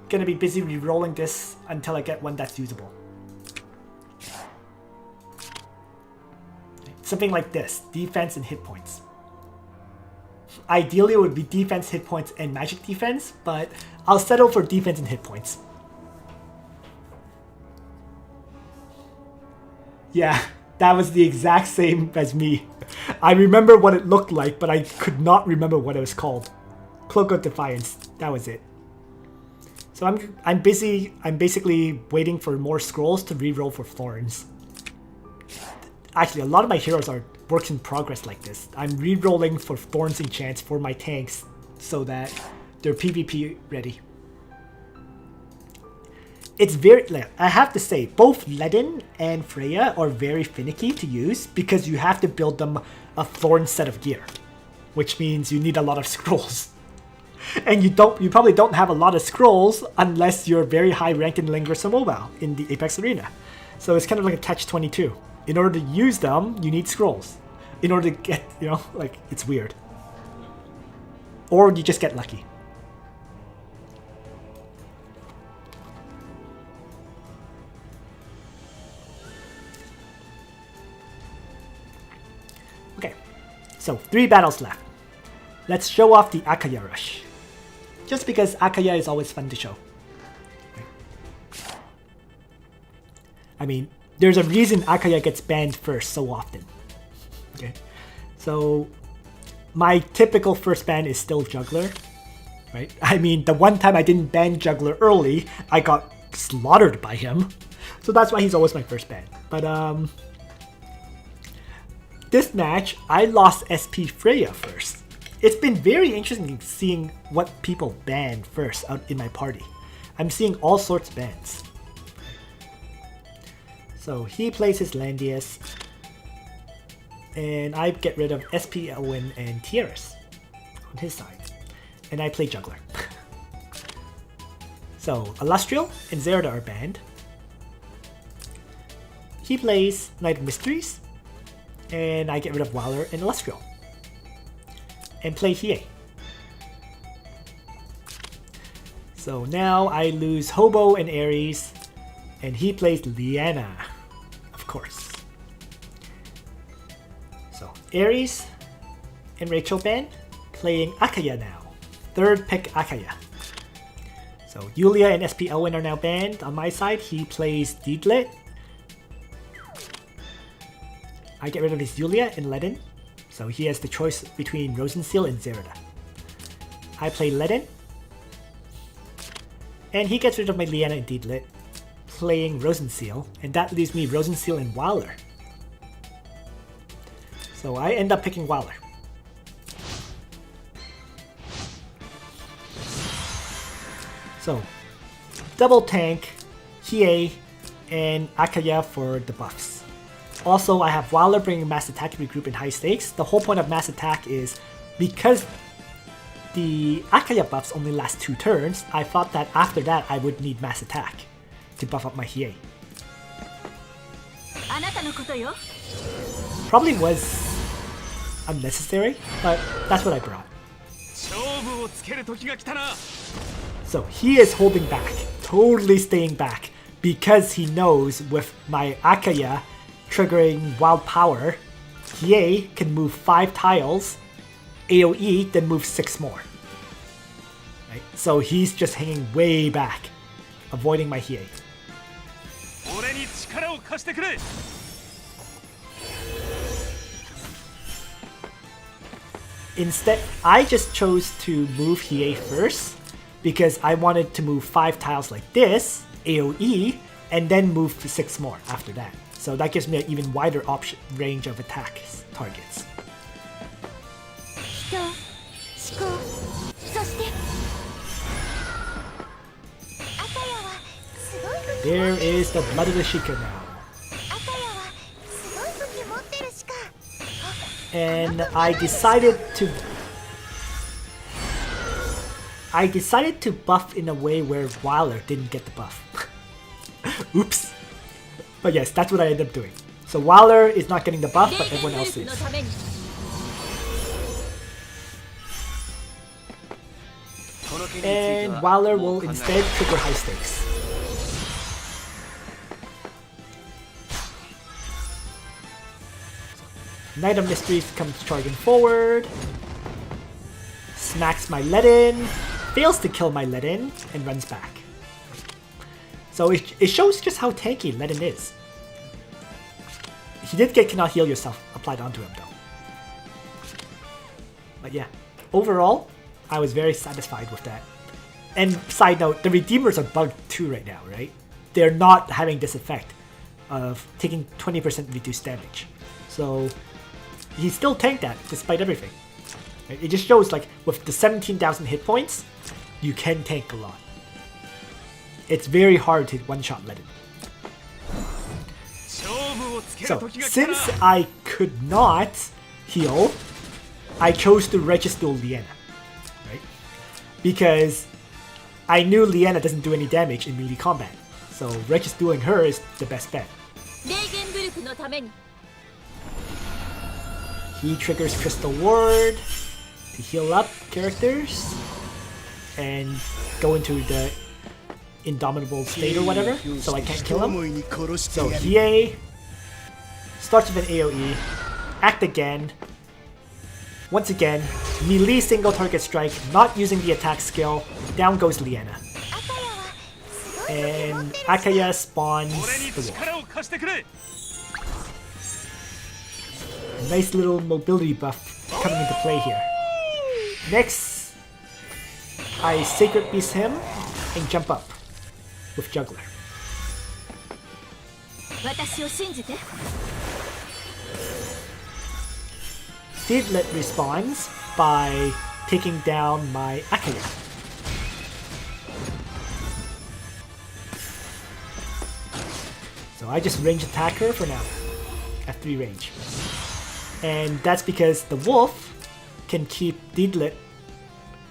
gonna be busy re-rolling this until I get one that's usable. Something like this. Defense and hit points. Ideally, it would be defense, hit points, and magic defense, but I'll settle for defense and hit points. Yeah, that was the exact same as me. I remember what it looked like, but I could not remember what it was called. Cloak of Defiance, that was it. So I'm basically waiting for more scrolls to reroll for Thorns. Actually, a lot of my heroes are works in progress like this. I'm re-rolling for Thorns enchants for my tanks so that they're PvP ready. It's very, I have to say, both Ledin and Freya are very finicky to use because you have to build them a Thorn set of gear, which means you need a lot of scrolls. And you probably don't have a lot of scrolls unless you're very high ranked in Langrisser Mobile in the Apex Arena. So it's kind of like a catch-22. In order to use them, you need scrolls. In order to get, like, it's weird. Or you just get lucky. Okay, so 3 battles left. Let's show off the Akaya rush. Just because Akaya is always fun to show. I mean, there's a reason Akaya gets banned first so often. Okay, so my typical first ban is still Juggler, right? I mean, the one time I didn't ban Juggler early, I got slaughtered by him. So that's why he's always my first ban. But this match, I lost SP Freya first. It's been very interesting seeing what people ban first out in my party. I'm seeing all sorts of bans. So he plays his Landius, and I get rid of SP Elwyn and Tierras on his side, and I play Juggler. So Alustriel and Zerida are banned. He plays Knight of Mysteries, and I get rid of Waller and Alustriel, and play Hiei. So now I lose Hobo and Ares, and he plays Liana. Course. So Ares and Rachel ban, playing Akaya now. Third pick Akaya. So Yulia and SP Elwyn are now banned. On my side, he plays Deedlit. I get rid of his Yulia and Ledin. So he has the choice between Rosenseal and Zerida. I play Ledin. And he gets rid of my Liana and Deedlit, playing Rosenseal, and that leaves me Rosenseal and Waller. So I end up picking Waller. So, double tank, Hiei, and Akaya for the buffs. Also, I have Waller bringing mass attack to regroup in high stakes. The whole point of mass attack is because the Akaya buffs only last 2 turns, I thought that after that I would need mass attack to buff up my Hiei. Probably was unnecessary, but that's what I brought. So he is holding back, totally staying back, because he knows with my Akaya triggering Wild Power, Hiei can move 5 tiles, AoE, then move 6 more. Right? So he's just hanging way back, avoiding my Hiei. Instead, I just chose to move Hiei first because I wanted to move 5 tiles like this, AoE, and then move to 6 more after that. So that gives me an even wider range of attack targets. There is the blood of the Shika now. And I decided to buff in a way where Wyler didn't get the buff. Oops. But yes, that's what I ended up doing. So Wyler is not getting the buff, but everyone else is. And Wyler will instead trigger high stakes. Knight of Mysteries comes charging forward. Smacks my Let-In. Fails to kill my Let-In and runs back. So it shows just how tanky Let-In is. He did get Cannot Heal Yourself applied onto him though. But yeah, overall, I was very satisfied with that. And side note, the Redeemers are bugged too right now, right? They're not having this effect of taking 20% reduced damage. So he still tanked that despite everything. Right? It just shows like with the 17,000 hit points, you can tank a lot. It's very hard to one-shot Let-In. So since I could not heal, I chose to Regis-Duel Liana, right? Because I knew Liana doesn't do any damage in melee combat, so Regis-Dueling her is the best bet. He triggers Crystal Ward to heal up characters and go into the indomitable state or whatever, so I can't kill him. So Hiei starts with an AoE, act again. Once again, melee single target strike, not using the attack skill, down goes Liana. And Akaya spawns the wolf. Nice little mobility buff coming into play here. Next, I Sacred Beast him and jump up with Juggler. Deedlit responds by taking down my Akaya. So I just range attack her for now, at 3 range. And that's because the wolf can keep Deedlit,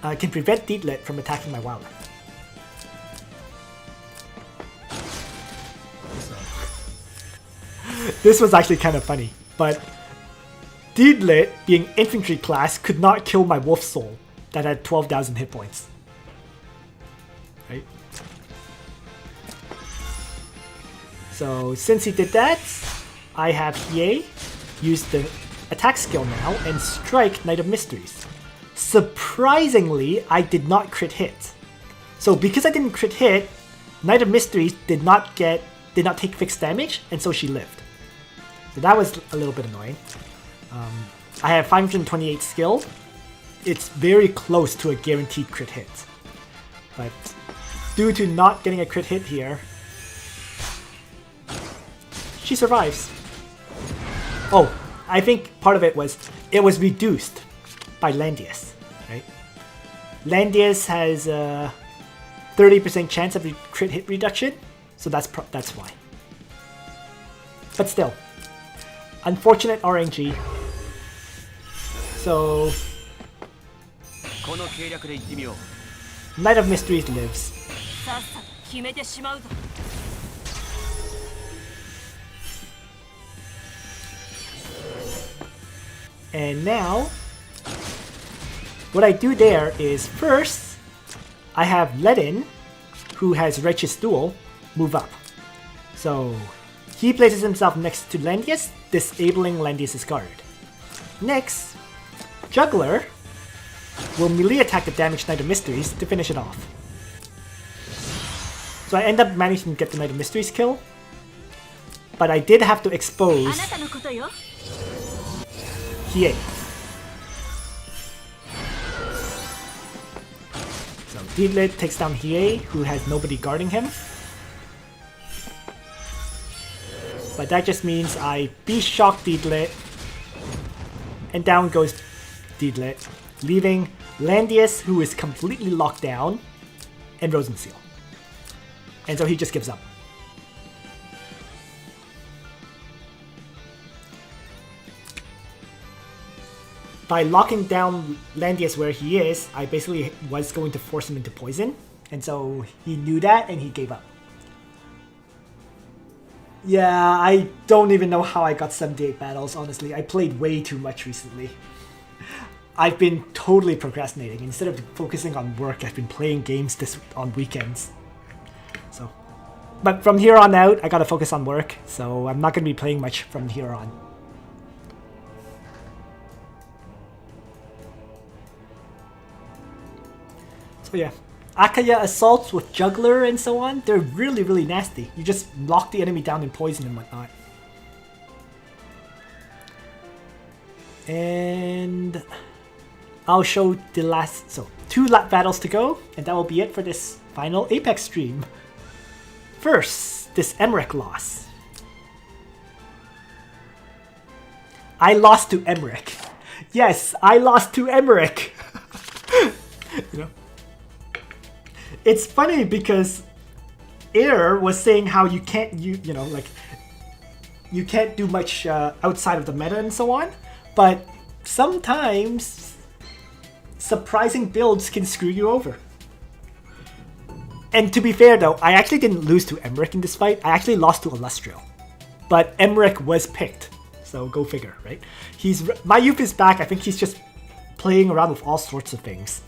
can prevent Deedlit from attacking my Wildlife. This was actually kind of funny, but Deedlit, being infantry class, could not kill my Wolf Soul that had 12,000 hit points. Right? So since he did that, I have Hiei use the attack skill now and strike Knight of Mysteries. Surprisingly, I did not crit hit. So because I didn't crit hit, Knight of Mysteries did not take fixed damage, and so she lived. So that was a little bit annoying. I have 528 skill. It's very close to a guaranteed crit hit. But due to not getting a crit hit here, she survives. Oh, I think part of it was reduced by Landius, right? Landius has a 30% chance of crit hit reduction, so that's why. But still, unfortunate RNG. So Knight of Mysteries lives. And now, what I do there is first, I have Let-In, who has Regis-Duel, move up. So he places himself next to Landius, disabling Landius' guard. Next, Juggler will melee attack the damaged Knight of Mysteries to finish it off. So I end up managing to get the Knight of Mysteries kill, but I did have to expose Hiei. So Deedlit takes down Hiei, who has nobody guarding him. But that just means I Beast Shock Deedlit, and down goes Deedlit. leaving Landius, who is completely locked down, and Rosenseal. And so he just gives up. By locking down Landius where he is, I basically was going to force him into poison. And so he knew that and he gave up. Yeah, I don't even know how I got 78 battles, honestly. I played way too much recently. I've been totally procrastinating. Instead of focusing on work, I've been playing games on weekends. So, but from here on out, I gotta focus on work. So I'm not gonna be playing much from here on. So yeah, Akaya assaults with Juggler and so on, they're really, really nasty. You just lock the enemy down in poison and whatnot. And I'll show the last, so 2 lap battles to go, and that will be it for this final Apex stream. First, this Emerick loss. I lost to Emerick. Yes, I lost to Emerick. You know? It's funny because Air was saying how you can't, you can't do much outside of the meta and so on, but sometimes surprising builds can screw you over. And to be fair though, I actually didn't lose to Emerick in this fight. I actually lost to Alustriel, but Emerick was picked, so go figure, right? MyYouthIsBack. I think he's just playing around with all sorts of things.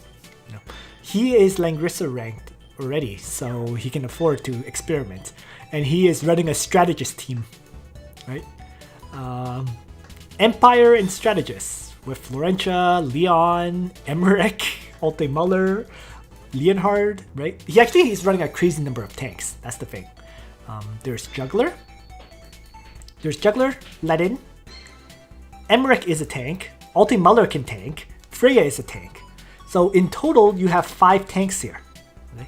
You know? He is Langrisser ranked already, so he can afford to experiment. And he is running a strategist team, right? Empire and strategists with Florentia, Leon, Emerick, Ulte Muller, Leonhard, right? He actually is running a crazy number of tanks. That's the thing. There's Juggler. There's Juggler, Ledin. Emerick is a tank. Ulte Muller can tank. Freya is a tank. So in total, you have 5 tanks here. Right?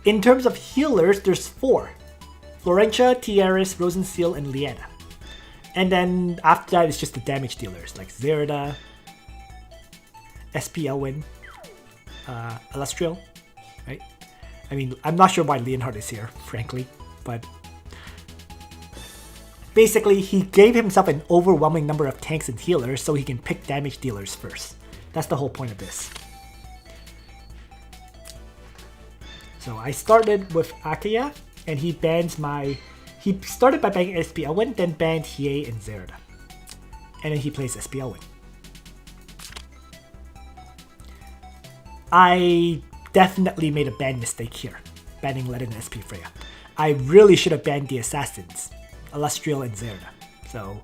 In terms of healers, there's 4. Florentia, Tiaris, Rosenseal, and Liana. And then after that, it's just the damage dealers like Zerida, SP Elwyn, Alustriel, right? I mean, I'm not sure why Leonhard is here, frankly, but basically he gave himself an overwhelming number of tanks and healers so he can pick damage dealers first. That's the whole point of this. So I started with Akaya, and he started by banning SP Elwyn, then banned Hiei and Zerida. And then he plays SP Elwyn. I definitely made a ban mistake here, banning Ledin and SP Freya. I really should have banned the assassins, Alustriel and Zerida. So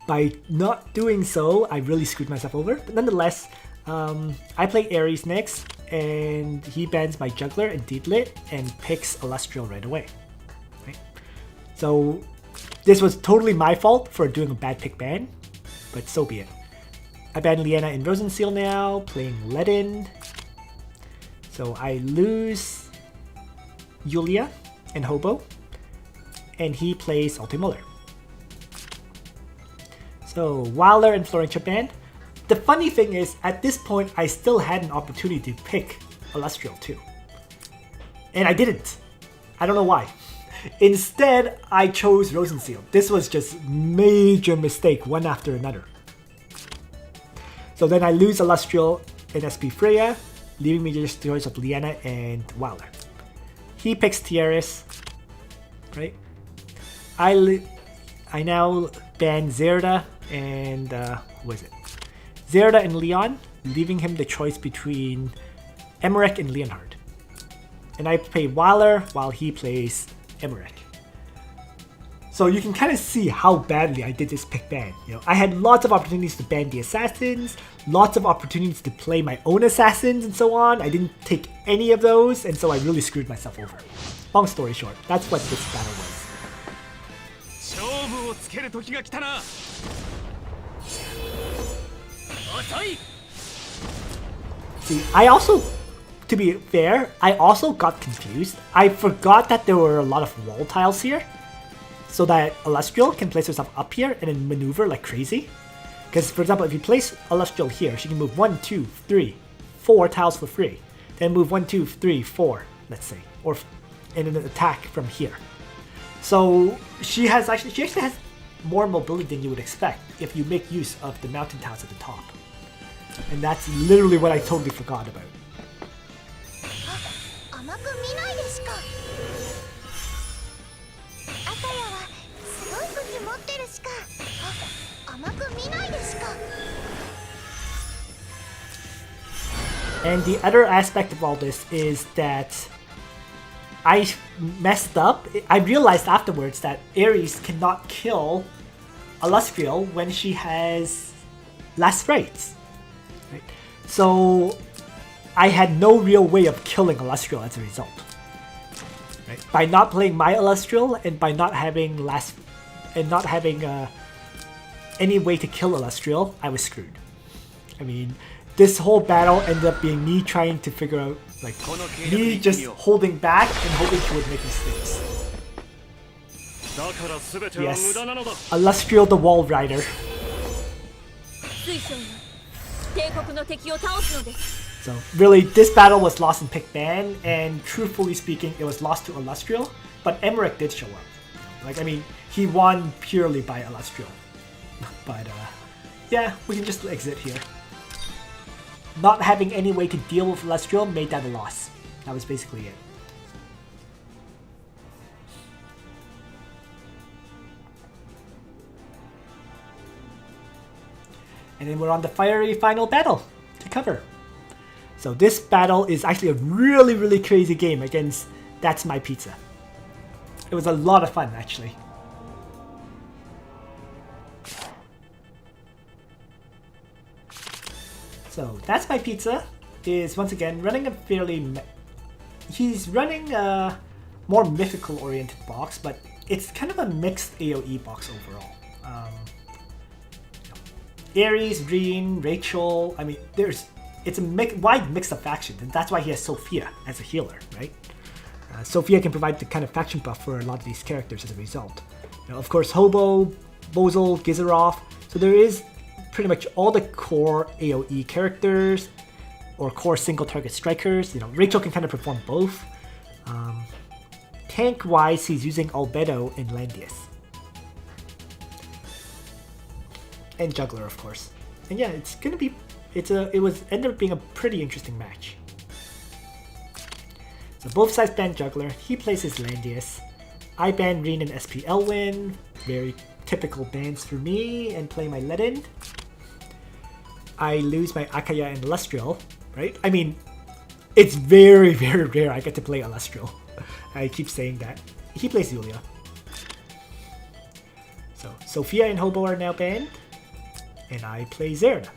by not doing so, I really screwed myself over. But nonetheless, I play Ares next, and he bans my Juggler and Deedlit and picks Alustriel right away. Right? So this was totally my fault for doing a bad pick ban, but so be it. I ban Liana and Rosenseal now, playing Ledin. So I lose Yulia and Hobo, and he plays Ulte Muller. So Wilder and Florentia banned. The funny thing is, at this point, I still had an opportunity to pick Alustriel too. And I didn't. I don't know why. Instead, I chose Rosenseal. This was just major mistake, one after another. So then I lose Alustriel and SP Freya, leaving me just the choice of Liana and Wilder. He picks Tiaris, right? I now ban Zerida and who is it? Zerida and Leon, leaving him the choice between Emerick and Leonhard. And I play Wilder while he plays Emerick. So you can kind of see how badly I did this pick ban. You know, I had lots of opportunities to ban the assassins, lots of opportunities to play my own assassins and so on. I didn't take any of those, and so I really screwed myself over. Long story short, that's what this battle was. See, I also, to be fair, I also got confused. I forgot that there were a lot of wall tiles here, so that Alustriel can place herself up here and then maneuver like crazy. Because, for example, if you place Alustriel here, she can move 1, 2, 3, 4 tiles for free. Then move 1, 2, 3, 4, let's say. And then attack from here. So she actually has more mobility than you would expect if you make use of the mountain tiles at the top. And that's literally what I totally forgot about. And the other aspect of all this is that I messed up. I realized afterwards that Ares cannot kill Alustriel when she has last rites. Right? So I had no real way of killing Alustriel as a result. Right? By not playing my Alustriel and by not having any way to kill Alustriel, I was screwed. I mean, this whole battle ended up being me trying to figure out, like, me just holding back and hoping she would make mistakes. Yes, Alustriel the Wall Rider. So really, this battle was lost in pick ban, and truthfully speaking, it was lost to Alustriel, but Emerick did show up. Like, I mean, he won purely by Alustriel. But, yeah, we can just exit here. Not having any way to deal with Alustriel made that a loss. That was basically it. And then we're on the fiery final battle to cover. So this battle is actually a really, really crazy game against ThatsMyPizza. It was a lot of fun, actually. So ThatsMyPizza is once again running a he's running a more mythical oriented box, but it's kind of a mixed AoE box overall. Ares, Reen, Rachel, I mean, it's a wide mix of factions, and that's why he has Sophia as a healer, right? Sophia can provide the kind of faction buff for a lot of these characters as a result. Of course, Hobo, Bozal, Gizarov, so there is pretty much all the core AoE characters or core single target strikers. Rachel can kind of perform both. Tank wise, he's using Albedo and Landius. And Juggler, of course. And yeah, it ended up being a pretty interesting match. So both sides ban Juggler, he plays his Landius. I ban Reen and SP Elwyn, very typical bans for me, and play my Ledin. I lose my Akaya and Alustriel, right? I mean, it's very, very rare I get to play Alustriel. I keep saying that. He plays Yulia. So, Sophia and Hobo are now banned, and I play Zerida.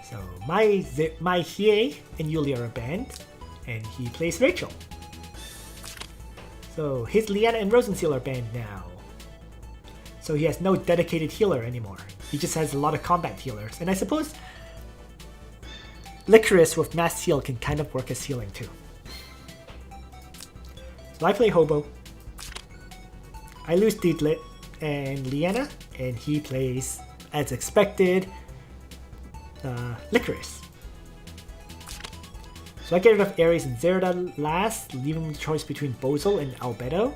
So, my Hiei and Yulia are banned, and he plays Rachel. So, his Liana and Rosenseal are banned now. So he has no dedicated healer anymore. He just has a lot of combat healers. And I suppose Licorice with Mass Heal can kind of work as healing too. So I play Hobo. I lose Dietlit and Liana, and he plays, as expected, Licorice. So I get rid of Ares and Zerida last, leaving the choice between Bozal and Albedo.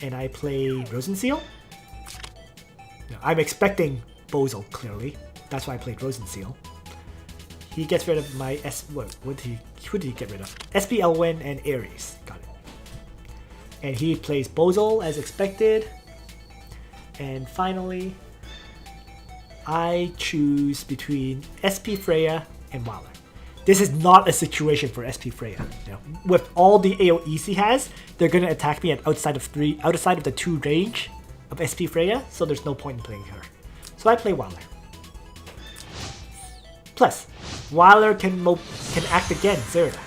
And I play Rosenseal. I'm expecting Bozal, clearly. That's why I played Rosenseal. He gets rid of my who did he get rid of? SP Elwyn and Ares. Got it. And he plays Bozal as expected. And finally, I choose between SP Freya and Waller. This is not a situation for SP Freya. With all the AoEs he has, they're gonna attack me at outside of the 2 range of SP Freya, so there's no point in playing her. So I play Waller. Plus, Waller can act against Zerida.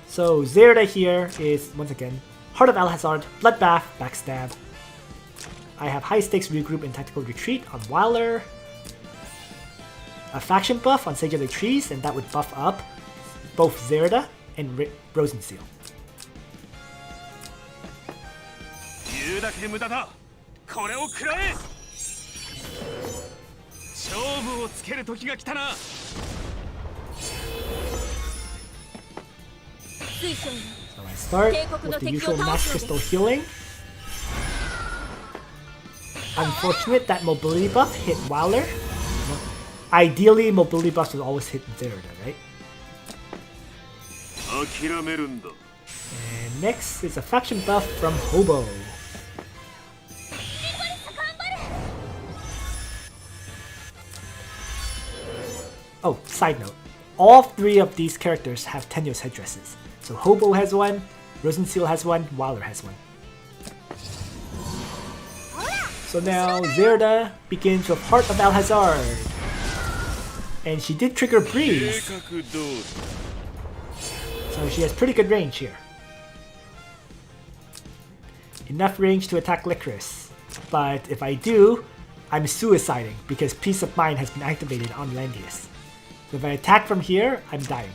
So Zerida here is, once again, Heart of Alhazard, Bloodbath, Backstab. I have High Stakes Regroup and Tactical Retreat on Waller. A faction buff on Sage of the Trees, and that would buff up both Zerida and Rosenseal. これを食らえ。勝負をつける時が来たな。 So I start with the usual Mass Crystal healing. Unfortunate that mobility buff hit Wilder. Ideally, mobility buffs would always hit Zerida, right? And next is a faction buff from Hobo. Oh, side note. All three of these characters have tenuous headdresses. So Hobo has one, Rosenseal has one, Wilder has one. So now Zerida begins with Heart of Alhazard. And she did trigger Breeze. So she has pretty good range here. Enough range to attack Licorice. But if I do, I'm suiciding because Peace of Mind has been activated on Landius. So if I attack from here, I'm dying.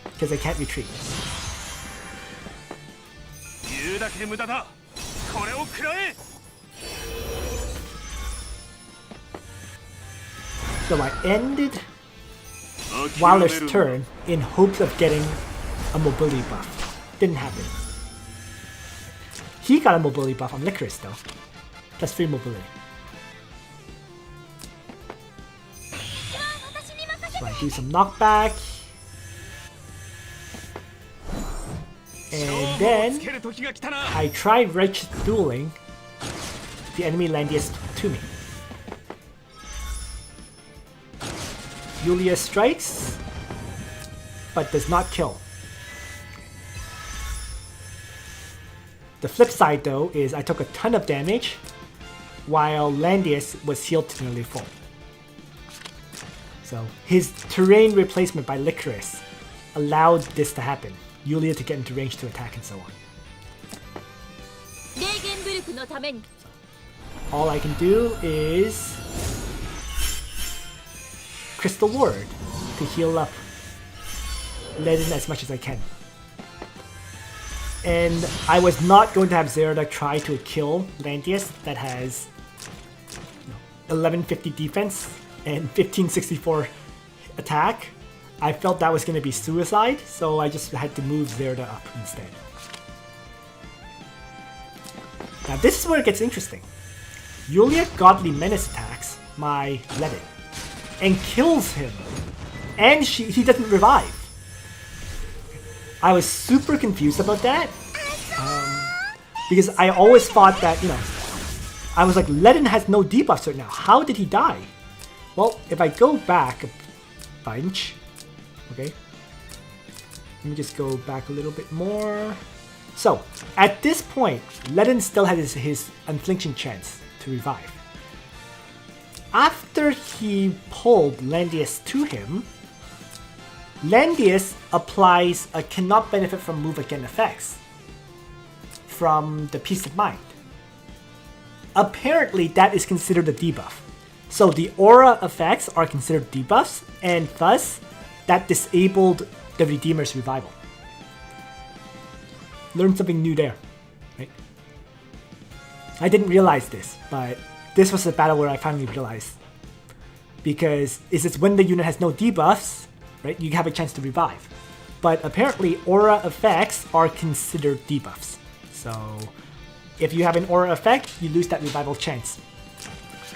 Because I can't retreat. So I ended Wilder's turn in hopes of getting a mobility buff. Didn't happen. He got a mobility buff on Licorice though. Plus 3 mobility. So I do some knockback. And then I tried Righteous Dueling the enemy Landius to me. Yulia strikes, but does not kill. The flip side though is I took a ton of damage while Landius was healed to nearly full. So his terrain replacement by Licorice allowed this to happen. Yulia to get into range to attack and so on. All I can do is Crystal Ward to heal up Ledin as much as I can. And I was not going to have Zerida try to kill Landius that has 1150 defense and 1564 attack. I felt that was going to be suicide, so I just had to move Zerida up instead. Now this is where it gets interesting. Yulia Godly Menace attacks my Ledin and kills him, and he doesn't revive. I was super confused about that because I always thought that, I was like, Ledin has no debuffs right now. How did he die? Well, if I go back a bunch, okay, let me just go back a little bit more. So at this point, Ledin still has his unflinching chance to revive. After he pulled Landius to him, Landius applies a cannot benefit from move again effects from the Peace of Mind. Apparently that is considered a debuff. So the aura effects are considered debuffs, and thus that disabled the Redeemer's revival. Learned something new there, right? I didn't realize this, but this was the battle where I finally realized. Because it's when the unit has no debuffs, right, you have a chance to revive. But apparently aura effects are considered debuffs. So if you have an aura effect, you lose that revival chance.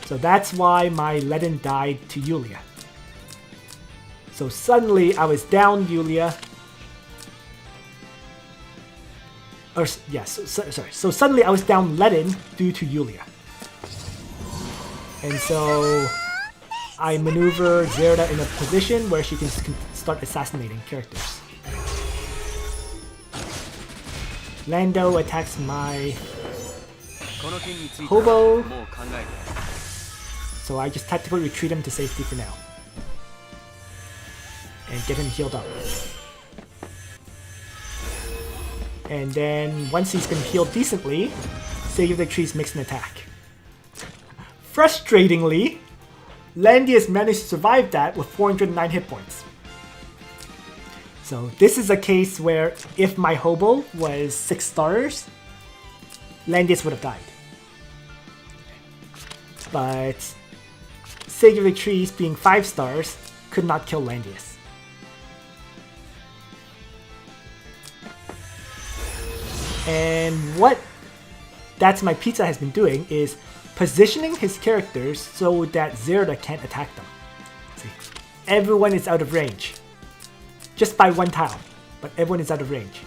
So that's why my Ledin died to Yulia. So suddenly I was down Yulia. So suddenly I was down Ledin due to Yulia. And so I maneuver Zerida in a position where she can start assassinating characters. Lando attacks my Hobo. So I just tactically retreat him to safety for now. And get him healed up. And then once he's been healed decently, Save the Trees makes an attack. Frustratingly, Landius managed to survive that with 409 hit points. So this is a case where if my Hobo was 6 stars, Landius would have died. but Sage of the Trees being 5 stars could not kill Landius. And what ThatsMyPizza has been doing is positioning his characters so that Zerida can't attack them. See, everyone is out of range. Just by 1 tile, but everyone is out of range.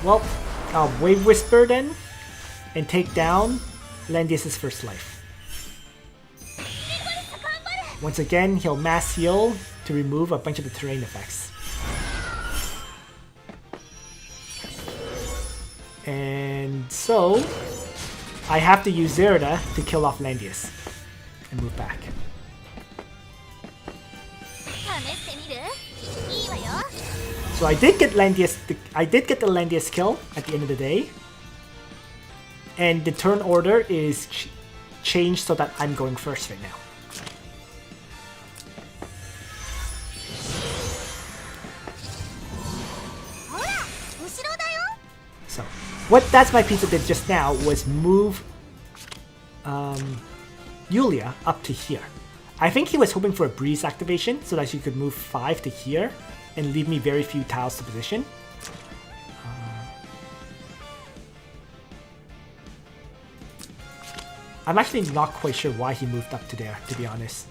Well, I'll Wave Whisper then, and take down Landius' first life. Once again, he'll mass heal to remove a bunch of the terrain effects. And so, I have to use Zerida to kill off Landius and move back. So I did get Landius. I did get the Landius kill at the end of the day, and the turn order is changed so that I'm going first right now. So what ThatsMyPizza did just now was move Yulia up to here. I think he was hoping for a breeze activation so that she could move 5 to here and leave me very few tiles to position. I'm actually not quite sure why he moved up to there, to be honest.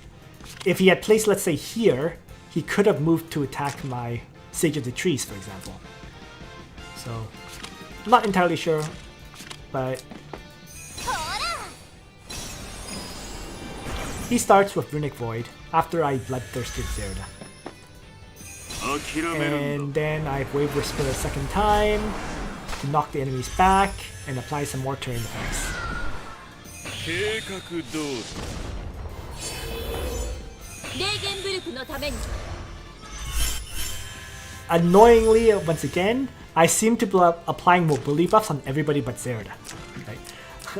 If he had placed, let's say, here, he could have moved to attack my Sage of the Trees, for example. So, I'm not entirely sure, but he starts with Runic Void after I Bloodthirsted Zerida. And then I Wave Whisper a second time to knock the enemies back and apply some more terrain effects. Annoyingly, once again, I seem to be applying mobility buffs on everybody but Zerida. Right?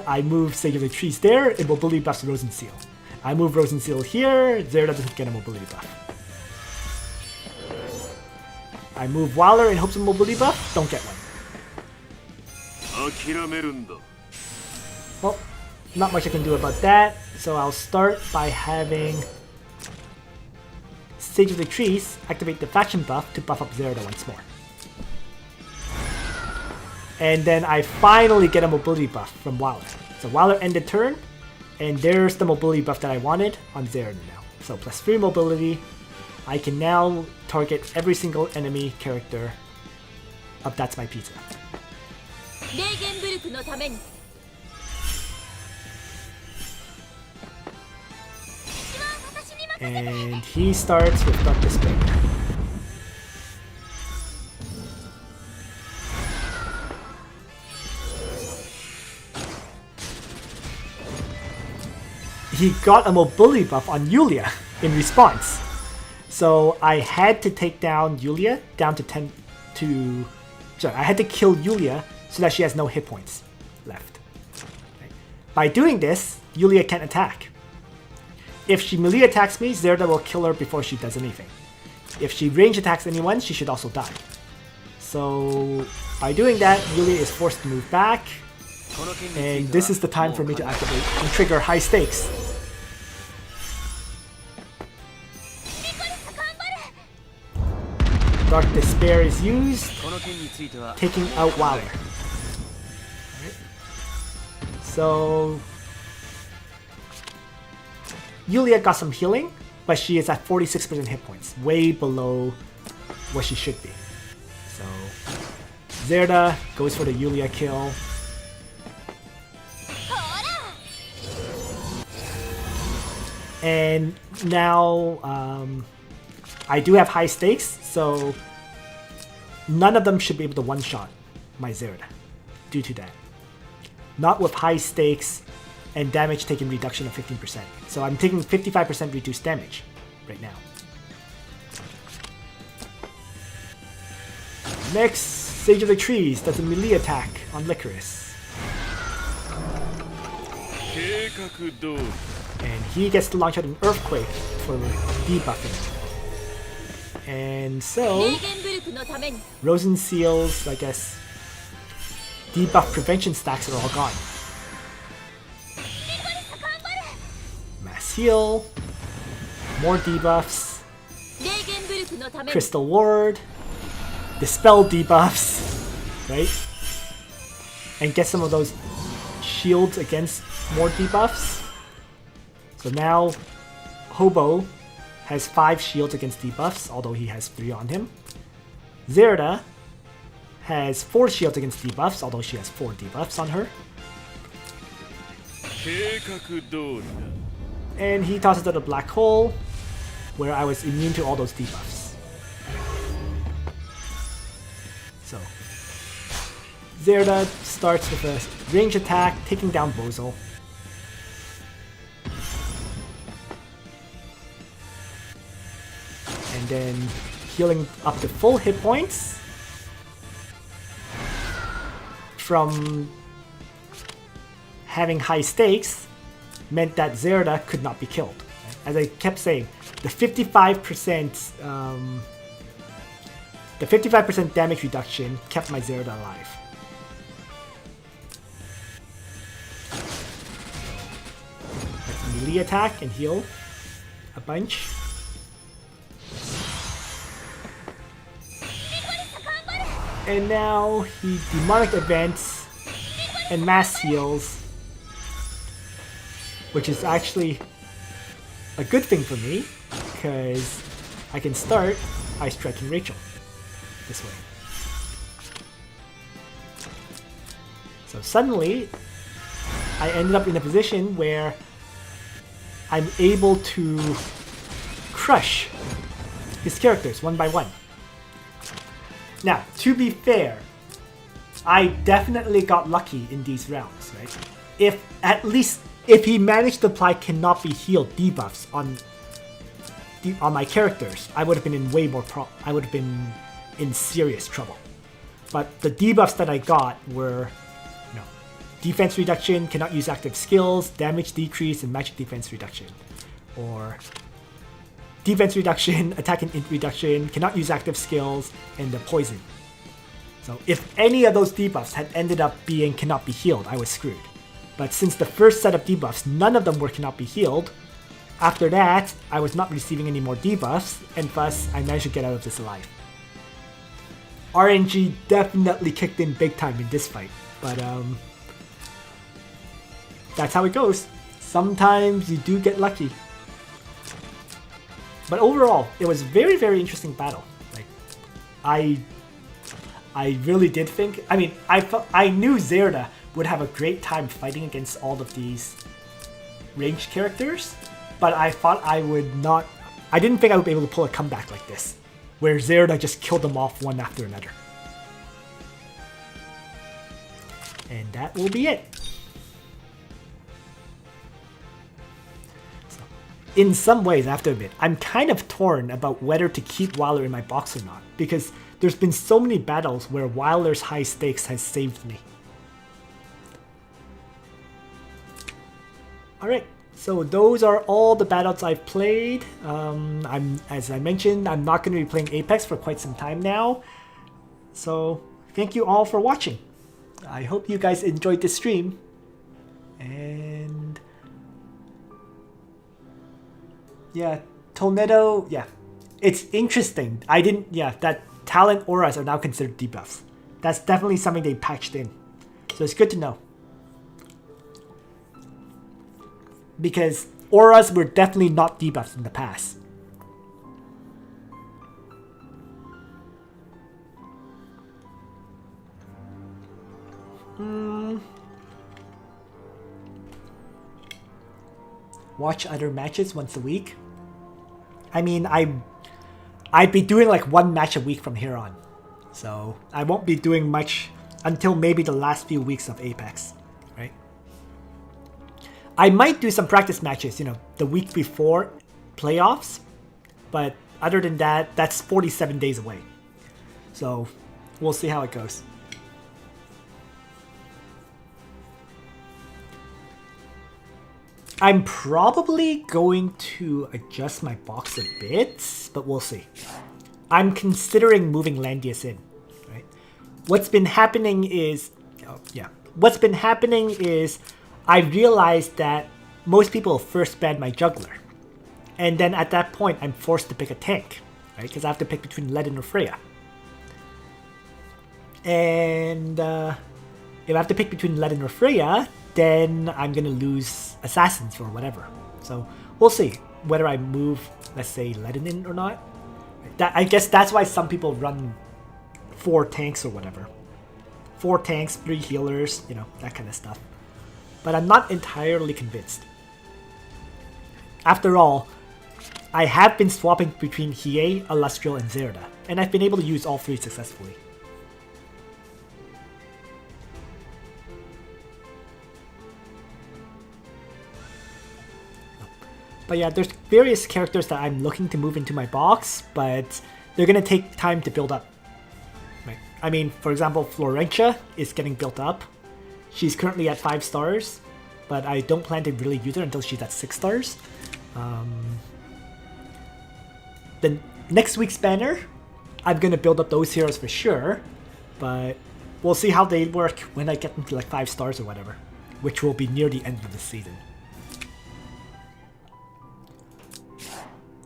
I move Sage of the Trees there, it mobility buffs Rosenseal. I move Rosenseal here, Zerida doesn't get a mobility buff. I move Waller in hopes of mobility buff, don't get one. Well, not much I can do about that, so I'll start by having Sage of the Trees activate the faction buff to buff up Zerida once more. And then I finally get a mobility buff from Waller. So Waller ended turn, and there's the mobility buff that I wanted on Zerida now. So plus 3 mobility, I can now target every single enemy character of ThatsMyPizza. And he starts with Dark Despair. He got a mobility buff on Yulia in response. So I had to take down Yulia down to 10 to... Sorry, I had to kill Yulia so that she has no hit points left. Right. By doing this, Yulia can't attack. If she melee attacks me, Zerida will kill her before she does anything. If she range attacks anyone, she should also die. So by doing that, Yulia is forced to move back. And this is the time for me to activate and trigger high stakes. Dark Despair is used, taking out Waller. Right. So Yulia got some healing, but she is at 46% hit points, way below what she should be. So Zerida goes for the Yulia kill. And now I do have high stakes, so none of them should be able to one-shot my Zerida due to that. Not with high stakes and damage taken reduction of 15%. So I'm taking 55% reduced damage right now. Next, Sage of the Trees does a melee attack on Licorice. And he gets to launch out an Earthquake for debuffing. And so, Rosenseal's, I guess, debuff prevention stacks are all gone. Mass heal. More debuffs. Crystal ward. Dispel debuffs. Right? And get some of those shields against more debuffs. So now Hobo has 5 shields against debuffs, although he has 3 on him. Zerida has 4 shields against debuffs, although she has 4 debuffs on her. And he tosses out a black hole, where I was immune to all those debuffs. So, Zerida starts with a range attack, taking down Bozo. And then healing up to full hit points from having high stakes meant that Zerida could not be killed. As I kept saying, the 55% damage reduction kept my Zerida alive. Let's melee attack and heal a bunch. And now he demonic events and mass heals, which is actually a good thing for me because I can start Ice Striking Rachel this way. So suddenly I ended up in a position where I'm able to crush his characters one by one. Now, to be fair, I definitely got lucky in these rounds, right? If he managed to apply cannot be healed debuffs on my characters, I would have been in serious trouble. But the debuffs that I got were, defense reduction, cannot use active skills, damage decrease, and magic defense reduction, or defense reduction, attack and int reduction, cannot use active skills, and the poison. So if any of those debuffs had ended up being cannot be healed, I was screwed. But since the first set of debuffs, none of them were cannot be healed, after that, I was not receiving any more debuffs, and thus I managed to get out of this alive. RNG definitely kicked in big time in this fight, but that's how it goes. Sometimes you do get lucky. But overall, it was a very, very interesting battle. Like, I really did think. I mean, I knew Zerida would have a great time fighting against all of these ranged characters, but I thought I would not. I didn't think I would be able to pull a comeback like this, where Zerida just killed them off one after another. And that will be it. In some ways, I have to admit, I'm kind of torn about whether to keep Wilder in my box or not, because there's been so many battles where Wilder's high stakes has saved me. Alright, so those are all the battles I've played. As I mentioned, I'm not going to be playing Apex for quite some time now. So, thank you all for watching. I hope you guys enjoyed this stream. And yeah, Tornado, yeah. It's interesting. That talent auras are now considered debuffs. That's definitely something they patched in. So it's good to know. Because auras were definitely not debuffs in the past. Watch other matches once a week. I mean, I'd be doing like one match a week from here on. So I won't be doing much until maybe the last few weeks of Apex, right? I might do some practice matches, the week before playoffs. But other than that, that's 47 days away. So we'll see how it goes. I'm probably going to adjust my box a bit, but we'll see. I'm considering moving Landius in, right? What's been happening is, yeah. What's been happening is I realized that most people first ban my juggler. And then at that point, I'm forced to pick a tank, right? Because I have to pick between iAden or Freya. And if I have to pick between iAden or Freya, then I'm going to lose assassins or whatever. So we'll see whether I move, let's say, iAden in or not. I guess that's why some people run 4 tanks or whatever. 4 tanks, 3 healers, you know, that kind of stuff. But I'm not entirely convinced. After all, I have been swapping between Hiei, Alustriel, and Zerida, and I've been able to use all 3 successfully. But yeah, there's various characters that I'm looking to move into my box, but they're going to take time to build up. Right. I mean, for example, Florentia is getting built up. She's currently at 5 stars, but I don't plan to really use her until she's at 6 stars. The next week's banner, I'm going to build up those heroes for sure, but we'll see how they work when I get them to like 5 stars or whatever, which will be near the end of the season.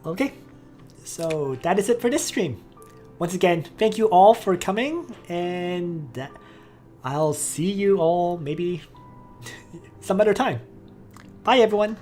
Okay, so that is it for this stream. Once again, thank you all for coming, and I'll see you all maybe some other time. Bye everyone!